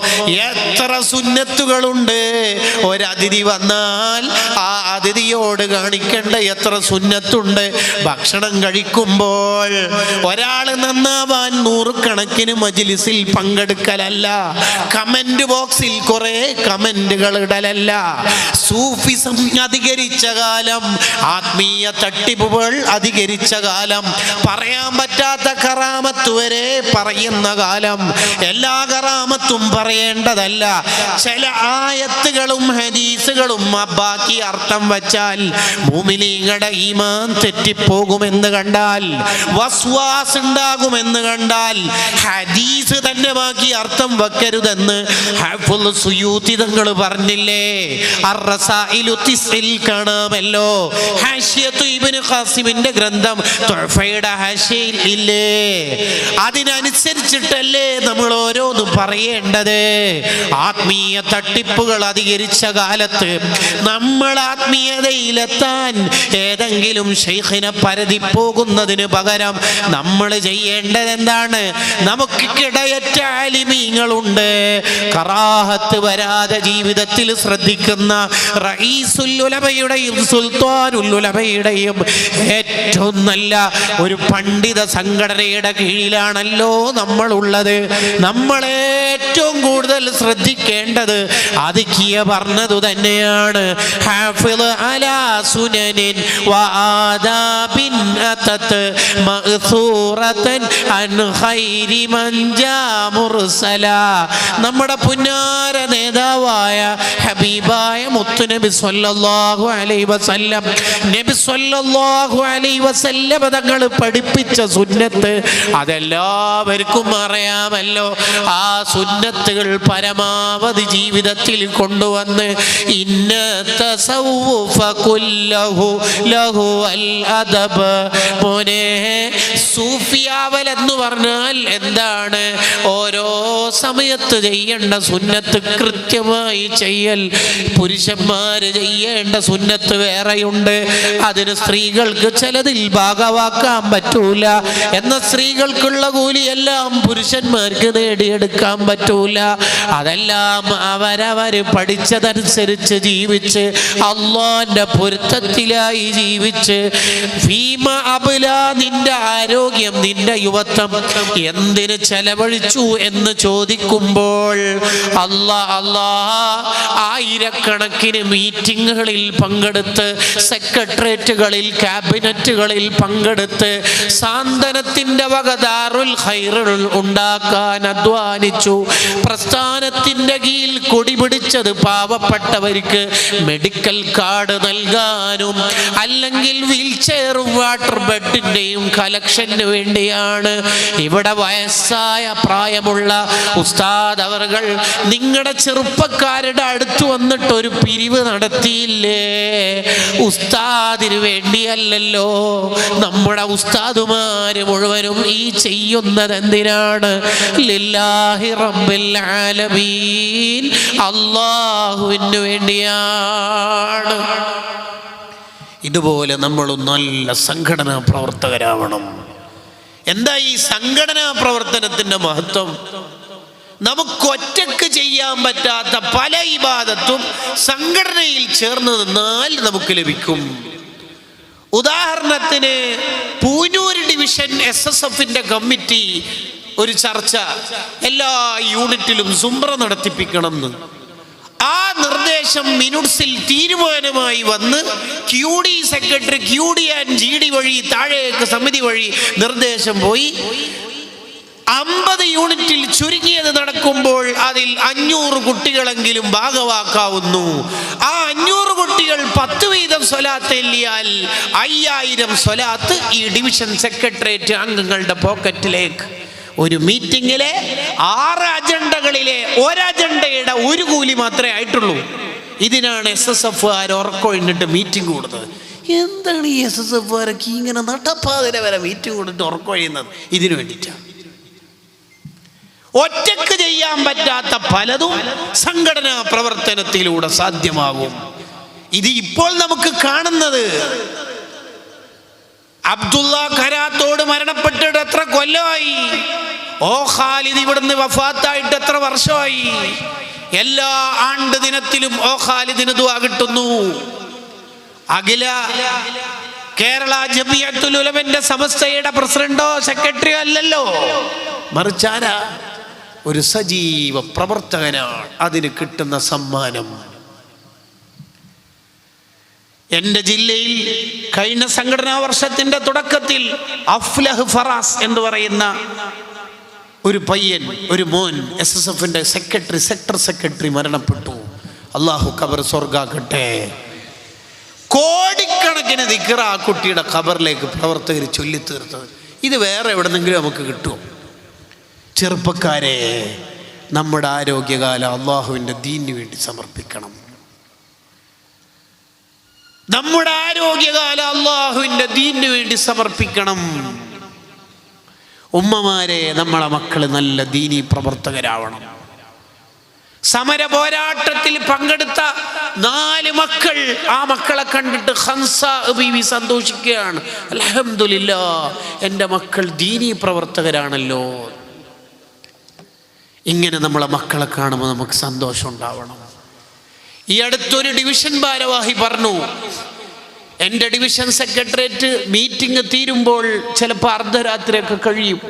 എത്ര സുന്നത്തുകളുണ്ട്. ഒരതിഥി വന്നാൽ ആ അതിഥിയോട് കാണിക്കേണ്ട എത്ര സുന്നത്തുണ്ട്. ഭക്ഷണം കഴിക്കുമ്പോൾ ഒരാൾ നന്നാവാൻ 100 കണക്കിന് മജ്‌ലിസിൽ പങ്കെടുക്കലല്ല, കമന്റ് ബോക്സിൽ കുറെ കമന്റുകൾ ഇടലല്ല. സൂഫിസം അധികരിച്ച കാലം, ആത്മീയ തട്ടിപ്പുകൾ അധികരിച്ച കാലം, പറയാൻ പറ്റാത്ത കറാമത്ത് വരെ പറയുന്ന കാലം. എല്ലാ കറാമത്തും പറയേണ്ടതല്ല. ചില ആയത്തുകളും ഹദീസുകളും ബാക്കി അർത്ഥം വച്ചാൽ മുഅ്മിനീങ്ങളുടെ ഈമാൻ തെറ്റിപ്പോകുമെന്ന് കണ്ടാൽ, വസ്വാസ് ഉണ്ടാകുമെന്ന് കണ്ടാൽ ഹദീസ് തന്നെ ബാക്കി അർത്ഥം വെക്കരുതെന്ന് ഹഫ്ള് സുയൂത്തി തങ്ങൾ പറഞ്ഞില്ലേ? അർ-റസായിലു തിസ്ഇൽ കാണാമല്ലോ. ഹാശിയത്തു ഇബ്നു ഖാസിമിന്റെ ഗ്രന്ഥം തുഹഫയുടെ ഹാശിയയിൽ ഇല്ലേ? അതിനനുസരിച്ചിട്ടല്ലേ നമ്മൾ ഓരോന്നും പറയേണ്ടത്. ആത്മീയ തട്ടിപ്പുകൾ അധികരിച്ച കാലത്ത് നമ്മൾ ആത്മീയതയിലെത്താൻ ഏതെങ്കിലും ശൈഖിനെ പരതി പോകുന്നതിന് പകരം നമ്മൾ ചെയ്യേണ്ടത് എന്താണ്? നമുക്ക് കിടയറ്റ ആലിമീങ്ങളുണ്ട്, കറാഹത്ത് വരാതെ ജീവിതത്തിൽ ശ്രദ്ധിക്കുന്ന റഈസുൽ ഉലമയുടെയും സുൽത്താനുൽ ഉലമയുടെയും ഏറ്റവും നല്ല ഒരു പണ്ഡിത സംഘടനയുടെ കീഴിലാണല്ലോ നമ്മളുള്ളത്. നമ്മൾ ഏറ്റവും കൂടുതൽ ശ്രദ്ധിക്കേണ്ടത് അതിക്കിയ പറഞ്ഞതു തന്നെയാണ്. ഹാഫിള് അലാ സുനനിൻ വആദാബിൻ അതത് മഅ്സൂറതൻ അൻ ഖൈരി മൻ ജാ മുർസല. നമ്മുടെ പുന്നാര നേതാവായ ഹബീബായ മുത്തുനബി സ്വല്ലല്ലാഹു അലൈഹി വസല്ലം, നബി സ്വല്ലല്ലാഹു അലൈഹി വസല്ലം തങ്ങൾ പഠിപ്പിച്ച സുന്നത്ത് അതെല്ലാവർക്കും അറിയാമല്ലോ. ആ സുന്നത്തുകൾ പരമാവധി ജീവിതത്തിൽ കൊണ്ടുവന്ന് ഇന്ന തസവ്വുഫ കുല്ലഹു ലഹു അൽ അദബ്. മോനെ, സൂഫിയാവൽ എന്ന് പറഞ്ഞാൽ എന്താണ്? ഓരോ സമയത്ത് ചെയ്യേണ്ട സുന്നത്ത് കൃത്യമായി ചെയ്യൽ. പുരുഷന്മാര് ചെയ്യേണ്ട സുന്നത്ത് വേറെയുണ്ട്. അതിന് സ്ത്രീകൾക്ക് ചിലതിൽ ഭാഗവാക്കാൻ പറ്റൂല. എന്ന സ്ത്രീകൾക്കുള്ള കൂലിയെല്ലാം പുരുഷന്മാർക്ക് നേടിയെടുക്കാൻ പറ്റൂല. അതെല്ലാം അവരവര് പഠിച്ചതനുസരിച്ച് ജീവിച്ച് അല്ലാഹുവിന്റെ പൊരുത്തത്തിലായി ജീവിച്ച് ഫീമ അബ്ല, നിന്റെ ആരോഗ്യം, നിന്റെ യുവത്വം എന്തിന് ചെലവഴിച്ചു എന്ന് ചോദിക്കുമ്പോൾ ആയിരക്കണക്കിന് മീറ്റിങ്ങുകളിൽ പങ്കെടുത്ത്, സെക്രട്ടേറിയറ്റുകളിൽ, ക്യാബിനറ്റുകളിൽ പങ്കെടുത്ത് സാന്ത്വനത്തിന്റെ വക ദാറുൽ ഖൈറുൽ ഉണ്ടാക്കാൻ അധ്വാനിച്ചു. പ്രസ്ഥാനത്തിന്റെ കീഴിൽ കൊടി പിടിച്ചത് പാവപ്പെട്ടവർക്ക് മെഡിക്കൽ കാർഡ് നൽകാനും അല്ലെങ്കിൽ വീൽ ചെയറും വാട്ടർ ബെഡിന്റെയും കളക്ഷന് വേണ്ടിയാണ്. ഇവിടെ വയസ്സായ പ്രായമുള്ള ഉസ്താദ് അവർകൾ നിങ്ങളുടെ ചെറുപ്പക്കാരുടെ അടുത്ത് വന്നിട്ട് ഒരു പിരിവ് നടത്തിയില്ലേ? ഉസ്താദിന് വേണ്ടിയല്ലല്ലോ. നമ്മുടെ ഉസ്താദുമാര് മുഴുവനും ഈ ചെയ്യുന്നത് എന്തിനാണ്? ലില്ലാഹി റബ്ബിൽ ആലമീൻ, അല്ലാഹുവിന് വേണ്ടിയാണ്. ഇതുപോലെ നമ്മളും നല്ല സംഘടനാ പ്രവർത്തകരാവണം. എന്താ ഈ സംഘടനാ പ്രവർത്തനത്തിന്റെ മഹത്വം? നമുക്കൊറ്റക്ക് ചെയ്യാൻ പറ്റാത്ത പല ഇബാദത്തും സംഘടനയിൽ ചേർന്ന് നിന്നാൽ നമുക്ക് ലഭിക്കും. ഉദാഹരണത്തിന് പൂനൂർ ഡിവിഷൻ SSFന്റെ കമ്മിറ്റി ഒരു ചർച്ച, എല്ലാ യൂണിറ്റിലും സുംറ നടത്തിപ്പിക്കണം എന്ന്. ആ നിർദ്ദേശം മിനുട്സിൽ തീരുമാനമായി വന്ന് QD secretary, QD and GD വഴി താഴേക്ക് സമിതി വഴി നിർദ്ദേശം പോയി. 50 യൂണിറ്റിൽ ചുരുങ്ങിയത് നടക്കുമ്പോൾ അതിൽ 500 കുട്ടികളെങ്കിലും ഭാഗവാക്കാവുന്നു. ആ 500 കുട്ടികൾ 10 വീതം സ്വലാത്ത് എല്ലിയാൽ 5000 സ്വലാത്ത് ഈ ഡിവിഷൻ സെക്രട്ടേറിയറ്റ് അംഗങ്ങളുടെ പോക്കറ്റിലേക്ക്. ഒരു മീറ്റിങ്ങിലെ 6 അജണ്ടകളിലെ ഒരജണ്ടയുടെ ഒരു കൂലി മാത്രമേ ആയിട്ടുള്ളൂ. ഇതിനാണ് SSFകാർ ഉറക്കൊഴിഞ്ഞിട്ട് മീറ്റിംഗ് കൂടുന്നത്. എന്താണ് ഈ SSFകാരൊക്കെ ഇങ്ങനെ നട്ടപ്പാതിര വരെ മീറ്റിംഗ് കൂടിട്ട് ഉറക്കൊഴിയുന്നത്? ഇതിനു വേണ്ടിയിട്ടാണ്. ഒറ്റക്ക് ചെയ്യാൻ പറ്റാത്ത പലതും സംഘടനാ പ്രവർത്തനത്തിലൂടെ സാധ്യമാകും. ഇത് ഇപ്പോൾ നമുക്ക് കാണുന്നത് അബ്ദുള്ള ഖരാത്തോട് മരണപ്പെട്ടിട്ട് എത്ര കൊല്ലമായി? ഓ ഖാലിദ് ഇവിടുന്ന് വഫാത്തായിട്ട് എത്ര വർഷമായി? എല്ലാ ആണ്ട് ദിനത്തിലും ഓ ഖാലിദിന് ദുആ കിട്ടുന്നു. അഖില കേരള ജമിയത്തുൽ ഉലമന്റെ സമസ്തയുടെ പ്രസിഡന്റോ സെക്രട്ടറിയോ അല്ലല്ലോ, മറിച്ചാരാ? ഒരു സജീവ പ്രവർത്തകനാണ്. അതിന് കിട്ടുന്ന സമ്മാനം. എൻ്റെ ജില്ലയിൽ കഴിഞ്ഞ സംഘടനാ വർഷത്തിന്റെ തുടക്കത്തിൽ അഫ്ലഹ് ഫറാസ് എന്ന് പറയുന്ന ഒരു പയ്യൻ, ഒരു മോൻ SSFന്റെ സെക്രട്ടറി, സെക്ടർ സെക്രട്ടറി മരണപ്പെട്ടു. അള്ളാഹു ഖബർ സ്വർഗാക്കട്ടെ. കോടിക്കണക്കിന് ദിക്ർ ആ കുട്ടിയുടെ ഖബറിലേക്ക് പ്രവർത്തകർ ചൊല്ലിത്തീർത്തത്. ഇത് വേറെ എവിടെന്നെങ്കിലും നമുക്ക് കിട്ടുമോ? ചെറുപ്പക്കാരെ, നമ്മുടെ ആരോഗ്യകാലം അള്ളാഹുവിൻ്റെ ദീനിന് വേണ്ടി സമർപ്പിക്കണം. നമ്മുടെ ആരോഗ്യകാലം അള്ളാഹുവിൻ്റെ ദീനിന് വേണ്ടി സമർപ്പിക്കണം. ഉമ്മമാരെ, നമ്മളെ മക്കള് നല്ല ദീനി പ്രവർത്തകരാവണം. സമര പോരാട്ടത്തിൽ പങ്കെടുത്ത 4 മക്കൾ, ആ മക്കളെ കണ്ടിട്ട് ഹംസ ബീവി സന്തോഷിക്കുകയാണ്. അൽഹംദുലില്ലാഹ്, എൻ്റെ മക്കൾ ദീനി പ്രവർത്തകരാണല്ലോ. ഇങ്ങനെ നമ്മളെ മക്കളെ കാണുമ്പോൾ നമുക്ക് സന്തോഷം ഉണ്ടാവണം. ഈ അടുത്തൊരു ഡിവിഷൻ ഭാരവാഹി പറഞ്ഞു, എൻ്റെ ഡിവിഷൻ സെക്രട്ടേറിയറ്റ് മീറ്റിംഗ് തീരുമ്പോൾ ചിലപ്പോൾ അർദ്ധരാത്രിയൊക്കെ കഴിയും.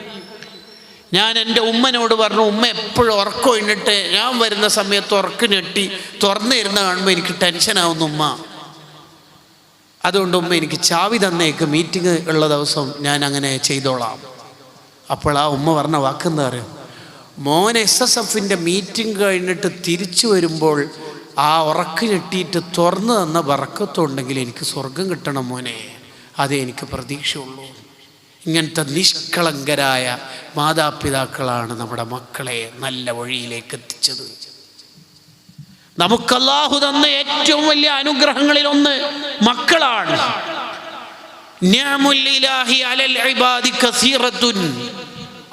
ഞാൻ എൻ്റെ ഉമ്മനോട് പറഞ്ഞു, ഉമ്മ എപ്പോഴും ഉറക്കം കഴിഞ്ഞിട്ട് ഞാൻ വരുന്ന സമയത്ത് ഉറക്കം ഞെട്ടി തുറന്നിരുന്ന് കാണുമ്പോൾ എനിക്ക് ടെൻഷനാവുന്നു ഉമ്മ. അതുകൊണ്ട് ഉമ്മ എനിക്ക് ചാവി തന്നേക്ക്, മീറ്റിംഗ് ഉള്ള ദിവസം ഞാൻ അങ്ങനെ ചെയ്തോളാം. അപ്പോൾ ആ ഉമ്മ പറഞ്ഞ വാക്കെന്താ അറിയാം? മോൻ SSFന്റെ മീറ്റിംഗ് കഴിഞ്ഞിട്ട് തിരിച്ചു വരുമ്പോൾ ആ ഉറക്ക് ഞെട്ടിയിട്ട് തുറന്നു തന്ന ബറക്കത്തുണ്ടെങ്കിൽ എനിക്ക് സ്വർഗം കിട്ടണം മോനെ, അതേ എനിക്ക് പ്രതീക്ഷയുള്ളൂ. ഇങ്ങനത്തെ നിഷ്കളങ്കരായ മാതാപിതാക്കളാണ് നമ്മുടെ മക്കളെ നല്ല വഴിയിലേക്ക് എത്തിച്ചത്. നമുക്ക് അല്ലാഹു തന്ന ഏറ്റവും വലിയ അനുഗ്രഹങ്ങളിൽ ഒന്ന് മക്കളാണ്. നിഅമുൽ ഇലാഹി അലൽ ഇബാദി കസീറത്തുൻ.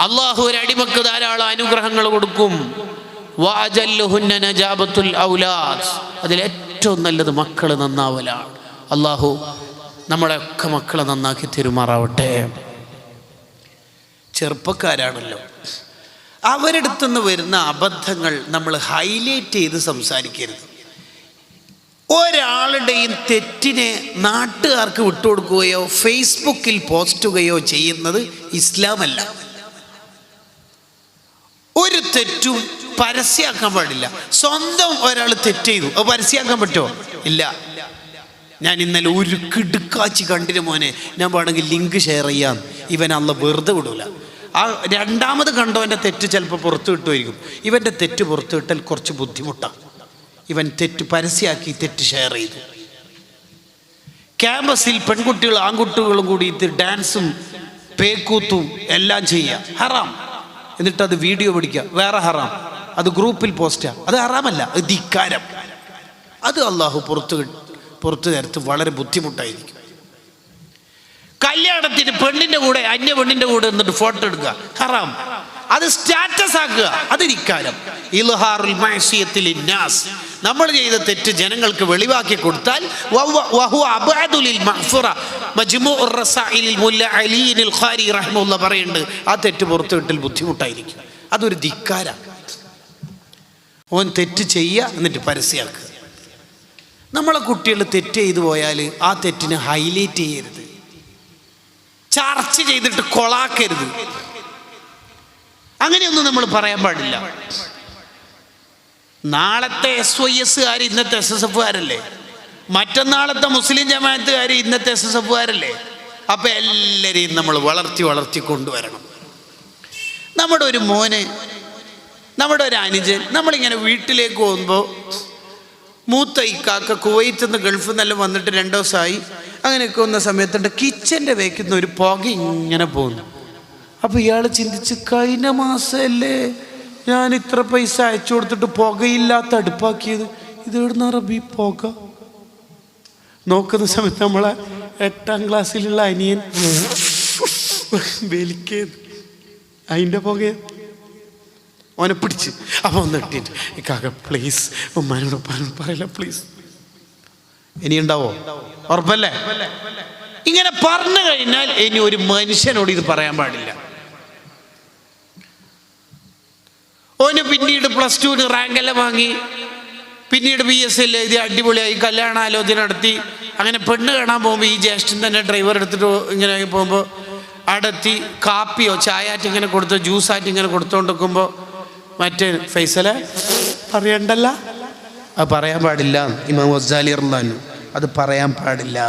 അല്ലാഹു ഒരു അടിമക്ക് ധാരാളം അനുഗ്രഹങ്ങൾ കൊടുക്കും. വഅജല്ലുഹുന്ന നജാബത്തുൽ ഔലാദ്. അതിൽ ഏറ്റവും നല്ലത് മക്കൾ നന്നാവലാണ്. അല്ലാഹു നമ്മളെയൊക്കെ മക്കളെ നന്നാക്കി തെരുമാറാവട്ടെ. ചെറുപ്പക്കാരാണല്ലോ, അവരെടുത്തുനിന്ന് വരുന്ന അബദ്ധങ്ങൾ നമ്മൾ ഹൈലൈറ്റ് ചെയ്ത് സംസാരിക്കരുത്. ഒരാളുടെയും തെറ്റിനെ നാട്ടുകാർക്ക് വിട്ടുകൊടുക്കുകയോ ഫേസ്ബുക്കിൽ പോസ്റ്റുകയോ ചെയ്യുന്നത് ഇസ്ലാമല്ല. ഒരു തെറ്റും പരസ്യമാക്കാൻ പാടില്ല. സ്വന്തം ഒരാൾ തെറ്റ് ചെയ്തു, അത് പരസ്യമാക്കാൻ പറ്റുമോ? ഇല്ല. ഞാൻ ഇന്നലെ ഒരു കിടുക്കാച്ചി കണ്ടിന് മോനെ, ഞാൻ വേണമെങ്കിൽ ലിങ്ക് ഷെയർ ചെയ്യാം. ഇവൻ അല്ല വെറുതെ വിടൂല. ആ രണ്ടാമത് കണ്ടവൻ്റെ തെറ്റ് ചിലപ്പോൾ പുറത്തു കിട്ടുമായിരിക്കും. ഇവൻ്റെ തെറ്റ് പുറത്തു കിട്ടൽ കുറച്ച് ബുദ്ധിമുട്ടാണ്. ഇവൻ തെറ്റ് പരസ്യമാക്കി തെറ്റ് ഷെയർ ചെയ്തു. ക്യാമ്പസിൽ പെൺകുട്ടികളും ആൺകുട്ടികളും കൂടി ഡാൻസും പേക്കൂത്തും എല്ലാം ചെയ്യുക ഹറാം. എന്നിട്ട് അത് വീഡിയോ പിടിക്കുക, വേറെ ഹറാം. അത് ഗ്രൂപ്പിൽ പോസ്റ്റ് ചെയ്യുക, അത് ഹറാമല്ല, അത് ധിക്കാരം. അത് അള്ളാഹു പുറത്തു തരത്ത് വളരെ ബുദ്ധിമുട്ടായിരിക്കും. കല്യാണത്തിന് പെണ്ണിൻ്റെ കൂടെ അന്യ പെണ്ണിൻ്റെ കൂടെ എന്നിട്ട് ഫോട്ടോ എടുക്കുക ഹറാം. അത് സ്റ്റാറ്റസ് ആക്കുക, അത് ധിക്കാരം. ഇൽഹാറുൽ മഅസിയത്തിൽ നാസ്. നമ്മൾ ചെയ്ത തെറ്റ് ജനങ്ങൾക്ക് വെളിവാക്കി കൊടുത്താൽ വഹുവ അബ്അദു ലിൽ മഗ്ഫിറ. മജ്മൂഉർ റസായിലിൽ മുല്ല അലിയിൽ ഖാരി റഹ്മത്തുള്ളാഹി പറയുന്നുണ്ട്, ആ തെറ്റ് പുറത്തു കിട്ടൽ ബുദ്ധിമുട്ടായിരിക്കും. അതൊരു ധിക്കാരം. ഓൻ തെറ്റ് ചെയ്യുക എന്നിട്ട് പരസ്യമാക്കുക. നമ്മളെ കുട്ടികൾ തെറ്റ് ചെയ്തു പോയാൽ ആ തെറ്റിനെ ഹൈലൈറ്റ് ചെയ്യരുത്, ചർച്ച ചെയ്തിട്ട് കൊളാക്കരുത്. അങ്ങനെയൊന്നും നമ്മൾ പറയാൻ പാടില്ല. നാളത്തെ SYSകാർ ഇന്നത്തെ SSFകാരല്ലേ? മറ്റന്നാളത്തെ മുസ്ലിം ജമാഅത്തുകാർ ഇന്നത്തെ SSFകാരല്ലേ? അപ്പം എല്ലാവരെയും നമ്മൾ വളർത്തി കൊണ്ടുവരണം. നമ്മുടെ ഒരു മോന്, നമ്മുടെ ഒരു അനുജൻ, നമ്മളിങ്ങനെ വീട്ടിലേക്ക് പോകുമ്പോൾ മൂത്ത ഇക്കാക്ക കുവൈറ്റിൽ നിന്ന് ഗൾഫിൽ നിന്നെല്ലാം വന്നിട്ട് 2 ദിവസമായി. അങ്ങനെയൊക്കെ വന്ന സമയത്തുണ്ട് കിച്ചൻ്റെ വേക്കുന്ന ഒരു പുക ഇങ്ങനെ പോകുന്നു. അപ്പോൾ ഇയാൾ ചിന്തിച്ച്, കഴിഞ്ഞ മാസമല്ലേ ഞാൻ ഇത്ര പൈസ അയച്ചു കൊടുത്തിട്ട് പുകയില്ലാത്ത അടുപ്പാക്കിയത്, ഇത് എവിടുന്ന റബ്ബി പുക? നോക്കുന്ന സമയത്ത് നമ്മളെ 8ാം ക്ലാസ്സിലുള്ള അനിയൻ വലിക്കേത് അതിൻ്റെ പുക ഓനെ പിടിച്ച്. അപ്പോൾ ഒന്ന് ഇട്ടിട്ട്, കാക്ക പ്ലീസ് ഉമ്മാനോട് പറയില്ല പ്ലീസ്. ഇനി ഉണ്ടാവോ? ഉറപ്പല്ലേ? ഇങ്ങനെ പറഞ്ഞു കഴിഞ്ഞാൽ ഇനി ഒരു മനുഷ്യനോട് ഇത് പറയാൻ പാടില്ല. ഓന് പിന്നീട് +2 റാങ്കെല്ലാം വാങ്ങി, പിന്നീട് BSc എഴുതി അടിപൊളിയായി കല്യാണാലോചന നടത്തി. അങ്ങനെ പെണ്ണ് കാണാൻ പോകുമ്പോൾ ഈ ജ്യേഷ്ഠൻ തന്നെ ഡ്രൈവർ എടുത്തിട്ട് ഇങ്ങനെ പോകുമ്പോൾ അടുത്തി കാപ്പിയോ ചായയായിട്ട് ഇങ്ങനെ കൊടുത്തോ ജ്യൂസായിട്ട് ഇങ്ങനെ കൊടുത്തുകൊണ്ടിരിക്കുമ്പോൾ മറ്റേ ഫൈസലെ പറയണ്ടല്ല, അത് പറയാൻ പാടില്ല. ഇമാം ഗസാലി റളിയല്ലാഹു, അത് പറയാൻ പാടില്ല.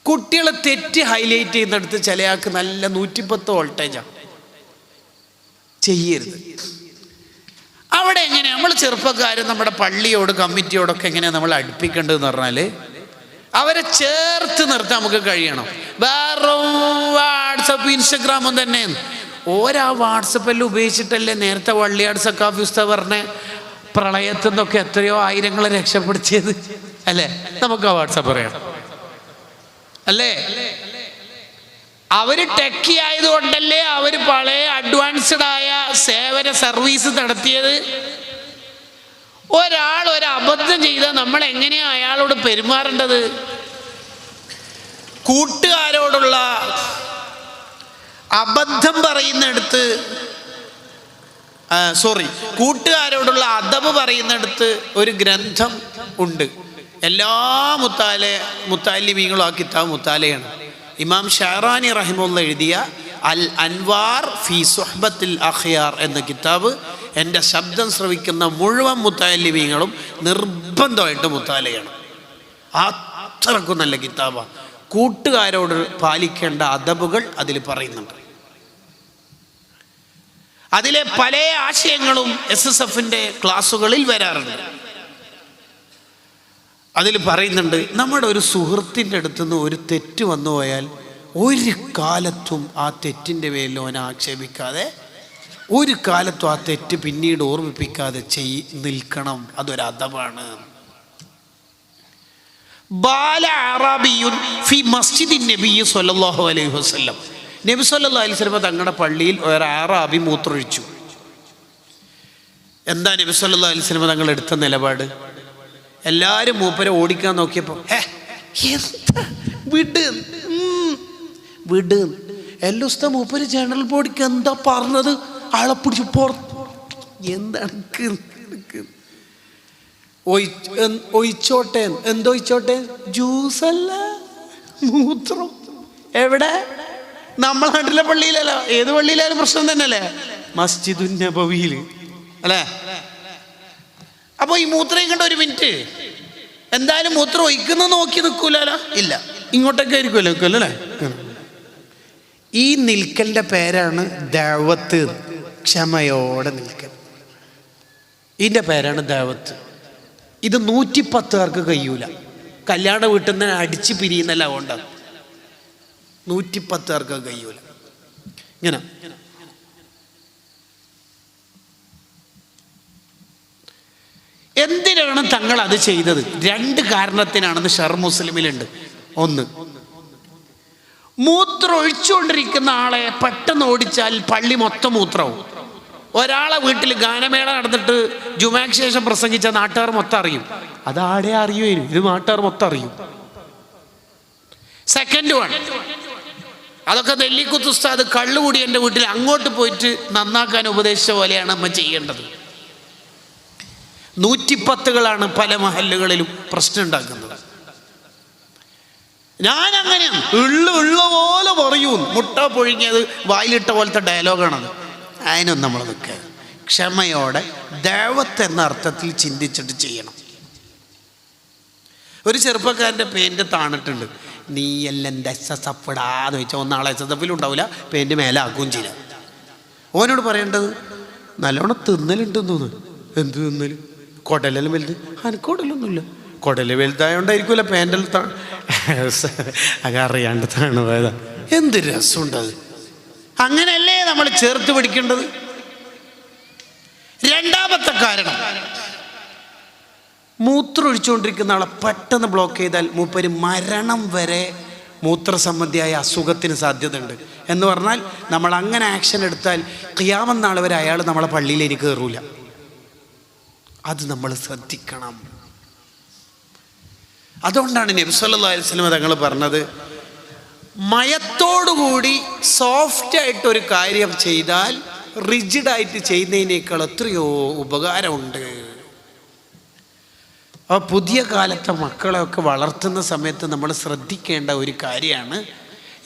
കുട്ടികളെ തെറ്റ് ഹൈലൈറ്റ് ചെയ്യുന്നിടത്ത് ചിലയാൾക്ക് നല്ല 110 വോൾട്ടേജാണ്. ചെയ്യരുത്. അവിടെ എങ്ങനെ നമ്മൾ ചെറുപ്പക്കാർ നമ്മുടെ പള്ളിയോട് കമ്മിറ്റിയോടൊക്കെ എങ്ങനെയാണ് നമ്മൾ അടുപ്പിക്കേണ്ടതെന്ന് പറഞ്ഞാൽ അവരെ ചേർത്ത് നിർത്താൻ നമുക്ക് കഴിയണം. വേറെ വാട്സപ്പ് ഇൻസ്റ്റഗ്രാമും തന്നെ ഓരോ വാട്സപ്പെല്ലാം ഉപയോഗിച്ചിട്ടല്ലേ നേരത്തെ വള്ളിയാട് സക്കാഫി ഉസ്താദ് പറഞ്ഞ പ്രളയത്തിൽ നിന്നൊക്കെ എത്രയോ ആയിരങ്ങളെ രക്ഷപ്പെടുത്തിയത് അല്ലേ? നമുക്ക് ആ വാട്സപ്പ് പറയാം അല്ലേ? അവര് ടെക്കി ആയതുകൊണ്ടല്ലേ അവര് പഴയ അഡ്വാൻസ്ഡ് ആയ സേവന സർവീസ് നടത്തിയത്. ഒരാൾ ഒരു അബദ്ധം ചെയ്താൽ നമ്മൾ എങ്ങനെയാ അയാളോട് പെരുമാറേണ്ടത്? കൂട്ടുകാരോടുള്ള അബദ്ധം പറയുന്നിടത്ത് കൂട്ടുകാരോടുള്ള അദബ് പറയുന്നിടത്ത് ഒരു ഗ്രന്ഥം ഉണ്ട്. എല്ലാ മുത്താലിമീങ്ങളും ആ കിതാബ് മുത്താലയാണ്. ഇമാം ഷാറാനി റഹിമഹുല്ലാഹ് എഴുതിയ അൽ അൻവാർ ഫി സുഹ്ബത്തിൽ അഖ്യാർ എന്ന കിതാബ് എൻ്റെ ശബ്ദം ശ്രവിക്കുന്ന മുഴുവൻ മുത്താലിമീങ്ങളും നിർബന്ധമായിട്ട് മുത്താലയാണ്. അത്രക്കും നല്ല കിതാബാണ്. കൂട്ടുകാരോട് പാലിക്കേണ്ട അദബുകൾ അതിൽ പറയുന്നുണ്ട്. അതിലെ പല ആശയങ്ങളും SSFൻ്റെ ക്ലാസ്സുകളിൽ വരാറുണ്ട്. അതിൽ പറയുന്നുണ്ട്, നമ്മുടെ ഒരു സുഹൃത്തിൻ്റെ അടുത്തുനിന്ന് ഒരു തെറ്റ് വന്നു പോയാൽ ഒരു കാലത്തും ആ തെറ്റിൻ്റെ പേരിൽ ഓനെ ആക്ഷേപിക്കാതെ, ഒരു കാലത്തും ആ തെറ്റ് പിന്നീട് ഓർമ്മിപ്പിക്കാതെ നിൽക്കണം. അതൊരു അദബാണ്. ബാല അറാബിയുൻ ഫി മസ്ജിദി നബി സല്ലല്ലാഹു അലൈഹി വസല്ലം. നബി സല്ലല്ലാഹു അലൈഹി വസല്ലം തങ്ങളുടെ പള്ളിയിൽ ഒരു അറാബി മൂത്രമൊഴിച്ചു. എന്താ നബി സല്ലല്ലാഹു അലൈഹി വസല്ലം തങ്ങൾ എടുത്ത നിലപാട്? എല്ലാവരും മൂപ്പരെ ഓടിക്കാൻ നോക്കിയപ്പോൾ വിട് എല്ലാ ദിവസത്തെ മൂപ്പര് ജനറൽ ബോഡിക്ക് എന്താ പറഞ്ഞത്? ആളെ പിടിച്ച് എന്താണ് ഒഴിച്ചോട്ടെ? എന്തൊഴിച്ചോട്ടെ? ജ്യൂസല്ല, മൂത്രം. എവിടെ? നമ്മളെ നാട്ടിലെ പള്ളിയിലല്ലോ, ഏത് പള്ളിയിലായാലും പ്രശ്നം തന്നെയല്ലേ, മസ്ജിദുൻ നബവിയിൽ അല്ലേ? അപ്പൊ ഈ മൂത്രം കണ്ട ഒരു മിനിറ്റ് എന്തായാലും മൂത്രം ഒഴിക്കുന്ന നോക്കി നിൽക്കൂലല്ലോ, ഇല്ല, ഇങ്ങോട്ടൊക്കെ ആയിരിക്കുമല്ലോ നിൽക്കുമല്ലോ അല്ലേ? ഈ നിൽക്കലിന്റെ പേരാണ് ദഅവത്ത്, ക്ഷമയോടെ നിൽക്കൽ. ഇതിന്റെ പേരാണ് ദഅവത്ത്. ഇത് 110 കഴിയൂല. കല്യാണ വീട്ടിൽ നിന്ന് അടിച്ച് പിരിയുന്നല്ല അതുകൊണ്ടാണ്. 110 കഴിയൂല. ഇങ്ങനെ എന്തിനാണ് തങ്ങൾ അത് ചെയ്തത്? 2 കാരണത്തിനാണെന്ന് ഷർഹ് മുസ്ലിമിലുണ്ട്. ഒന്ന്, മൂത്രം ഒഴിച്ചുകൊണ്ടിരിക്കുന്ന ആളെ പെട്ടെന്ന് ഓടിച്ചാൽ പള്ളി മൊത്തം മൂത്രവും. ഒരാളെ വീട്ടിൽ ഗാനമേള നടന്നിട്ട് ജുമാക്ക് ശേഷം പ്രസംഗിച്ച നാട്ടുകാർ മൊത്തം അറിയും. അത് ആടെ അറിയുമായിരുന്നു, ഇത് നാട്ടുകാർ മൊത്തം അറിയും. സെക്കൻഡ് വൺ, അതൊക്കെ നെല്ലിക്കുത്ത് ഉസ്താദ് കള്ളുകൂടി എൻ്റെ വീട്ടിൽ അങ്ങോട്ട് പോയിട്ട് നന്നാക്കാൻ ഉപദേശിച്ച പോലെയാണ് നമ്മൾ ചെയ്യേണ്ടത്. 110കളാണ് പല മഹല്ലുകളിലും പ്രശ്നം ഉണ്ടാക്കുന്നത്. ഞാൻ അങ്ങനെയാണ്, ഉള്ള പോലെ പറയൂ, മുട്ട പൊഴുങ്ങിയത് വായിലിട്ട പോലത്തെ ഡയലോഗാണത്. അതിനൊന്നും നമ്മൾ നിൽക്കുക, ക്ഷമയോടെ ദഅവത്ത് എന്ന അർത്ഥത്തിൽ ചിന്തിച്ചിട്ട് ചെയ്യണം. ഒരു ചെറുപ്പക്കാരൻ്റെ പേന്റ് താണിട്ടുണ്ട്. നീ എല്ലാം എൻ്റെ SSF ഇടാന്ന് വെച്ചാൽ ഒന്നാളെ SSF ഉണ്ടാവില്ല, പേന്റ് മേലെ ആക്കുകയും ചെയ്യാം. ഓനോട് പറയേണ്ടത് നല്ലോണം തിന്നലുണ്ടെന്ന് തോന്നുന്നു. എന്ത് തിന്നല്? കുടലെല്ലാം വലുത്. അനക്കുടലൊന്നുമില്ല. കുടല് വലുതായോണ്ടായിരിക്കൂല പേൻ്റിൽ അത് അറിയാണ്ട് താണ് പോയതാ. എന്ത് രസമുണ്ടത്. അങ്ങനെയല്ലേ നമ്മൾ ചേർത്ത് പിടിക്കേണ്ടത്. രണ്ടാമത്തെ കാരണം, മൂത്രം ഒഴിച്ചുകൊണ്ടിരിക്കുന്ന ആളെ പെട്ടെന്ന് ബ്ലോക്ക് ചെയ്താൽ മൂപ്പര് മരണം വരെ മൂത്രസംബന്ധിയായ അസുഖത്തിന് സാധ്യതയുണ്ട്. എന്ന് പറഞ്ഞാൽ നമ്മൾ അങ്ങനെ ആക്ഷൻ എടുത്താൽ ഖിയാമത്ത് നാൾ വരെ അയാൾ നമ്മളെ പള്ളിയിലേക്ക് കയറൂല. അത് നമ്മൾ ശ്രദ്ധിക്കണം. അതുകൊണ്ടാണ് നബി സല്ലല്ലാഹു അലൈഹി വസല്ലം തങ്ങൾ പറഞ്ഞത്, മയത്തോടുകൂടി സോഫ്റ്റായിട്ടൊരു കാര്യം ചെയ്താൽ റിജിഡായിട്ട് ചെയ്യുന്നതിനേക്കാൾ എത്രയോ ഉപകാരമുണ്ട്. അപ്പോൾ പുതിയ കാലത്തെ മക്കളെയൊക്കെ വളർത്തുന്ന സമയത്ത് നമ്മൾ ശ്രദ്ധിക്കേണ്ട ഒരു കാര്യമാണ്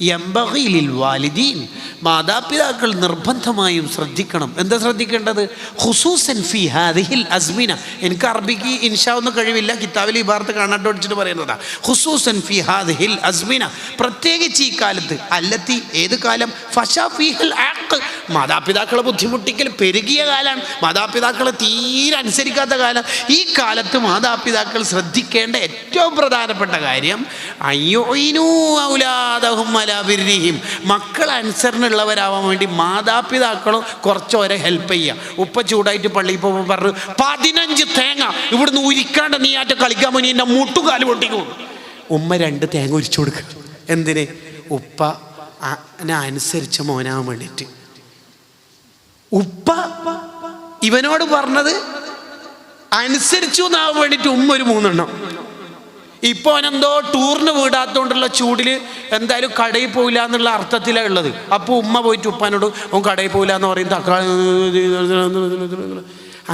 യംബഗി ലിൽ വാലിദീൻ, മാതാപിതാക്കൾ നിർബന്ധമായും ശ്രദ്ധിക്കണം. എന്താ ശ്രദ്ധിക്കേണ്ടത്? ഖുസൂസൻ ഫി ഹാദിഹിൽ അസ്മിന. എനിക്ക് അറബിക്ക് ഇൻഷാ ഒന്നും കഴിവില്ല, കിതാബിൽ ഈ ഭാഗത്ത് കാണാട്ട് പഠിച്ചിട്ട് പറയുന്നതാ. ഖുസൂസൻ ഫി ഹാദിഹിൽ അസ്മിന, പ്രത്യേകിച്ച് ഈ കാലത്ത്. അല്ലത്തി, ഏത് കാലം? ഫശാ ഫീഹിൽ അഖ്, മാതാപിതാക്കളെ ബുദ്ധിമുട്ടിക്കൽ പെരുകിയ കാലമാണ്, മാതാപിതാക്കളെ തീരെ അനുസരിക്കാത്ത കാലം. ഈ കാലത്ത് മാതാപിതാക്കൾ ശ്രദ്ധിക്കേണ്ട ഏറ്റവും പ്രധാനപ്പെട്ട കാര്യം അയ്യുഇനു ഔലാദഹും അലാ ബിർരിഹിം, മക്കൾ അനുസരണയുള്ളവരാവാൻ വേണ്ടി മാതാപിതാക്കളും കുറച്ചോരെ ഹെൽപ്പ് ചെയ്യുക. ഉപ്പ ചൂടായിട്ട് പള്ളിയിൽ പോകുമ്പോൾ പറഞ്ഞു 15 തേങ്ങ ഇവിടുന്ന് ഉരിക്കാണ്ട് നീ ആറ്റ കളിക്കാൻ പോയി എൻ്റെ മുട്ടുകാല് പൊട്ടിക്കും. ഉമ്മ 2 തേങ്ങ ഉരിച്ചു കൊടുക്കുക. എന്തിന്? ഉപ്പ അനുസരിച്ച മോനാവാൻ വേണ്ടിയിട്ട്. ഉപ്പ ഇവനോട് പറഞ്ഞത് അനുസരിച്ചു എന്നാവാൻ വേണ്ടിയിട്ട് ഉമ്മ ഒരു 3 എണ്ണം. ഇപ്പോൾ അവനെന്തോ ടൂറിന് വീടാത്തോണ്ടുള്ള ചൂടിൽ എന്തായാലും കടയിൽ പോയില്ല എന്നുള്ള അർത്ഥത്തിലാണ് ഉള്ളത്. അപ്പോൾ ഉമ്മ പോയിട്ട് ഉപ്പാനോട് ഓൻ കടയിൽ പോയില്ല എന്ന് പറയും. തക്കാളി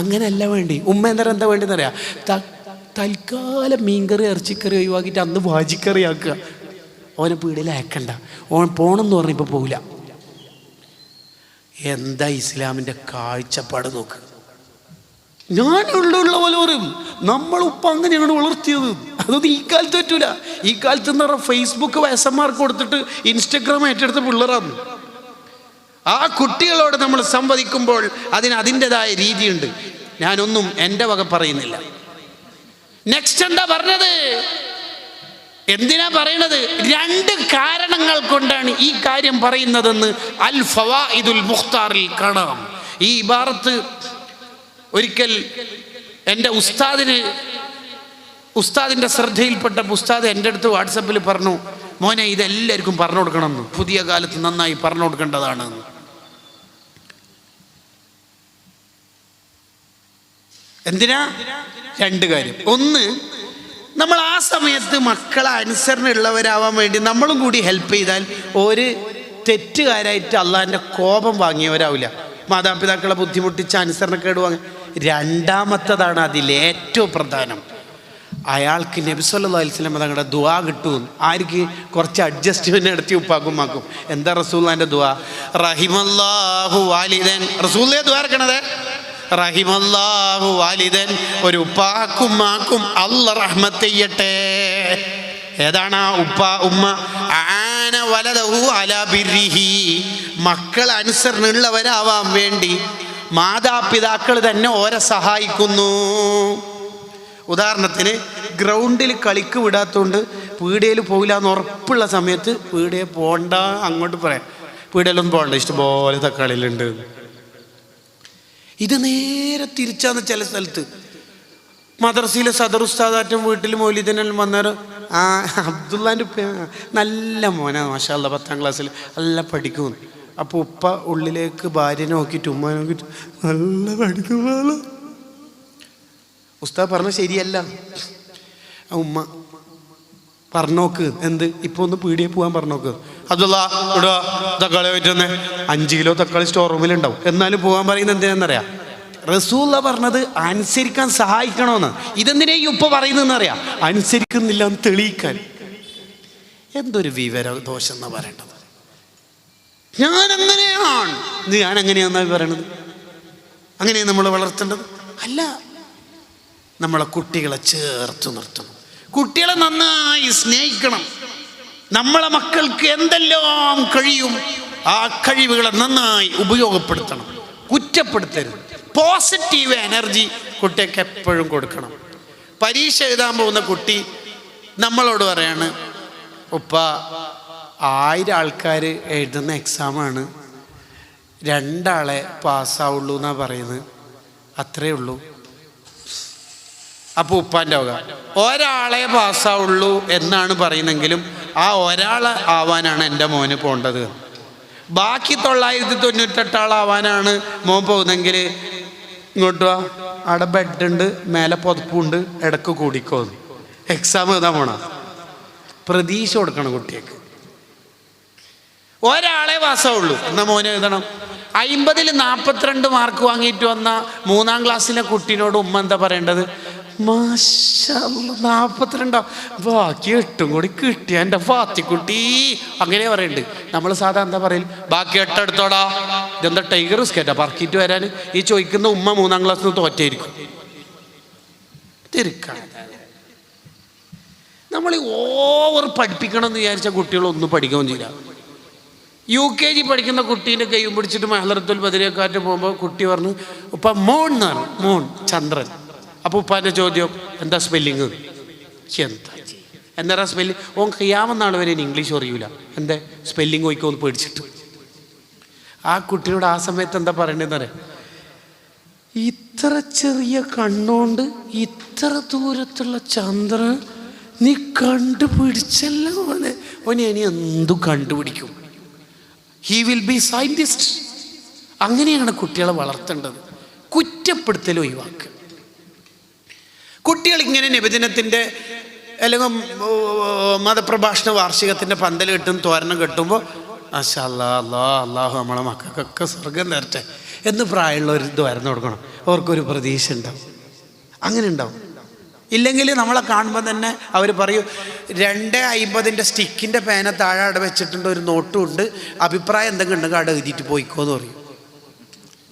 അങ്ങനെയല്ല വേണ്ടി. ഉമ്മ എന്താ വേണ്ടിയെന്ന് അറിയാം? തൽക്കാലം മീൻകറി ഇറച്ചിക്കറി ഒഴിവാക്കിയിട്ട് അന്ന് വാജിക്കറി ആക്കുക. ഓനെ പീടിയിൽ അയക്കണ്ട, ഓൻ പോകണമെന്ന് പറഞ്ഞപ്പോൾ പോകില്ല. എന്താ ഇസ്ലാമിൻ്റെ കാഴ്ചപ്പാട് നോക്ക്. ഞാനുള്ള പോലെ പറയും, നമ്മളുപ്പ അങ്ങനെയാണ് വളർത്തിയത്. അതൊന്നും ഈ കാലത്ത് പറ്റൂല. ഈ കാലത്ത് എന്ന് പറഞ്ഞാൽ ഫേസ്ബുക്ക് വയസ്സന്മാർക്ക് കൊടുത്തിട്ട് ഇൻസ്റ്റഗ്രാം ഏറ്റെടുത്ത പിള്ളേരാണ്. ആ കുട്ടികളോട് നമ്മൾ സംവദിക്കുമ്പോൾ അതിന് അതിൻ്റെതായ രീതിയുണ്ട്. ഞാനൊന്നും എൻ്റെ വക പറയുന്നില്ല. നെക്സ്റ്റ് എന്താ പറഞ്ഞത്? എന്തിനാ പറയണത്? 2 കാരണങ്ങൾ കൊണ്ടാണ് ഈ കാര്യം പറയുന്നതെന്ന് അൽ ഫവായിദുൽ മുഖ്താറിൽ കാണാം. ഈ ഇബാറത്ത് ഒരിക്കൽ എൻ്റെ ഉസ്താദിൻ്റെ ശ്രദ്ധയിൽപ്പെട്ട ഉസ്താദ് എൻ്റെ അടുത്ത് വാട്സപ്പിൽ പറഞ്ഞു, മോനെ ഇതെല്ലാവർക്കും പറഞ്ഞു കൊടുക്കണമെന്ന്, പുതിയ കാലത്ത് നന്നായി പറഞ്ഞു കൊടുക്കേണ്ടതാണ്. എന്തിനാ? 2 കാര്യം. ഒന്ന്, നമ്മൾ ആ സമയത്ത് മക്കളെ അനുസരണയുള്ളവരാവാൻ വേണ്ടി നമ്മളും കൂടി ഹെൽപ്പ് ചെയ്താൽ ഒരു തെറ്റുകാരായിട്ട് അള്ളാഹിൻ്റെ കോപം വാങ്ങിയവരാവില്ല. മാതാപിതാക്കളെ ബുദ്ധിമുട്ടിച്ച് അനുസരണക്കേട് വാങ്ങി. 2ാമത്തതാണ് അതിലേറ്റവും പ്രധാനം. അയാൾക്ക് നബി സല്ലല്ലാഹു അലൈഹി വസല്ലം തങ്ങളുടെ ദുആ കിട്ടും. ആർക്ക്? കുറച്ച് അഡ്ജസ്റ്റ്മെന്റ് നടത്തി ഉപ്പാക്കും മാക്കും. എന്താ റസൂലുള്ളാഹിന്റെ ദുആ? റഹിമല്ലാഹു വാലിദൻ. റസൂലുള്ളാഹി ദുആ ഇറക്കണത് റഹിമല്ലാഹു വാലിദൻ, ഒരു ഉപ്പാക്കും മാക്കും അല്ല റഹ്മത്ത് ചെയ്യട്ടെ. ഏതാണ് ആ ഉപ്പ ഉമ്മ? ആന വലദഹു അലാ ബിർരിഹി, മക്കൾ അനുസരണയുള്ളവരാവാൻ വേണ്ടി മാതാപിതാക്കൾ തന്നെ ഓരെ സഹായിക്കുന്നു. ഉദാഹരണത്തിന് ഗ്രൗണ്ടിൽ കളിക്ക് വിടാത്തതുകൊണ്ട് പീടികയിൽ പോകില്ല എന്ന് ഉറപ്പുള്ള സമയത്ത് പീടികയിൽ പോകണ്ട, അങ്ങോട്ട് പറയാം പീടികയിലൊന്നും പോകണ്ട, ഇഷ്ടംപോലെ തക്കാളിയിലുണ്ട്. ഇത് നേരെ തിരിച്ചാന്ന് ചില സ്ഥലത്ത്. മദ്രസയിലെ സദർ ഉസ്താദാറ്റും വീട്ടിൽ മൗലിദിനെല്ലാം വന്നേരം അബ്ദുള്ളാൻ്റെ ഉപ്പ നല്ല മോനാണ്, മാഷാ അല്ലാഹ് 10ാം ക്ലാസ്സിൽ നല്ല പഠിക്കും. അപ്പോൾ ഉപ്പ ഉള്ളിലേക്ക് ഭാര്യനെ നോക്കിയിട്ട് ഉമ്മ നോക്കിയിട്ട് നല്ല പഠിക്കുമ്പോൾ ഉസ്താദ് പറഞ്ഞ ശരിയല്ല. ഉമ്മ പറഞ്ഞോക്ക്, എന്ത് ഇപ്പൊ ഒന്ന് പീടിയെ പോകാൻ പറഞ്ഞോക്ക്. അബ്ദുള്ള ഇടാ തക്കാളി പറ്റുന്നേ 5 കിലോ തക്കാളി സ്റ്റോർ റൂമിലുണ്ടാവും, എന്നാലും പോകാൻ പറയുന്നത് എന്തിനാന്നറിയാം? റസൂലുള്ള പറഞ്ഞത് അനുസരിക്കാൻ സഹായിക്കണമെന്ന്. ഇതെന്തിനാ ഈ ഉപ്പ പറയുന്നതെന്നറിയാം? അനുസരിക്കുന്നില്ല എന്ന് തെളിയിക്കാൻ. എന്തൊരു വിവരദോഷം എന്നാ പറയേണ്ടത്? ഞാൻ അങ്ങനെയാന്നാ പറയണത്? അങ്ങനെയാണ് നമ്മൾ വളർത്തേണ്ടത്? അല്ല, നമ്മളെ കുട്ടികളെ ചേർത്ത് നിർത്തണം. കുട്ടികളെ നന്നായി സ്നേഹിക്കണം. നമ്മളെ മക്കൾക്ക് എന്തെല്ലാം കഴിയും ആ കഴിവുകളെ നന്നായി ഉപയോഗപ്പെടുത്തണം. കുറ്റപ്പെടുത്തരുത്. പോസിറ്റീവ് എനർജി കുട്ടിക്ക് എപ്പോഴും കൊടുക്കണം. പരീക്ഷ എഴുതാൻ പോകുന്ന കുട്ടി നമ്മളോട് പറയാണ്, ഉപ്പ 1000 ആൾക്കാർ എഴുതുന്ന എക്സാമാണ്, 2 ആളെ പാസ്സാവുള്ളൂ എന്നാണ് പറയുന്നത്, അത്രേ ഉള്ളൂ. അപ്പോൾ ഉപ്പാൻ്റെ വക ഒരാളെ പാസ്സാവുള്ളൂ എന്നാണ് പറയുന്നെങ്കിലും ആ ഒരാൾ ആവാനാണ് എൻ്റെ മോന് പോകേണ്ടത്. ബാക്കി 998 ആളാവാനാണ് മോൻ പോകുന്നെങ്കിൽ ഇങ്ങോട്ട് വാ, അവിടെ ബെഡുണ്ട്, മേലെ പുതപ്പുണ്ട്, ഇടക്ക് കൂടിക്കോ. എക്സാം എഴുതാൻ പോണ പ്രതീക്ഷ കൊടുക്കണം കുട്ടിക്ക്. ഒരാളെ പാസ്സാവുള്ളൂ എന്നാൽ മോനെ എഴുതണം. 50-ൽ 42 മാർക്ക് വാങ്ങിയിട്ട് വന്ന 3ാം ക്ലാസ്സിലെ കുട്ടീനോട് ഉമ്മ എന്താ പറയേണ്ടത്? മാഷാ അല്ലാഹ് 42, ബാക്കി 8 കൂടി കിട്ടിയ എൻ്റെ ഫാത്തിക്കുട്ടി, അങ്ങനെ പറയുന്നുണ്ട്. നമ്മൾ സാധാരണ എന്താ പറയൽ? ബാക്കി 8 എടുത്തോടാ. ഇതെന്താ ടൈഗർ സ്കേറ്റാ പറക്കിയിട്ട് വരാൻ? ഈ ചോദിക്കുന്ന ഉമ്മ 3ാം ക്ലാസ്സിൽ നിന്ന് തോറ്റായിരിക്കും. തിരുക്കാൻ നമ്മൾ ഓവർ പഠിപ്പിക്കണം എന്ന് വിചാരിച്ച കുട്ടികളൊന്നും പഠിക്കുകയും ചെയ്യില്ല. UKG പഠിക്കുന്ന കുട്ടീൻ്റെ കൈയും പിടിച്ചിട്ട് മഹലറത്തുൽ ബദരിയക്കാറ്റ് പോകുമ്പോൾ കുട്ടി പറഞ്ഞു, ഉപ്പ മോൺ എന്നാണ്, മോൺ ചന്ദ്രൻ. അപ്പോൾ ഉപ്പാൻ്റെ ചോദ്യം, എന്താ സ്പെല്ലിങ്? എന്താ സ്പെല്ലിങ്? ഓൻ ഖിയാമന്നാൾ വരെ ഇംഗ്ലീഷ് അറിയൂല. എന്താ സ്പെല്ലിങ് പോയിക്കോന്ന് പേടിച്ചിട്ട്. ആ കുട്ടിയോട് ആ സമയത്ത് എന്താ പറയണ്ടതെന്ന് അറിയാം? ഇത്ര ചെറിയ കണ്ണുകൊണ്ട് ഇത്ര ദൂരത്തുള്ള ചന്ദ്രൻ നീ കണ്ടുപിടിച്ചല്ലോ മോനെ. ഓനെ ഇനി എന്തും കണ്ടുപിടിക്കും. He will be scientist. അങ്ങനെയാണ് കുട്ടികളെ വളർത്തേണ്ടത്. കുറ്റപ്പെടുത്തൽ ഒഴിവാക്കുക. കുട്ടികൾ ഇങ്ങനെ നബിദിനത്തിൻ്റെ അല്ലെങ്കിൽ മതപ്രഭാഷണ വാർഷികത്തിൻ്റെ പന്തൽ കെട്ടും തോരണം കെട്ടുമ്പോൾ മാഷാ അല്ലാഹ് അള്ളാഹു നമ്മളെ മക്കൾക്കൊക്കെ സ്വർഗം തരട്ടെ എന്ന് പ്രായമുള്ളവർ തോരണം കൊടുക്കണം. അവർക്കൊരു പ്രതീക്ഷ ഉണ്ടാവും. അങ്ങനെ ഉണ്ടാവും. ഇല്ലെങ്കിൽ നമ്മളെ കാണുമ്പോൾ തന്നെ അവർ പറയും 2.50 സ്റ്റിക്കിൻ്റെ പേന താഴെ അവിടെ വെച്ചിട്ടുണ്ട്, ഒരു നോട്ടും ഉണ്ട്, അഭിപ്രായം എന്തെങ്കിലും ഉണ്ടെങ്കിൽ അവിടെ എഴുതിയിട്ട് പോയിക്കോന്ന് പറയും.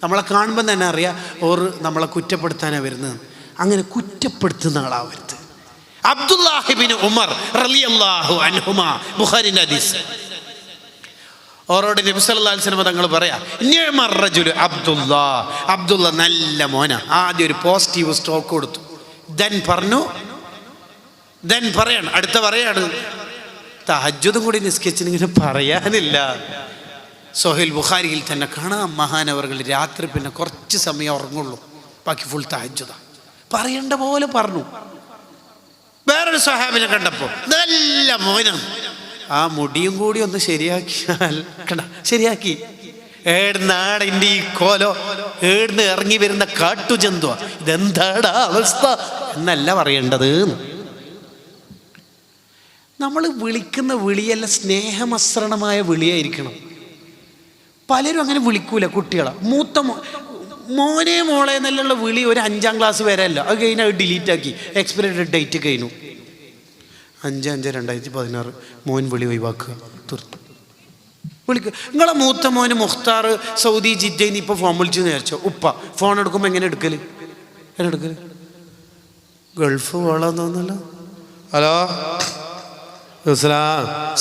നമ്മളെ കാണുമ്പോൾ തന്നെ അറിയാം ഓർ നമ്മളെ കുറ്റപ്പെടുത്താനാണ് വരുന്നത്. അങ്ങനെ കുറ്റപ്പെടുത്തുന്ന ആളാവരുത്. അബ്ദുല്ലാഹിബ്നു ഉമർ റളിയല്ലാഹു അൻഹുമാ, ബുഖാരിന്റെ ഹദീസ്. ഓരോട് നബി സല്ലല്ലാഹു അലൈഹി വസല്ലം തങ്ങൾ പറയാ, നിഅമർ റജുലു അബ്ദുള്ള നല്ല മോന. ആദ്യം ഒരു പോസിറ്റീവ് സ്റ്റോക്ക് കൊടുത്തു. ദെൻ പറഞ്ഞു ദെൻ പറയാണ്, അടുത്ത പറയാണ്, തഹജ്ജുദും കൂടി നിസ്കരിച്ചിങ്ങനെ പറയാനില്ല. സൊഹൈൽ ബുഖാരിയിൽ തന്നെ കാണാം, മഹാനവറുകൾ രാത്രി പിന്നെ കുറച്ച് സമയം ഉറങ്ങുള്ളൂ, ബാക്കി ഫുൾ തഹജ്ജുദാ. പറയേണ്ട പോലെ പറഞ്ഞു. വേറൊരു സ്വഹാബിനെ കണ്ടപ്പോൾ നല്ല മോനം, ആ മുടിയും കൂടി ഒന്ന് ശരിയാക്കിയാൽ ശരിയാക്കി. ഏടുന്നാണ് എൻ്റെ ഈ കോലോ, ഏടുന്ന് ഇറങ്ങി വരുന്ന കാട്ടുജന്തുവാ, ഇതെന്താടാ അവസ്ഥ എന്നല്ല പറയേണ്ടത്. നമ്മൾ വിളിക്കുന്ന വിളിയല്ല സ്നേഹമസൃണമായ വിളിയായിരിക്കണം. പലരും അങ്ങനെ വിളിക്കൂല കുട്ടികളെ. മൂത്ത മോനെ മോളെ എന്നുള്ള വിളി ഒരു 5ാം ക്ലാസ് വരെ അല്ല, അത് കഴിഞ്ഞാൽ ഡിലീറ്റാക്കി, എക്സ്പയറി ഡേറ്റ് കഴിഞ്ഞു. 5/5/2016 മോൻ വിളി ഒഴിവാക്കുക, തീർത്തു. വിളിക്കുക. നിങ്ങളെ മൂത്ത മോന് മുഖ്താർ സൗദി ജിദ്ദയിൽ ഇപ്പോൾ ഫോൺ വിളിച്ചു വിചാരിച്ചോ, ഉപ്പ ഫോൺ എടുക്കുമ്പോൾ എങ്ങനെ എടുക്കല്? ഗൾഫ് പോളാന്ന് തോന്നല്ലോ. ഹലോ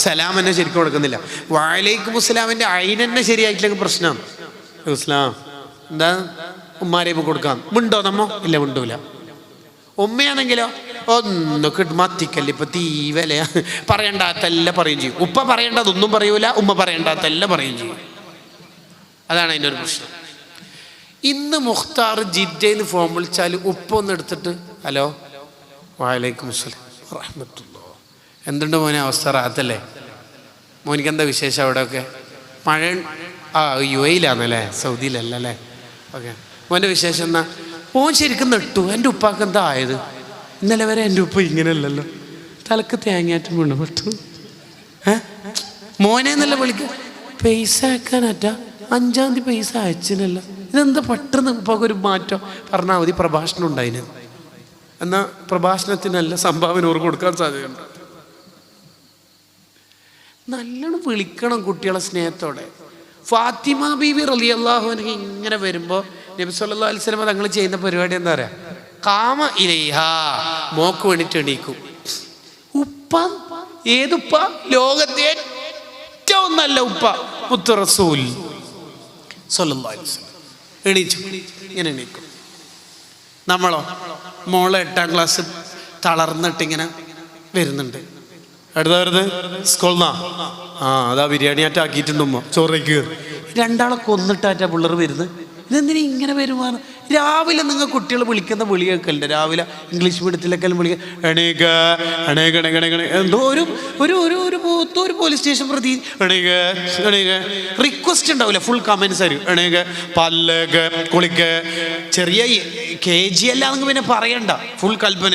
സലാം എന്നെ ശരിക്കും കൊടുക്കുന്നില്ല. വഅലൈക്കും അസ്സലാമിൻ്റെ അയിനെന്നെ ശരിയായിട്ടില്ലെങ്കിൽ പ്രശ്നം. ഇസ്ലാം എന്താ ഉമ്മാരേപ്പ് കൊടുക്കാം, മിണ്ടോ നമ്മോ? ഇല്ല, മിണ്ടൂല. ഉമ്മയാണെങ്കിലോ ഒന്നൊക്കെ മത്തിക്കല്ല, ഇപ്പൊ തീവലയാ, പറയണ്ടാത്തല്ല പറയും ചെയ്യും. ഉപ്പ പറയേണ്ടതൊന്നും പറയൂല, ഉമ്മ പറയണ്ടാത്തല്ല പറയും ചെയ്യും. അതാണ് അതിൻ്റെ ഒരു പ്രശ്നം. ഇന്ന് മുഖ്താർ ജിദ്ദയിൽ നിന്ന് ഫോൺ വിളിച്ചാൽ ഉപ്പ ഒന്ന് എടുത്തിട്ട് ഹലോ വഅലൈക്കും അസ്സലാം റഹ്മത്തുള്ളാഹി, എന്തുണ്ട് മോനെ അവസ്ഥ? റാത്തല്ലേ? മോനിക്ക് എന്താ വിശേഷം അവിടെയൊക്കെ? മഴ? UAE-ലാണല്ലേ, സൗദിയിലല്ല അല്ലേ? ഓക്കെ. മോൻ്റെ വിശേഷം എന്നാ? മോൻ ശരിക്കും നെട്ടു. എൻ്റെ ഉപ്പാക്ക് എന്താ ആയത്? ഇന്നലെ വരെ എൻ്റെ ഉപ്പ ഇങ്ങനെയല്ലല്ലോ, തലക്ക് തേങ്ങയാറ്റും വീണപ്പെട്ടു. മോനെ എന്നല്ല വിളിക്കുക. പൈസ അയക്കാനാറ്റ 5-ാം തീയതി പൈസ അയച്ചിനല്ല, ഇതെന്താ പെട്ടെന്ന് ഉപ്പാക്കൊരു മാറ്റം? പറഞ്ഞാൽ മതി, പ്രഭാഷണം ഉണ്ടായിന്. എന്നാൽ പ്രഭാഷണത്തിനല്ല, സംഭാവന ഓർക്ക് കൊടുക്കാൻ സാധ്യതയുണ്ട്. നല്ലോണം വിളിക്കണം കുട്ടികളെ സ്നേഹത്തോടെ. ഫാത്തിമ ബീവി റളിയല്ലാഹു അൻഹ ഇങ്ങനെ വരുമ്പോൾ നബി സല്ലല്ലാഹു അലൈഹി വസല്ലം തങ്ങൾ ചെയ്യുന്ന പരിപാടി എന്താ പറയാ? കാമ ഇലൈഹാ, മോക്ക് വേണ്ടിയിട്ട് എണീക്കും. ഉപ്പ ഏതുപ്പ? ലോകത്തെ ഏറ്റവും നല്ല ഉപ്പ മുത്ത് റസൂൽ സല്ലല്ലാഹു അലൈഹി വസല്ലം എണീച്ചു, ഇങ്ങനെ എണീക്കും. നമ്മളോ മോളെ 8ാം ക്ലാസ് തളർന്നിട്ടിങ്ങനെ വരുന്നുണ്ട്. അടുത്ത വരുന്നത് സ്കൂളിന്നാ, അതാ ബിരിയാണി ആറ്റ ആക്കിയിട്ടുണ്ട് ഉമ്മ, ചോറേക്ക്. 2ആളെ കൊന്നിട്ടാറ്റാ പിള്ളേർ വരുന്നത്. ഇതെന്തിനാ ഇങ്ങനെ വരുവാണ്? രാവിലെ നിങ്ങൾ കുട്ടികൾ വിളിക്കുന്ന വിളി കേൾക്കലുണ്ട്. രാവിലെ ഇംഗ്ലീഷ് മീഡിയത്തിലൊക്കെ വിളിക്കുക എണീക എണീക എണീക, എന്തോ ഒരു പോലീസ് സ്റ്റേഷൻ പ്രതി എണീക എണീക, റിക്വസ്റ്റ് ഉണ്ടാവില്ല, ഫുൾ കമൻസ് ആയിരിക്കും. എണീക, പല്ലേക്ക്, കുളിക്ക്. ചെറിയ KG അല്ലാന്നെങ്കിൽ പിന്നെ പറയണ്ട, ഫുൾ കൽപ്പന.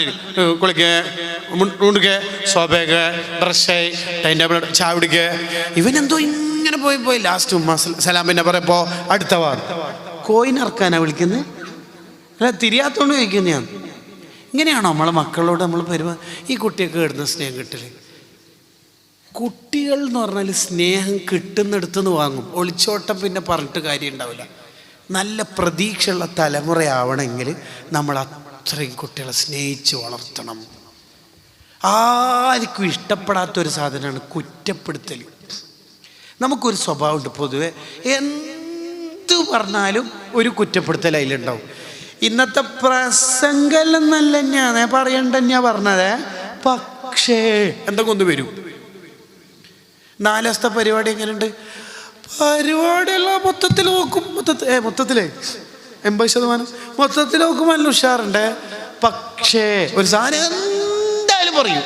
കുളിക്ക്, ഉണ്ടുക്ക്, സോപ്പേക്ക്, ബ്രഷ്, ടൈം ടേബിൾ, ചായ കുടിക്ക്. ഇവനെന്തോ ഇങ്ങനെ പോയി ലാസ്റ്റ് ഉമ്മ സലാം പിന്നെ പറയപ്പോ അടുത്ത വാർ കോയിനിറക്കാനാണ് വിളിക്കുന്നത്. അല്ല, തിരിയാത്തോണ്ട് ചോദിക്കുന്നത് ഞാൻ. ഇങ്ങനെയാണോ നമ്മളെ മക്കളോട് നമ്മൾ ഈ കുട്ടിയൊക്കെ ഇടുന്ന സ്നേഹം കിട്ടല്? കുട്ടികൾ എന്ന് പറഞ്ഞാൽ സ്നേഹം കിട്ടുന്നിടത്തുനിന്ന് വാങ്ങും. ഒളിച്ചോട്ടം പിന്നെ പറഞ്ഞിട്ട് കാര്യം ഉണ്ടാവില്ല. നല്ല പ്രതീക്ഷയുള്ള തലമുറയാവണമെങ്കിൽ നമ്മൾ അത്രയും കുട്ടികളെ സ്നേഹിച്ച് വളർത്തണം. ആർക്കും ഇഷ്ടപ്പെടാത്തൊരു സാധനമാണ് കുറ്റപ്പെടുത്തൽ. നമുക്കൊരു സ്വഭാവമുണ്ട്, പൊതുവെ എന്ത് പറഞ്ഞാലും ഒരു കുറ്റപ്പെടുത്തൽ അതിലുണ്ടാവും. ഇന്നത്തെ പ്രസംഗം നല്ല തന്നെയാണ് പറയണ്ടെന്നാ പറഞ്ഞത്, പക്ഷേ എന്തൊക്കെ ഒന്ന് വരും. 4 ദിവസത്തെ പരിപാടി എങ്ങനെയുണ്ട്? പരിപാടിയെല്ലാം മൊത്തത്തിൽ നോക്കും, മൊത്തത്തിലേ 80% മൊത്തത്തിൽ നോക്കും, നല്ല ഉഷാറുണ്ട്. പക്ഷേ ഒരു സാധനം എന്തായാലും പറയും.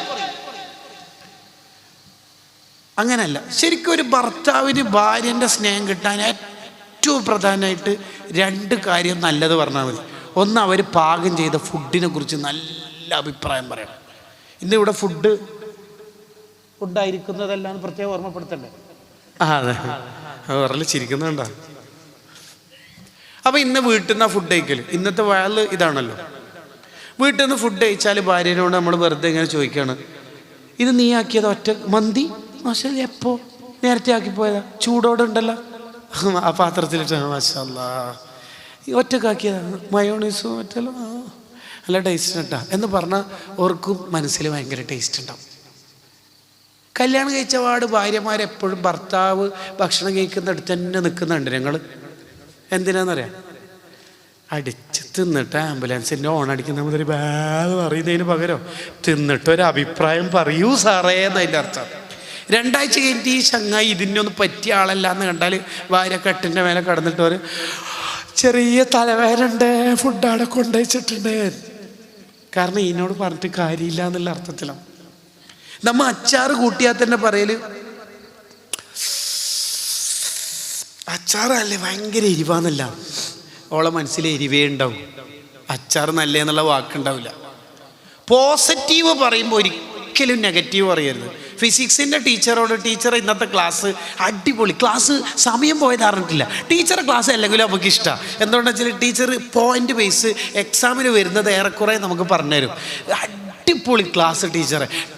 അങ്ങനല്ല. ശരിക്കും ഒരു ഭർത്താവിന് ഭാര്യൻ്റെ സ്നേഹം കിട്ടാൻ ഏറ്റവും പ്രധാനമായിട്ട് 2 കാര്യം നല്ലത് പറഞ്ഞാൽ മതി. ഒന്ന്, അവർ പാകം ചെയ്ത ഫുഡിനെ കുറിച്ച് നല്ല അഭിപ്രായം പറയണം. ഇന്നിവിടെ ഫുഡ് ഉണ്ടായിരിക്കുന്നതെല്ലാം പ്രത്യേകം ഓർമ്മപ്പെടുത്തണ്ടേ? അതെ, പറഞ്ഞ് ചിരിക്കുന്നുണ്ടോ? അപ്പം ഇന്ന് വീട്ടിൽ നിന്നാണ് ഫുഡ് കഴിക്കൽ. ഇന്നത്തെ വയല് ഇതാണല്ലോ. വീട്ടിൽ നിന്ന് ഫുഡ് കഴിച്ചാൽ ഭാര്യനോട് നമ്മൾ വെറുതെ ഇങ്ങനെ ചോദിക്കുകയാണ്, ഇത് നീ ആക്കിയത് ഒറ്റ മന്തി? മാഷാ, എപ്പോൾ? നേരത്തെ ആക്കിപ്പോയതാ, ചൂടോടെ ഉണ്ടല്ലോ ആ പാത്രത്തിലിട്ട്. മാഷാല്ലാ, ഒറ്റക്കാക്കിയതാണ്, മയോണൈസും മറ്റല്ലോ, നല്ല ടേസ്റ്റ് ഉണ്ടാ എന്ന് പറഞ്ഞാൽ ഓർക്കും മനസ്സിൽ ഭയങ്കര ടേസ്റ്റ് ഉണ്ടാവും. കല്യാണം കഴിച്ച പാട് ഭാര്യമാരെപ്പോഴും ഭർത്താവ് ഭക്ഷണം കഴിക്കുന്നിടത്ത് തന്നെ നിൽക്കുന്നുണ്ട്. ഞങ്ങൾ എന്തിനാണെന്നറിയാം, അടിച്ച് തിന്നിട്ട് ആംബുലൻസിൻ്റെ ഓണടിക്കുന്ന മുതൽ ബാഗ് പറയുന്നതിന് പകരം തിന്നിട്ടൊരു അഭിപ്രായം പറയൂ സാറേ എന്നതിൻ്റെ അർത്ഥം. 2 ആഴ്ച കഴിഞ്ഞിട്ട് ഈ ചങ്ങായി ഇതിനൊന്നും പറ്റിയ ആളല്ല എന്ന് കണ്ടാൽ ഭാര്യ കട്ടിൻ്റെ മേലെ കിടന്നിട്ട് ഒരു ചെറിയ തലവേദനയുണ്ട്, ഫുഡ് അവിടെ കൊണ്ടുവച്ചിട്ടുണ്ട്. കാരണം ഇതിനോട് പറഞ്ഞിട്ട് കാര്യമില്ല എന്നുള്ള അർത്ഥത്തിലാണ്. നമ്മ അച്ചാറ് കൂട്ടിയാൽ തന്നെ പറയല് അച്ചാറല്ലേ ഭയങ്കര എരിവാന്നല്ല, ഓളെ മനസ്സിൽ എരിവേ ഉണ്ടാവും, അച്ചാർ നല്ല എന്നുള്ള വാക്കുണ്ടാവില്ല. പോസിറ്റീവ് പറയുമ്പോൾ ഒരിക്കലും നെഗറ്റീവ് പറയരുത്. ഫിസിക്സിൻ്റെ ടീച്ചറോട് ടീച്ചർ ഇന്നത്തെ ക്ലാസ് അടിപൊളി ക്ലാസ്, സമയം പോയത് അറിഞ്ഞിട്ടില്ല, ടീച്ചറെ ക്ലാസ് അല്ലെങ്കിലും നമുക്ക് ഇഷ്ടമാണ്. എന്തുകൊണ്ടെന്ന് വെച്ചാൽ ടീച്ചർ പോയിന്റ് ബേസ് എക്സാമിന് വരുന്നത് ഏറെക്കുറെ നമുക്ക് പറഞ്ഞുതരും. അടിപൊളി ക്ലാസ്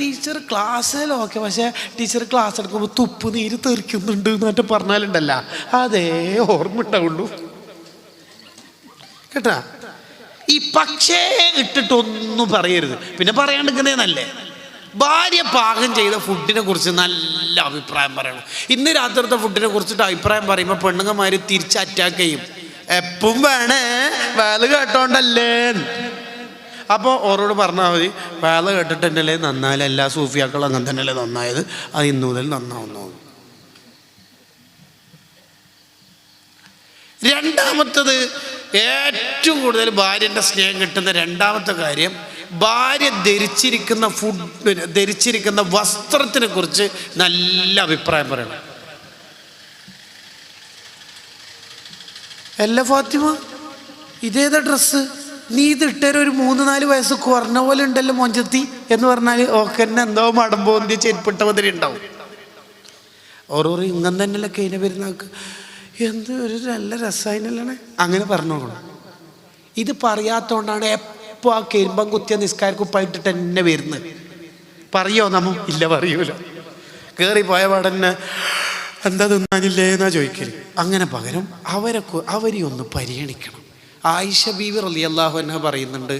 ടീച്ചർ ക്ലാസ്സിലൊക്കെ, പക്ഷേ ടീച്ചർ ക്ലാസ് എടുക്കുമ്പോൾ തുപ്പ് നീര് തെറിക്കുന്നുണ്ട് എന്നിട്ട് പറഞ്ഞാലുണ്ടല്ല, അതേ ഓർമ്മ ഉണ്ടാവുള്ളൂ കേട്ടാ. ഈ പക്ഷേ ഇട്ടിട്ടൊന്നും പറയരുത്. പിന്നെ പറയാണ്ടിരിക്കുന്നേ നല്ലേ. ഭാര്യ പാകം ചെയ്ത ഫുഡിനെ കുറിച്ച് നല്ല അഭിപ്രായം പറയണം. ഇന്ന് രാത്രിത്തെ ഫുഡിനെ കുറിച്ചിട്ട് അഭിപ്രായം പറയുമ്പോൾ പെണ്ണുങ്ങന്മാർ തിരിച്ച് അറ്റാക്ക് ചെയ്യും. എപ്പം വേണേ വേല കേട്ടോണ്ടല്ലേ. അപ്പോൾ ഓരോട് പറഞ്ഞാൽ മതി, വേല കേട്ടിട്ട് എന്നല്ലേ നന്നായാലും എല്ലാ സൂഫിയാക്കളും അങ്ങനെ തന്നെയല്ലേ നന്നായത്, അത് ഇന്നു മുതൽ നന്നാവുന്നു. രണ്ടാമത്തത്, ഏറ്റവും കൂടുതൽ ഭാര്യൻ്റെ സ്നേഹം കിട്ടുന്ന രണ്ടാമത്തെ കാര്യം, ഭാര്യ ധരിച്ചിരിക്കുന്ന വസ്ത്രത്തിനെ കുറിച്ച് നല്ല അഭിപ്രായം പറയണം. അല്ല ഫാത്തിമ, ഇതേതാ ഡ്രസ്സ്, നീ ഇത് ഇട്ടേരം ഒരു 3-4 വയസ്സ് കുറഞ്ഞ പോലെ ഉണ്ടല്ലോ മൊഞ്ചത്തി എന്ന് പറഞ്ഞാൽ ഓക്കെന്നെ എന്തോ മടമ്പോന്തി ചെരുപ്പിട്ട മതിരി ഉണ്ടാവും. ഓരോരോ ഇങ്ങനെ തന്നെയല്ലേ കഴിഞ്ഞ വരുന്നവർക്ക് എന്ത് ഒരു നല്ല രസായനല്ലേ അങ്ങനെ പറഞ്ഞോളൂ. ഇത് പറയാത്തോണ്ടാണ് എപ്പോൾ ആ കരിമ്പം കുത്തിയ നിസ്കാരക്കുപ്പായിട്ടിട്ട് തന്നെ വരുന്നത്. പറയോ നമ്മ? ഇല്ല, പറയൂല. കയറിപ്പോയ പാടന്നെ എന്താ തിന്നാനില്ലേ എന്നാ ചോദിക്കല്. അങ്ങനെ പകരം അവരെ ഒന്ന് പരിഗണിക്കണം. ആയിഷ ബീവി റളിയല്ലാഹു അൻഹ പറയുന്നുണ്ട്,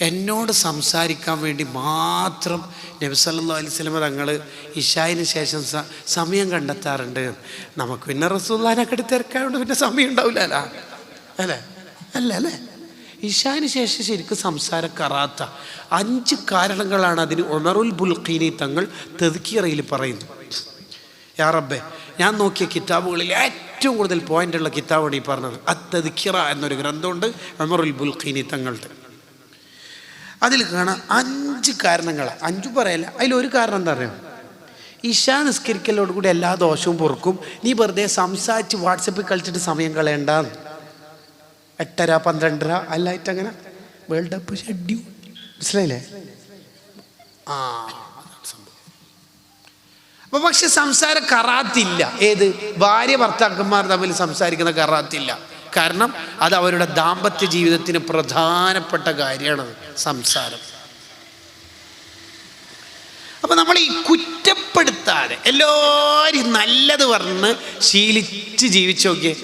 എന്നോട് സംസാരിക്കാൻ വേണ്ടി മാത്രം നബി സല്ലല്ലാഹു അലൈഹി വസല്ലം തങ്ങൾ ഇശായിന് ശേഷം സമയം കണ്ടെത്താറുണ്ട്. നമുക്ക് പിന്നെ റസൂലുള്ളാഹിനെ കെട്ടി തിരക്കായതുകൊണ്ട് പിന്നെ സമയം ഉണ്ടാവില്ല അല്ലേ. ഇശായിന് ശേഷം ശരിക്കും സംസാരം കറാത്ത 5 കാരണങ്ങളാണ് അതിന് ഉമറുൽ ബുൽഖീനി തങ്ങൾ തദ്കിറയിൽ പറയുന്നു. യാ റബ്ബേ, ഞാൻ നോക്കിയ കിതാബുകളിൽ ഏറ്റവും കൂടുതൽ പോയിൻ്റുള്ള കിതാബാണ് ഈ പറഞ്ഞത്. അത്തദ്കിറ എന്നൊരു ഗ്രന്ഥമുണ്ട് ഉമറുൽ ബുൽഖീനി തങ്ങളുടെ. അതിൽ കാണാം 5 കാരണങ്ങളാണ്. 5 പറയല്ല, അതിലൊരു കാരണം എന്താ പറയുക, ഇശാ നിസ്കരിക്കലോടുകൂടി എല്ലാ ദോഷവും പൊറുക്കും, നീ വെറുതെ സംസാരിച്ച് വാട്സപ്പിൽ കളിച്ചിട്ട് സമയം കളയണ്ടെന്ന്. 8:30 12:30 അല്ലായിട്ട് അങ്ങനെ വേൾഡ് കപ്പ് ഷെഡ്യൂൾ, മനസ്സിലായില്ലേ? അപ്പോൾ പക്ഷെ സംസാരം കറാത്തില്ല. ഏത് ഭാര്യ ഭർത്താക്കന്മാർ തമ്മിൽ സംസാരിക്കുന്ന കറാത്തില്ല. കാരണം അത് അവരുടെ ദാമ്പത്യ ജീവിതത്തിന് പ്രധാനപ്പെട്ട കാര്യമാണ് സംസാരം. അപ്പം നമ്മൾ ഈ കുറ്റപ്പെടുത്താതെ എല്ലാവരും നല്ലത് പറഞ്ഞ് ശീലിച്ച് ജീവിച്ചു നോക്കിയേ,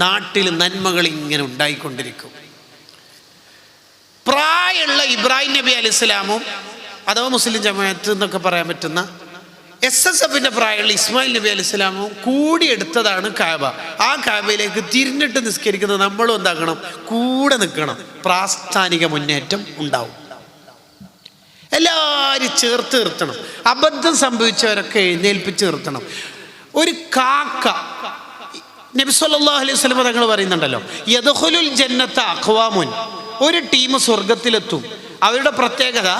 നാട്ടിൽ നന്മകൾ ഇങ്ങനെ ഉണ്ടായിക്കൊണ്ടിരിക്കും. പ്രായമുള്ള ഇബ്രാഹിം നബി അലൈഹിസ്സലാമും അഥവാ മുസ്ലിം ജമാഅത്ത് എന്നൊക്കെ പറയാൻ പറ്റുന്ന SSFന്റെ പ്രായമുള്ള ഇസ്മായിൽ നബി അലൈഹിസ്സലാമും കൂടി എടുത്തതാണ് കാബ. ആ കാബയിലേക്ക് തിരിഞ്ഞിട്ട് നിസ്കരിക്കുന്നത് നമ്മളും എന്താക്കണം, കൂടെ നിൽക്കണം. പ്രാസ്ഥാനിക മുന്നേറ്റം ഉണ്ടാവും. എല്ലാവരും ചേർത്ത് നിർത്തണം. അബദ്ധം സംഭവിച്ചവരൊക്കെ എഴുന്നേൽപ്പിച്ച് നിർത്തണം. ഒരു കാക്ക, നബി സല്ലല്ലാഹു അലൈഹി വസല്ലം തങ്ങൾ പറയുന്നുണ്ടല്ലോ, യദ്ഖുലുൽ ജന്നത അഖ്വാമുൻ, ഒരു ടീം സ്വർഗത്തിലെത്തും. അവരുടെ പ്രത്യേകത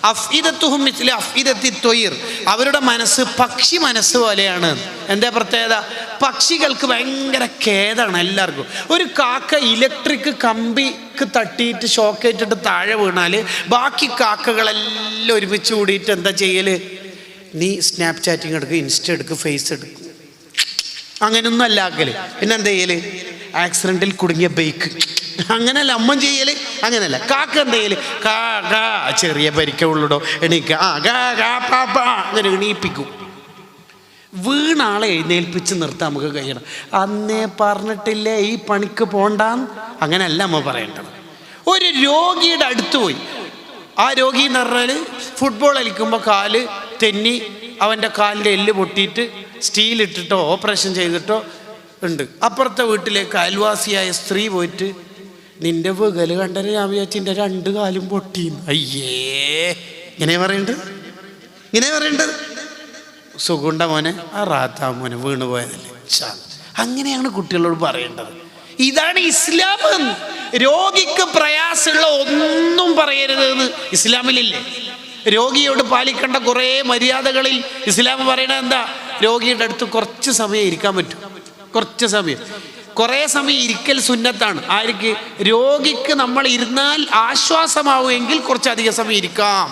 അഫ്ഇദത്തുഹും മിസ്ല അഫ്ഇദത്തി ത്വയ്ർ, അവരുടെ മനസ്സ് പക്ഷി മനസ്സ് പോലെയാണ്. എന്താ പ്രത്യേകത? പക്ഷികൾക്ക് ഭയങ്കര ഖേദമാണ് എല്ലാവർക്കും. ഒരു കാക്ക ഇലക്ട്രിക് കമ്പിക്ക് തട്ടിയിട്ട് ഷോക്കേറ്റിട്ട് താഴെ വീണാൽ ബാക്കി കാക്കകളെല്ലാം ഒരുമിച്ച് കൂടിയിട്ട് എന്താ ചെയ്യൽ? നീ സ്നാപ്പ് ചാറ്റിങ് എടുക്കുക, ഇൻസ്റ്റ എടുക്കുക, ഫേസ് എടുക്കുക, അങ്ങനെയൊന്നും അല്ല ആക്കല്. പിന്നെ എന്താ ചെയ്യല്? ആക്സിഡൻറ്റിൽ കുടുങ്ങിയ ബൈക്ക്, അങ്ങനെയല്ല അമ്മ ചെയ്യല്, അങ്ങനെയല്ല. കാക്ക എന്താ ചെയ്യല്? ചെറിയ പരിക്കുള്ളൂടോ, എണീക്ക, അങ്ങനെ എണീപ്പിക്കും. വീണാളെ എഴുന്നേൽപ്പിച്ച് നിർത്താൻ നമുക്ക് കഴിയണം. അന്നേ പറഞ്ഞിട്ടില്ലേ ഈ പണിക്ക് പോണ്ടാന്ന്? അങ്ങനെയല്ല അമ്മ പറയേണ്ടത്. ഒരു രോഗിയുടെ അടുത്ത് പോയി, ആ രോഗി എന്ന് പറഞ്ഞാൽ ഫുട്ബോൾ കളിക്കുമ്പോൾ കാല് തെന്നി അവൻ്റെ കാലിൻ്റെ എല്ല് പൊട്ടിയിട്ട് സ്റ്റീലിട്ടിട്ടോ ഓപ്പറേഷൻ ചെയ്തിട്ടോ ഉണ്ട്. അപ്പുറത്തെ വീട്ടിലേക്ക് അയൽവാസിയായ സ്ത്രീ പോയിട്ട് നിന്റെ വികല് കണ്ടത് ഞാൻ വിചാരിച്ചിൻ്റെ 2 കാലും പൊട്ടിന്ന്. അയ്യേ, ഇങ്ങനെ പറയേണ്ടത് സുഖുണ്ട മോനെ, ആ റാത്താ മോനെ, വീണ് പോയതല്ലേ. അങ്ങനെയാണ് കുട്ടികളോട് പറയേണ്ടത്. ഇതാണ് ഇസ്ലാം. രോഗിക്ക് പ്രയാസമുള്ള ഒന്നും പറയരുത് എന്ന് ഇസ്ലാമിലില്ലേ? രോഗിയോട് പാലിക്കേണ്ട കുറേ മര്യാദകളിൽ ഇസ്ലാം പറയണത് എന്താ? രോഗിയുടെ അടുത്ത് കുറച്ച് സമയം ഇരിക്കാൻ പറ്റും. കുറേ സമയം ഇരിക്കൽ സുന്നത്താണ്. ആർക്ക്? രോഗിക്ക് നമ്മൾ ഇരുന്നാൽ ആശ്വാസമാവുമെങ്കിൽ കുറച്ചധികം സമയം ഇരിക്കാം.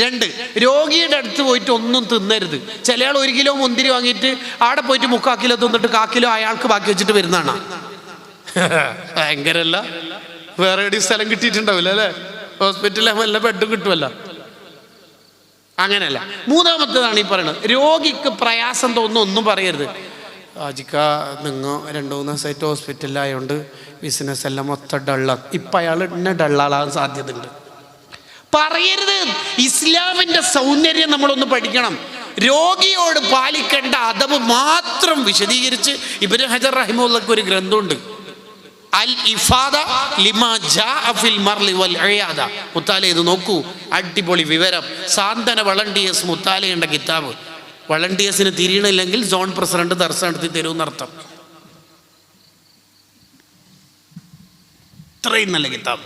2, രോഗിയുടെ അടുത്ത് പോയിട്ട് ഒന്നും തിന്നരുത്. ചില ആൾ 1 കിലോ മുന്തിരി വാങ്ങിയിട്ട് അവിടെ പോയിട്ട് 3/4 കിലോ തിന്നിട്ട് 1/4 കിലോ അയാൾക്ക് ബാക്കി വെച്ചിട്ട് വരുന്നതാണ്. ഭയങ്കരല്ല? വേറെ എവിടെയും സ്ഥലം കിട്ടിയിട്ടുണ്ടാവില്ല അല്ലേ? ഹോസ്പിറ്റലിൽ വല്ല ബെഡും കിട്ടുമല്ല. അങ്ങനെയല്ല. 3ാമത്തേതാണ് ഈ പറയുന്നത്, രോഗിക്ക് പ്രയാസം തോന്നുന്ന ഒന്നും പറയരുത്. ആജിക്ക നിങ്ങൾ 2-3 ദിവസമായിട്ട് ഹോസ്പിറ്റലിലായതുകൊണ്ട് ബിസിനസ് എല്ലാം മൊത്തം ഡള്ളാണ്. ഇപ്പം അയാൾ എന്നെ ഡള്ളാളാൻ സാധ്യതയുണ്ട്. പറയരുത്. ഇസ്ലാമിൻ്റെ സൗന്ദര്യം നമ്മളൊന്ന് പഠിക്കണം. രോഗിയോട് പാലിക്കേണ്ട അദബ് മാത്രം വിശദീകരിച്ച് ഇബ്നു ഹജർ റഹിമഹുള്ളാഹ് ഒരു ഗ്രന്ഥമുണ്ട്, അൽ ഇഫാദ ലിമാ ജാഅ ഫിൽ മർളി വൽ ഇയാദ. മുത്താല ഇത് നോക്കൂ, അടിപൊളി വിവരം. സാന്ത്വന വളണ്ടിയേഴ്സ് മുത്താലയുടെ കിതാബ്. വളണ്ടിയേഴ്സിന് തിരിയണില്ലെങ്കിൽ സോൺ പ്രസിഡന്റ് ദർശനം നടത്തി തരുമെന്നർത്ഥം. ഇത്രയും നല്ല കിതാബ്.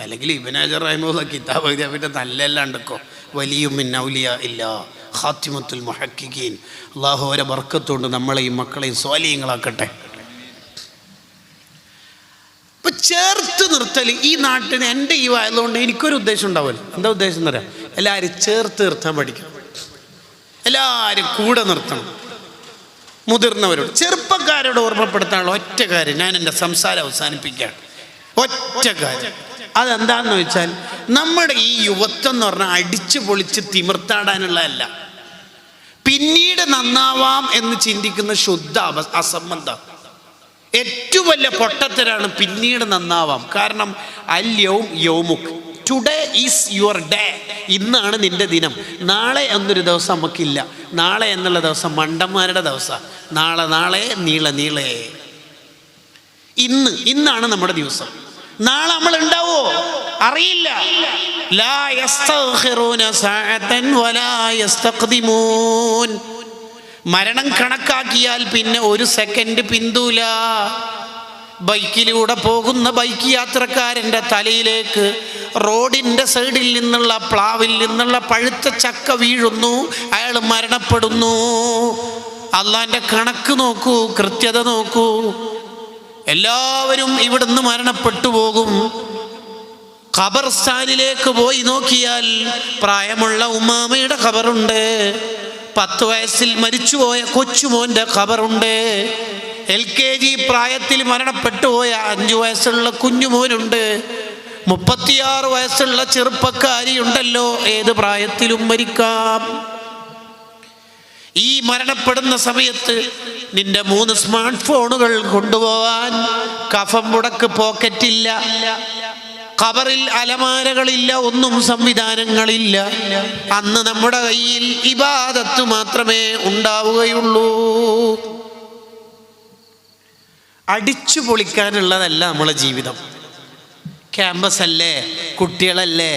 അല്ലെങ്കിൽ ഇബ്നു ഹജർ റഹിമഹുള്ളാഹ് കിതാബ് എഴുതിയാൽ പിന്നെ നല്ലല്ലാണ്ടൊക്കെ വലിയ മിന്നൗലിയ ഇല്ല ഖാത്തിമത്തുൽ മുഹഖിഖീൻ. അല്ലാഹു അവരെ ബർക്കത്തുകൊണ്ട് നമ്മളെയും മക്കളെയും സ്വാലിഹീങ്ങളാക്കട്ടെ. ഇപ്പം ചേർത്ത് നിർത്തൽ ഈ നാട്ടിന് എൻ്റെ ഈ ആയതുകൊണ്ട് എനിക്കൊരു ഉദ്ദേശം ഉണ്ടാവുമല്ലോ. എന്താ ഉദ്ദേശം എന്ന് പറയാം? എല്ലാവരും ചേർത്ത് നിർത്താൻ പഠിക്കണം. എല്ലാവരും കൂടെ നിർത്തണം. മുതിർന്നവരോട്, ചെറുപ്പക്കാരോട് ഓർമ്മപ്പെടുത്താനുള്ള ഒറ്റ കാര്യം ഞാൻ എൻ്റെ സംസാരം അവസാനിപ്പിക്കുകയാണ്. ഒറ്റ കാര്യം, അതെന്താണെന്ന് വെച്ചാൽ നമ്മുടെ ഈ യുവത്വം എന്ന് പറഞ്ഞാൽ അടിച്ചു പൊളിച്ച് തിമിർത്താടാനുള്ളതല്ല. പിന്നീട് നന്നാവാം എന്ന് ചിന്തിക്കുന്ന ശുദ്ധ അസംബന്ധം. ഏറ്റവും വലിയ പൊട്ടത്തരാണ് പിന്നീട് നന്നാവാം. കാരണം അല്യവും യൗമുക്ക്, ടുഡേ ഈസ് യുവർ ഡേ. ഇന്നാണ് നിന്റെ ദിനം. നാളെ എന്നൊരു ദിവസം നമുക്കില്ല. നാളെ എന്നുള്ള ദിവസം മണ്ടന്മാരുടെ ദിവസം. നാളെ നീളെ. ഇന്നാണ് നമ്മുടെ ദിവസം. നാളെ നമ്മൾ ഉണ്ടാവോ അറിയില്ല. ലാ യസ്തഗ്ഫിറൂന സഅതൻ വലാ യസ്തഖ്ദിമൂൻ. മരണം കണക്കാക്കിയാൽ പിന്നെ 1 സെക്കൻഡ് പിന്തൂല. ബൈക്കിലൂടെ പോകുന്ന ബൈക്ക് യാത്രക്കാരൻ്റെ തലയിലേക്ക് റോഡിൻ്റെ സൈഡിൽ നിന്നുള്ള പ്ലാവിൽ നിന്നുള്ള പഴുത്ത ചക്ക വീഴുന്നു, അയാൾ മരണപ്പെടുന്നു. അള്ളാൻ്റെ കണക്ക് നോക്കൂ, കൃത്യത നോക്കൂ. എല്ലാവരും ഇവിടുന്ന് മരണപ്പെട്ടു പോകും. ഖബർസ്ഥാനിലേക്ക് പോയി നോക്കിയാൽ പ്രായമുള്ള ഉമ്മാമയുടെ ഖബറുണ്ട്. 10 വയസ്സിൽ മരിച്ചുപോയ കൊച്ചുമോൻ്റെ ഖബറുണ്ട്. LKG പ്രായത്തിൽ മരണപ്പെട്ടു പോയ 5 വയസ്സുള്ള കുഞ്ഞുമോനുണ്ട്. 36 വയസ്സുള്ള ചെറുപ്പക്കാരിയുണ്ടല്ലോ. ഏത് പ്രായത്തിലും മരിക്കാം. ഈ മരണപ്പെടുന്ന സമയത്ത് നിന്റെ 3 സ്മാർട്ട് ഫോണുകൾ കൊണ്ടുപോവാൻ കഫം മുടക്ക് പോക്കറ്റില്ല. ഖബറിൽ അലമാരകളില്ല, ഒന്നും സംവിധാനങ്ങളില്ല. അന്ന് നമ്മുടെ കയ്യിൽ ഇബാദത്ത് മാത്രമേ ഉണ്ടാവുകയുള്ളൂ. അടിച്ചു പൊളിക്കാനുള്ളതല്ല നമ്മളെ ജീവിതം. ക്യാമ്പസ് അല്ലേ, കുട്ടികളല്ലേ,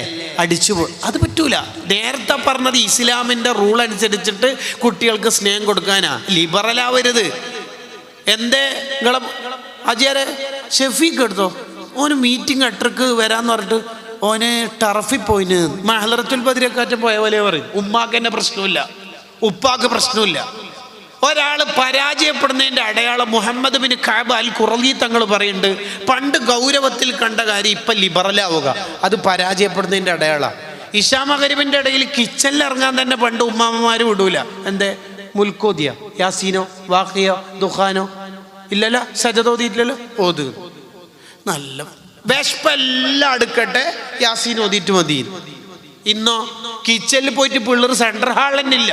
അത് പറ്റൂല. നേരത്തെ പറഞ്ഞത് ഇസ്ലാമിൻ്റെ റൂൾ അനുസരിച്ചിട്ട് കുട്ടികൾക്ക് സ്നേഹം കൊടുക്കാനാ. ലിബറലാവരുത്. എന്തേ നിങ്ങളെ അജിയാരെ ഷെഫീക്ക് എടുത്തോ, ഓന് മീറ്റിംഗ് 8:30 വരാന്ന് പറഞ്ഞിട്ട് ഓന് ടർഫിൽ പോയിന്. മഹലറത്തുൽ ബദരിയക്കാറ്റം പോയ പോലെ പറയും. ഉമ്മാക്ക് തന്നെ പ്രശ്നമില്ല, ഉപ്പാക്ക് പ്രശ്നമില്ല. ഒരാൾ പരാജയപ്പെടുന്നതിൻ്റെ അടയാളം മുഹമ്മദ് ബിൻ കഅബ് അൽ ഖുറളി തങ്ങൾ പറയുന്നുണ്ട്, പണ്ട് ഗൗരവത്തിൽ കണ്ട കാര്യം ഇപ്പം ലിബറലാവുക, അത് പരാജയപ്പെടുന്നതിൻ്റെ അടയാളമാണ്. ഇശാ മഗ്‌രിബിൻ്റെ ഇടയിൽ കിച്ചണിൽ ഇറങ്ങാൻ തന്നെ പണ്ട് ഉമ്മാമ്മമാർ വിടൂല. എന്തേ? മുൽക്കോദിയ, യാസീനോ, വാഖിയോ, ദുഖാനോ ഇല്ലല്ലോ, സജദോദിയില്ലല്ലോ, ഓത്. നല്ല വിശപ്പെല്ലാം അടുക്കട്ടെ, യാസീൻ ഓതിയിട്ട് മതി. ഇന്നോ കിച്ചണിൽ പോയിട്ട് പിള്ളേർ സെൻട്രൽ ഹാളിനില്ല,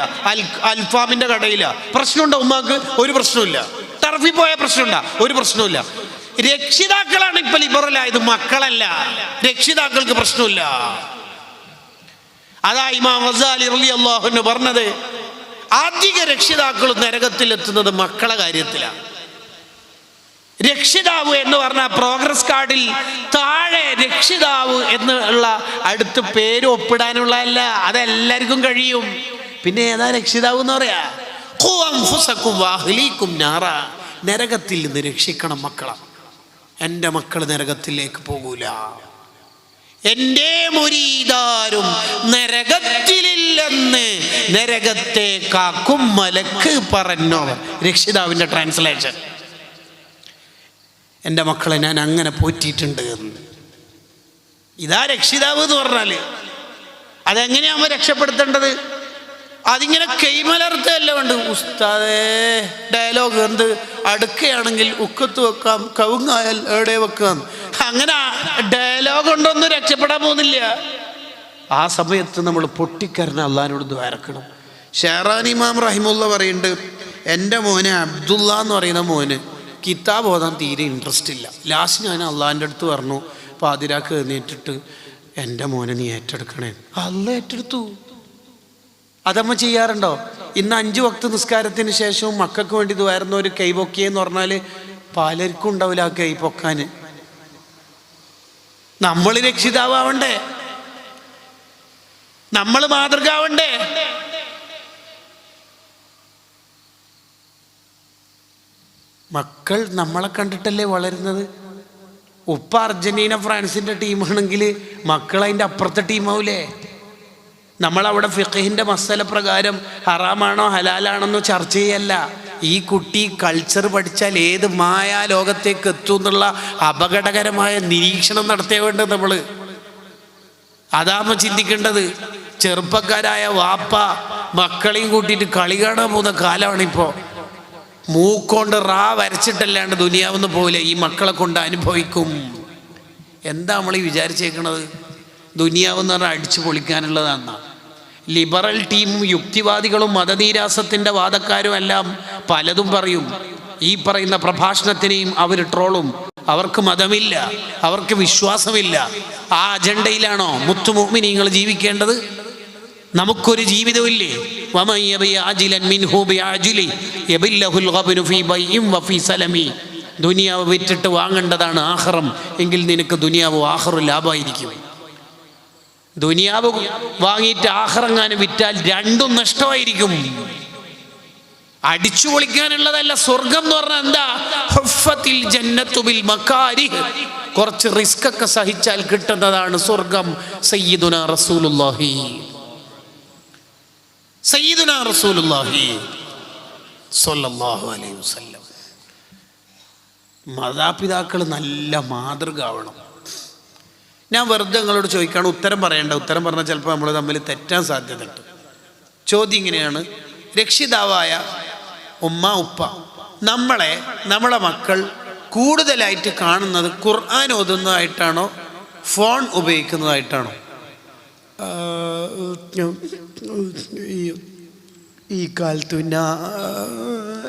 അൽഫാമിന്റെ കടയില്ല. പ്രശ്നമുണ്ടോ ഉമ്മാക്ക്? ഒരു പ്രശ്നമില്ല. ടർഫിൽ പോയ പ്രശ്നമുണ്ടോ? ഒരു പ്രശ്നമില്ല. രക്ഷിതാക്കളാണ് ഇപ്പൊ ലിബറലായത്, മക്കളല്ല. രക്ഷിതാക്കൾക്ക് പ്രശ്നമില്ല. അതാ ഇമാം ഗസാലി റളിയല്ലാഹു അൻഹു പറഞ്ഞത്, അധിക രക്ഷിതാക്കൾ നരകത്തിലെത്തുന്നത് മക്കളെ കാര്യത്തിലാണ്. രക്ഷിതാവ് എന്ന് പറഞ്ഞാൽ പ്രോഗ്രസ് കാർഡിൽ താഴെ രക്ഷിതാവ് എന്നുള്ള അടുത്ത് പേര് ഒപ്പിടാനുള്ളതല്ല, അതെല്ലാവർക്കും കഴിയും. പിന്നെ ഏതാ രക്ഷിതാവ് എന്ന് പറയാ? ഖു അൻഫുസകും വഅഹ്ലീകും നാറ, നരകത്തിൽ നിന്ന് രക്ഷിക്കണം മക്കളെ. എൻ്റെ മക്കൾ നരകത്തിലേക്ക് പോകൂല. എൻ്റെ മുരീദാരും നരകത്തിലില്ലെന്ന് നരകത്തെ കാക്കും മലക്ക് പറഞ്ഞോവർ. രക്ഷിതാവിൻ്റെ ട്രാൻസ്ലേഷൻ. എൻ്റെ മക്കളെ ഞാൻ അങ്ങനെ പോറ്റിയിട്ടുണ്ട് എന്ന്. ഇതാ രക്ഷിതാവ് എന്ന് പറഞ്ഞാല്. അതെങ്ങനെയാകുമ്പോൾ രക്ഷപ്പെടുത്തേണ്ടത്? അതിങ്ങനെ കൈമലർത്തല്ല വേണ്ട. ഉസ്താദേ ഡയലോഗ് എന്ത് അടുക്കയാണെങ്കിൽ ഉക്കത്ത് വെക്കാം, കവുങ്ങായാൽ എവിടെ വെക്കാം, അങ്ങനെ ഡയലോഗ് കൊണ്ടൊന്നും രക്ഷപ്പെടാൻ പോകുന്നില്ല. ആ സമയത്ത് നമ്മൾ പൊട്ടിക്കരഞ്ഞ അള്ളാഹിനോട് ദ്വാരക്കണം. ഷെഹറാൻ ഇമാം റഹിമുള്ള പറയുന്നുണ്ട്, എൻ്റെ മോനെ അബ്ദുള്ള എന്ന് പറയുന്ന മോന് കിതാബ് ഓതാൻ തീരെ ഇൻട്രസ്റ്റ് ഇല്ല. ലാസ്റ്റ് ഞാൻ അള്ളാഹിൻ്റെ അടുത്ത് പറഞ്ഞു, പാതിരാക്ക് എഴുന്നേറ്റിട്ട് എൻ്റെ മോനെ നീ ഏറ്റെടുക്കണേ. അള്ള ഏറ്റെടുത്തു. അതമ്മ ചെയ്യാറുണ്ടോ? ഇന്ന് 5 വക്ത് നിസ്കാരത്തിന് ശേഷവും മക്കൾക്ക് വേണ്ടി ദ്വാരുന്ന ഒരു കൈപൊക്കിയെന്ന് പറഞ്ഞാൽ പലർക്കും ഉണ്ടാവില്ല ആ കൈ പൊക്കാൻ. നമ്മൾ രക്ഷിതാവണ്ടേ? നമ്മൾ മാതൃകാവണ്ടേ? മക്കൾ നമ്മളെ കണ്ടിട്ടല്ലേ വളരുന്നത്. ഉപ്പ അർജന്റീന ഫ്രാൻസിൻ്റെ ടീമാണെങ്കിൽ മക്കൾ അതിൻ്റെ അപ്പുറത്തെ ടീമാവൂലേ? നമ്മളവിടെ ഫിഖഹിൻ്റെ മസല പ്രകാരം ഹറാമാണോ ഹലാലാണെന്നോ ചർച്ച ചെയ്യല്ല. ഈ കുട്ടി കൾച്ചർ പഠിച്ചാൽ ഏത് മായാ ലോകത്തേക്ക് എത്തും എന്നുള്ള അപകടകരമായ നിരീക്ഷണം നടത്തിയ വേണ്ടത് നമ്മൾ. അതാകുമ്പോൾ ചിന്തിക്കേണ്ടത്. ചെറുപ്പക്കാരായ വാപ്പ മക്കളെയും കൂട്ടിയിട്ട് കളി കാണാൻ പോകുന്ന കാലമാണിപ്പോൾ. മൂക്കൊണ്ട് വരച്ചിട്ടല്ലാണ്ട് ദുനിയാവെന്ന് പോലെ ഈ മക്കളെ കൊണ്ട് അനുഭവിക്കും. എന്താ നമ്മൾ ഈ വിചാരിച്ചേക്കണത്? ദുനിയാവെന്ന് പറഞ്ഞാൽ അടിച്ചു പൊളിക്കാനുള്ളതാണ്. ലിബറൽ ടീമും യുക്തിവാദികളും മതനീരാസത്തിൻ്റെ വാദക്കാരും എല്ലാം പലതും പറയും. ഈ പറയുന്ന പ്രഭാഷണത്തിനെയും അവർ ട്രോളും. അവർക്ക് മതമില്ല, അവർക്ക് വിശ്വാസമില്ല. ആ അജണ്ടയിലാണോ മുത്തുമുഅ്മിനീങ്ങൾ ജീവിക്കേണ്ടത്? നമുക്കൊരു ജീവിതമില്ലേ? ദുനിയാവ് വിറ്റിട്ട് വാങ്ങേണ്ടതാണ് ആഖിറം. എങ്കിൽ നിനക്ക് ദുനിയാവ് ആഖിറം ലാഭമായിരിക്കും. ദുനിയാവ് വാങ്ങിയിട്ട് ആഖിറങ്ങാനും വിറ്റാൽ രണ്ടും നഷ്ടമായിരിക്കും. അടിച്ചു പൊളിക്കാനുള്ളതല്ല സ്വർഗം എന്ന് പറഞ്ഞാൽ എന്താ? ഹുഫത്തിൽ ജന്നത്തു ബിൽ മകാരിഹ്. കുറച്ച് റിസ്ക് ഒക്കെ സഹിച്ചാൽ കിട്ടുന്നതാണ് സ്വർഗം. സയ്യിദുനാ റസൂലുള്ളാഹി സ്വല്ലല്ലാഹു അലൈഹി വസല്ലം. മാതാപിതാക്കൾ നല്ല മാതൃക ആവണം. ഞാൻ വെറുതെ നിങ്ങളോട് ചോദിക്കുകയാണ്, ഉത്തരം പറയേണ്ട. ഉത്തരം പറഞ്ഞാൽ ചിലപ്പോൾ നമ്മൾ തമ്മിൽ തെറ്റാൻ സാധ്യതയുണ്ട്. ചോദ്യം ഇങ്ങനെയാണ്: രക്ഷിതാവായ ഉമ്മ ഉപ്പ നമ്മളെ മക്കൾ കൂടുതലായിട്ട് കാണുന്നത് ഖുർആൻ ഓതുന്നതായിട്ടാണോ ഫോൺ ഉപയോഗിക്കുന്നതായിട്ടാണോ? ഈ കാലത്ത്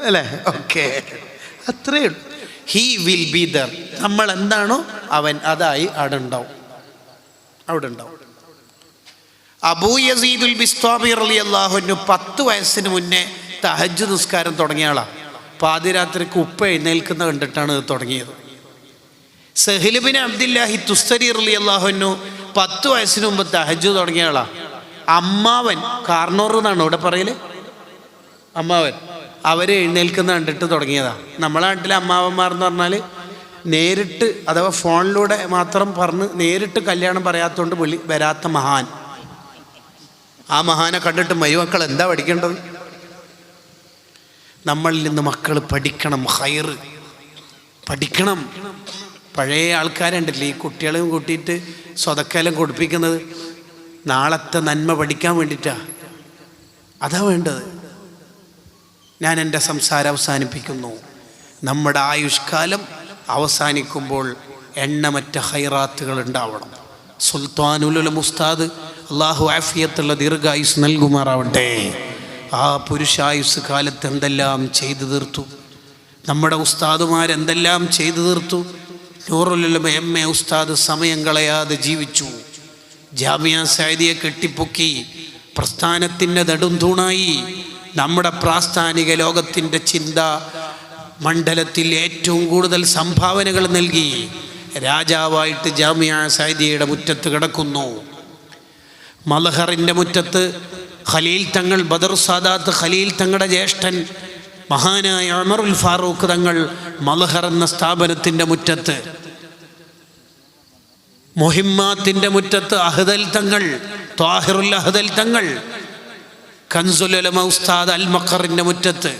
അല്ലേ? ഓക്കെ, അത്രയേ ഉള്ളൂ. He will be there. നമ്മൾ എന്താണോ അവൻ അതായി അവിടെ ഉണ്ടാവും. അബൂ യസീദുൽ ബിസ്താമി റളിയല്ലാഹു അൻഹു 10 വയസ്സിന് മുന്നേ തഹജ്ജുദ് നിസ്കാരം തുടങ്ങിയ ആളാണ്. പാതിരാത്രിക്ക് ഉപ്പ എഴുന്നേൽക്കുന്ന കണ്ടിട്ടാണ് ഇത് തുടങ്ങിയത്. സഹ്ൽ ബിൻ അബ്ദുല്ലാഹി തുസ്തരി റളിയല്ലാഹു അൻഹു 10 വയസ്സിന് മുമ്പ് തഹജ്ജുദ് തുടങ്ങിയ ആളാണ്. അമ്മാവൻ കാർണോർ എന്നാണ് ഇവിടെ പറയല്. അമ്മാവൻ അവർ എഴുന്നേൽക്കുന്ന കണ്ടിട്ട് തുടങ്ങിയതാണ്. നമ്മളെ നാട്ടിലെ അമ്മാവന്മാർ എന്ന് പറഞ്ഞാൽ നേരിട്ട് അഥവാ ഫോണിലൂടെ മാത്രം പറഞ്ഞ് നേരിട്ട് കല്യാണം പറയാത്തതുകൊണ്ട് വരാത്ത മഹാൻ. ആ മഹാനെ കണ്ടിട്ട് മരുമക്കൾ എന്താ പഠിക്കേണ്ടത്? നമ്മളിൽ നിന്ന് മക്കൾ പഠിക്കണം, ഹൈറ് പഠിക്കണം. പഴയ ആൾക്കാരുണ്ടല്ലേ ഈ കുട്ടികളെയും കൂട്ടിയിട്ട് സ്വതക്കെല്ലാം കൊടുപ്പിക്കുന്നത് നാളത്തെ നന്മ പഠിക്കാൻ വേണ്ടിയിട്ടാണ്. അതാ വേണ്ടത്. ഞാൻ എൻ്റെ സംസാരം അവസാനിപ്പിക്കുന്നു. നമ്മുടെ ആയുഷ്കാലം അവസാനിക്കുമ്പോൾ എണ്ണമറ്റ ഹൈറാത്തുകൾ ഉണ്ടാവണം. സുൽത്താനുൽ ഉസ്താദ് അള്ളാഹു ആഫിയത്തുള്ള ദീർഘായുസ് നൽകുമാറാവട്ടെ. ആ പുരുഷായുസ് കാലത്ത് എന്തെല്ലാം ചെയ്തു തീർത്തു. നമ്മുടെ ഉസ്താദുമാരെന്തെല്ലാം ചെയ്തു തീർത്തു. നൂറുൽ ഉലമ എം എ ഉസ്താദ് സമയം കളയാതെ ജീവിച്ചു. ജാമിയ സഅദിയെ കെട്ടിപ്പൊക്കി പ്രസ്ഥാനത്തിൻ്റെ നെടുംതൂണായി. നമ്മുടെ പ്രാസ്ഥാനിക ലോകത്തിൻ്റെ ചിന്ത മണ്ഡലത്തിൽ ഏറ്റവും കൂടുതൽ സംഭാവനകൾ നൽകി രാജാവായിട്ട് ജാമിയ സൈദിയുടെ മുറ്റത്ത് കിടക്കുന്നു. മൽഹറിൻ്റെ മുറ്റത്ത് ഖലീൽ തങ്ങൾ, ബദർ സാദാത്ത് ഖലീൽ തങ്ങളുടെ ജ്യേഷ്ഠൻ മഹാനായ ഉമറുൽ ഫാറൂഖ് തങ്ങൾ മൽഹർ എന്ന സ്ഥാപനത്തിൻ്റെ മുറ്റത്ത്, മുഹിമ്മാത്തിൻ്റെ മുറ്റത്ത് അഹ്ദൽ തങ്ങൾ, ത്വാഹിറുൽ അഹ്ദൽ തങ്ങൾ, കൻസുൽ ഉലമ ഉസ്താദ് അൽ മഖറിൻ്റെ മുറ്റത്ത്,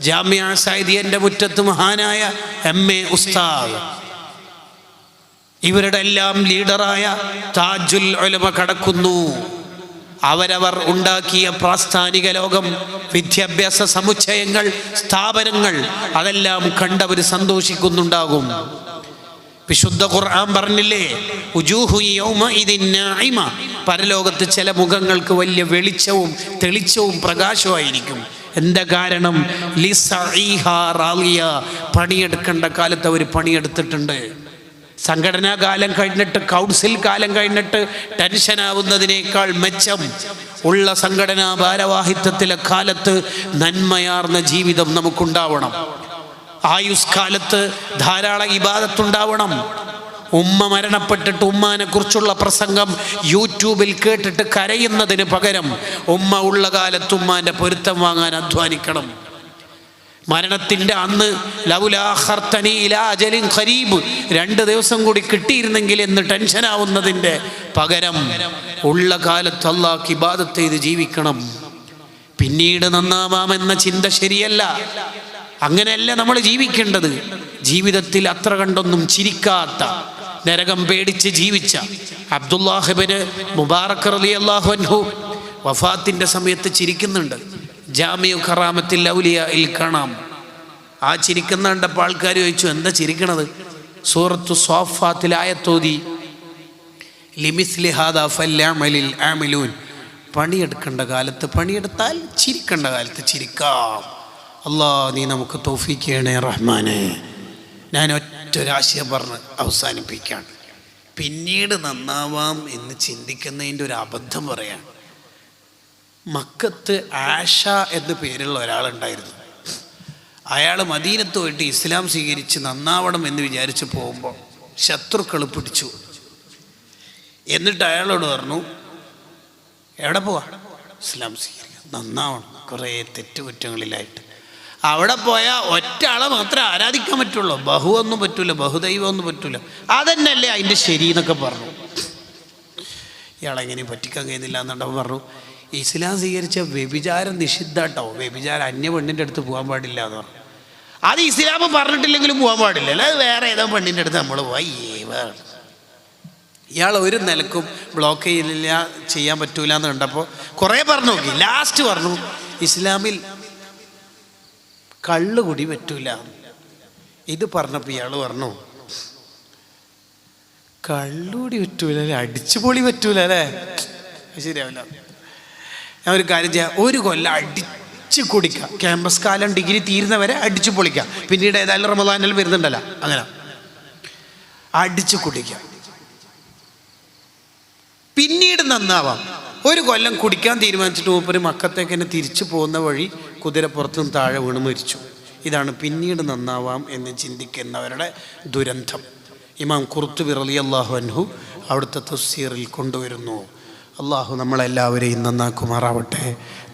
ജാമിയ സൈദിയൻ്റെ മുറ്റത്ത് മഹാനായ MA ഉസ്താദ്, ഇവരുടെ എല്ലാം ലീഡറായ താജുൽ ഉലമ കടക്കുന്നു. അവരവർ ഉണ്ടാക്കിയ പ്രാസ്ഥാനിക ലോകം, വിദ്യാഭ്യാസ സമുച്ചയങ്ങൾ, സ്ഥാപനങ്ങൾ, അതെല്ലാം കണ്ടവർ സന്തോഷിക്കുന്നുണ്ടാകും. വിശുദ്ധ ഖുർആൻ പറഞ്ഞില്ലേ, ഉജൂഹു യൗമഇദിൻ നാഇമ, പരലോകത്ത് ചില മുഖങ്ങൾക്ക് വലിയ വെളിച്ചവും തെളിച്ചവും പ്രകാശമായിരിക്കും. എന്താ കാരണം? ലിസഈഹാ റാളിയ, പണിയെടുക്കേണ്ട കാലത്ത് അവർ പണിയെടുത്തിട്ടുണ്ട്. സംഘടനാ കാലം കഴിഞ്ഞിട്ട്, കൗൺസിൽ കാലം കഴിഞ്ഞിട്ട് ടെൻഷനാവുന്നതിനേക്കാൾ മെച്ചം ഉള്ള സംഘടനാ ഭാരവാഹിത്വത്തിലെ കാലത്ത് നന്മയാർന്ന ജീവിതം നമുക്കുണ്ടാവണം. ആയുഷ്കാലത്ത് ധാരാളം ഇബാദത്തുണ്ടാവണം. ഉമ്മ മരണപ്പെട്ടിട്ട് ഉമ്മാനെ കുറിച്ചുള്ള പ്രസംഗം യൂട്യൂബിൽ കേട്ടിട്ട് കരയുന്നതിന് പകരം ഉമ്മ ഉള്ള കാലത്ത് ഉമ്മാൻ്റെ പൊരുത്തം വാങ്ങാൻ അധ്വാനിക്കണം. മരണത്തിൻ്റെ അന്ന് ലൗലാ ഖർതനി ഇലാ അജലിൻ ഖരീബ്, 2 ദിവസം കൂടി കിട്ടിയിരുന്നെങ്കിൽ എന്ന് ടെൻഷനാവുന്നതിൻ്റെ പകരം ഉള്ള കാലത്ത് അല്ലാഹ്ക്ക് ഇബാദത്ത് ചെയ്ത് ജീവിക്കണം. പിന്നീട് നന്നാവാമെന്ന ചിന്ത ശരിയല്ല. അങ്ങനെയല്ല നമ്മൾ ജീവിക്കേണ്ടത്. ജീവിതത്തിൽ അത്ര കണ്ടൊന്നും ചിരിക്കാത്ത, നരകം പേടിച്ച് ജീവിച്ച അബ്ദുല്ലാഹ് ഇബ്നു മുബാറക് റളിയല്ലാഹു അൻഹു വഫാത്തിൻ്റെ സമയത്ത് ചിരിക്കുന്നുണ്ട്. ജാമിഉ കറാമത്തിൽ ഔലിയായിൽ കാണാം. ആ ചിരിക്കുന്ന കണ്ടപ്പോൾ ആൾക്കാർ ചോദിച്ചു, എന്താ ചിരിക്കണത്? സൂറത്തു സ്വാഫാത്തിൽ ആയത്തോതി, ലിമിസ്ലി ഹാദാ ഫല്യഅമലിൽ ആമിലൂൻ, പണിയെടുക്കേണ്ട കാലത്ത് പണിയെടുത്താൽ ചിരിക്കേണ്ട കാലത്ത് ചിരിക്കാം. അല്ലാ, നീ നമുക്ക് തൗഫീഖ് ചെയ്യണേ റഹ്മാനെ. ഞാൻ ഒറ്റൊരാശയം പറഞ്ഞ് അവസാനിപ്പിക്കുകയാണ്. പിന്നീട് നന്നാവാം എന്ന് ചിന്തിക്കുന്നതിൻ്റെ ഒരു അബദ്ധം പറയാം. മക്കത്ത് ആഷ എന്ന് പേരുള്ള ഒരാളുണ്ടായിരുന്നു. അയാൾ മദീനത്ത് പോയിട്ട് ഇസ്ലാം സ്വീകരിച്ച് നന്നാവണം എന്ന് വിചാരിച്ച് പോകുമ്പോൾ ശത്രുക്കൾ പിടിച്ചു. എന്നിട്ട് അയാളോട് പറഞ്ഞു, എവിടെ പോവാ? ഇസ്ലാം സ്വീകരിക്കുക, നന്നാവണം, കുറേ തെറ്റുകുറ്റങ്ങളിലായിട്ട്. അവിടെ പോയാൽ ഒറ്റ ആളെ മാത്രമേ ആരാധിക്കാൻ പറ്റുള്ളൂ, ബഹുവൊന്നും പറ്റൂല, ബഹുദൈവമൊന്നും പറ്റൂല. അതന്നെയല്ലേ അതിൻ്റെ ശരി എന്നൊക്കെ പറഞ്ഞു. ഇയാളെങ്ങനെ പറ്റിക്കാൻ കഴിയുന്നില്ല എന്നുണ്ടപ്പോൾ പറഞ്ഞു, ഇസ്ലാം സ്വീകരിച്ച വ്യഭിചാരം നിഷിദ്ധാട്ടോ, വ്യഭിചാരം അന്യ പെണ്ണിൻ്റെ അടുത്ത് പോകാൻ പാടില്ല എന്ന് പറഞ്ഞു. അത് ഇസ്ലാം പറഞ്ഞിട്ടില്ലെങ്കിലും പോകാൻ പാടില്ല, അല്ലാതെ വേറെ ഏതോ പെണ്ണിൻ്റെ അടുത്ത് നമ്മൾ പോയി. ഇയാൾ ഒരു നിലക്കും ബ്ലോക്ക് ചെയ്യില്ല, ചെയ്യാൻ പറ്റൂല എന്ന് കണ്ടപ്പോൾ കുറേ പറഞ്ഞു നോക്കി. ലാസ്റ്റ് പറഞ്ഞു, ഇസ്ലാമിൽ കള്ളുകുടി പറ്റൂല. ഇത് പറഞ്ഞപ്പോൾ ഇയാൾ പറഞ്ഞു, കള്ളുകുടി പറ്റൂല അല്ലേ, അടിച്ചുപൊളി പറ്റൂല അല്ലേ, ശരിയാവില്ല. ഞാൻ ഒരു കാര്യം ചെയ്യാം, 1 കൊല്ലം അടിച്ച് കുടിക്കാം, ക്യാമ്പസ് കാലം ഡിഗ്രി തീരുന്നവരെ അടിച്ചു പൊളിക്കാം, പിന്നീട് ഏതായാലും റമദാനിൽ വരുന്നുണ്ടല്ലോ, അങ്ങനെ അടിച്ചു കുടിക്കാം, പിന്നീട് നന്നാവാം. 1 കൊല്ലം കുടിക്കാൻ തീരുമാനിച്ചിട്ട് മൂപ്പര് മക്കത്തേക്ക് തന്നെ തിരിച്ചു പോകുന്ന വഴി കുതിരപ്പുറത്തുനിന്ന് താഴെ വീണ് മരിച്ചു. ഇതാണ് പിന്നീട് നന്നാവാം എന്ന് ചിന്തിക്കുന്നവരുടെ ദുരന്തം. ഇമാം ഖുർത്തുബി റളിയല്ലാഹു അൻഹു അവിടുത്തെ തഫ്സീറിൽ കൊണ്ടുവരുന്നു. അള്ളാഹു നമ്മളെല്ലാവരെയും നന്നാക്കുമാറാവട്ടെ,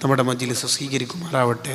നമ്മുടെ മജ്ലിസ് സ്വീകരിക്കുമാറാവട്ടെ.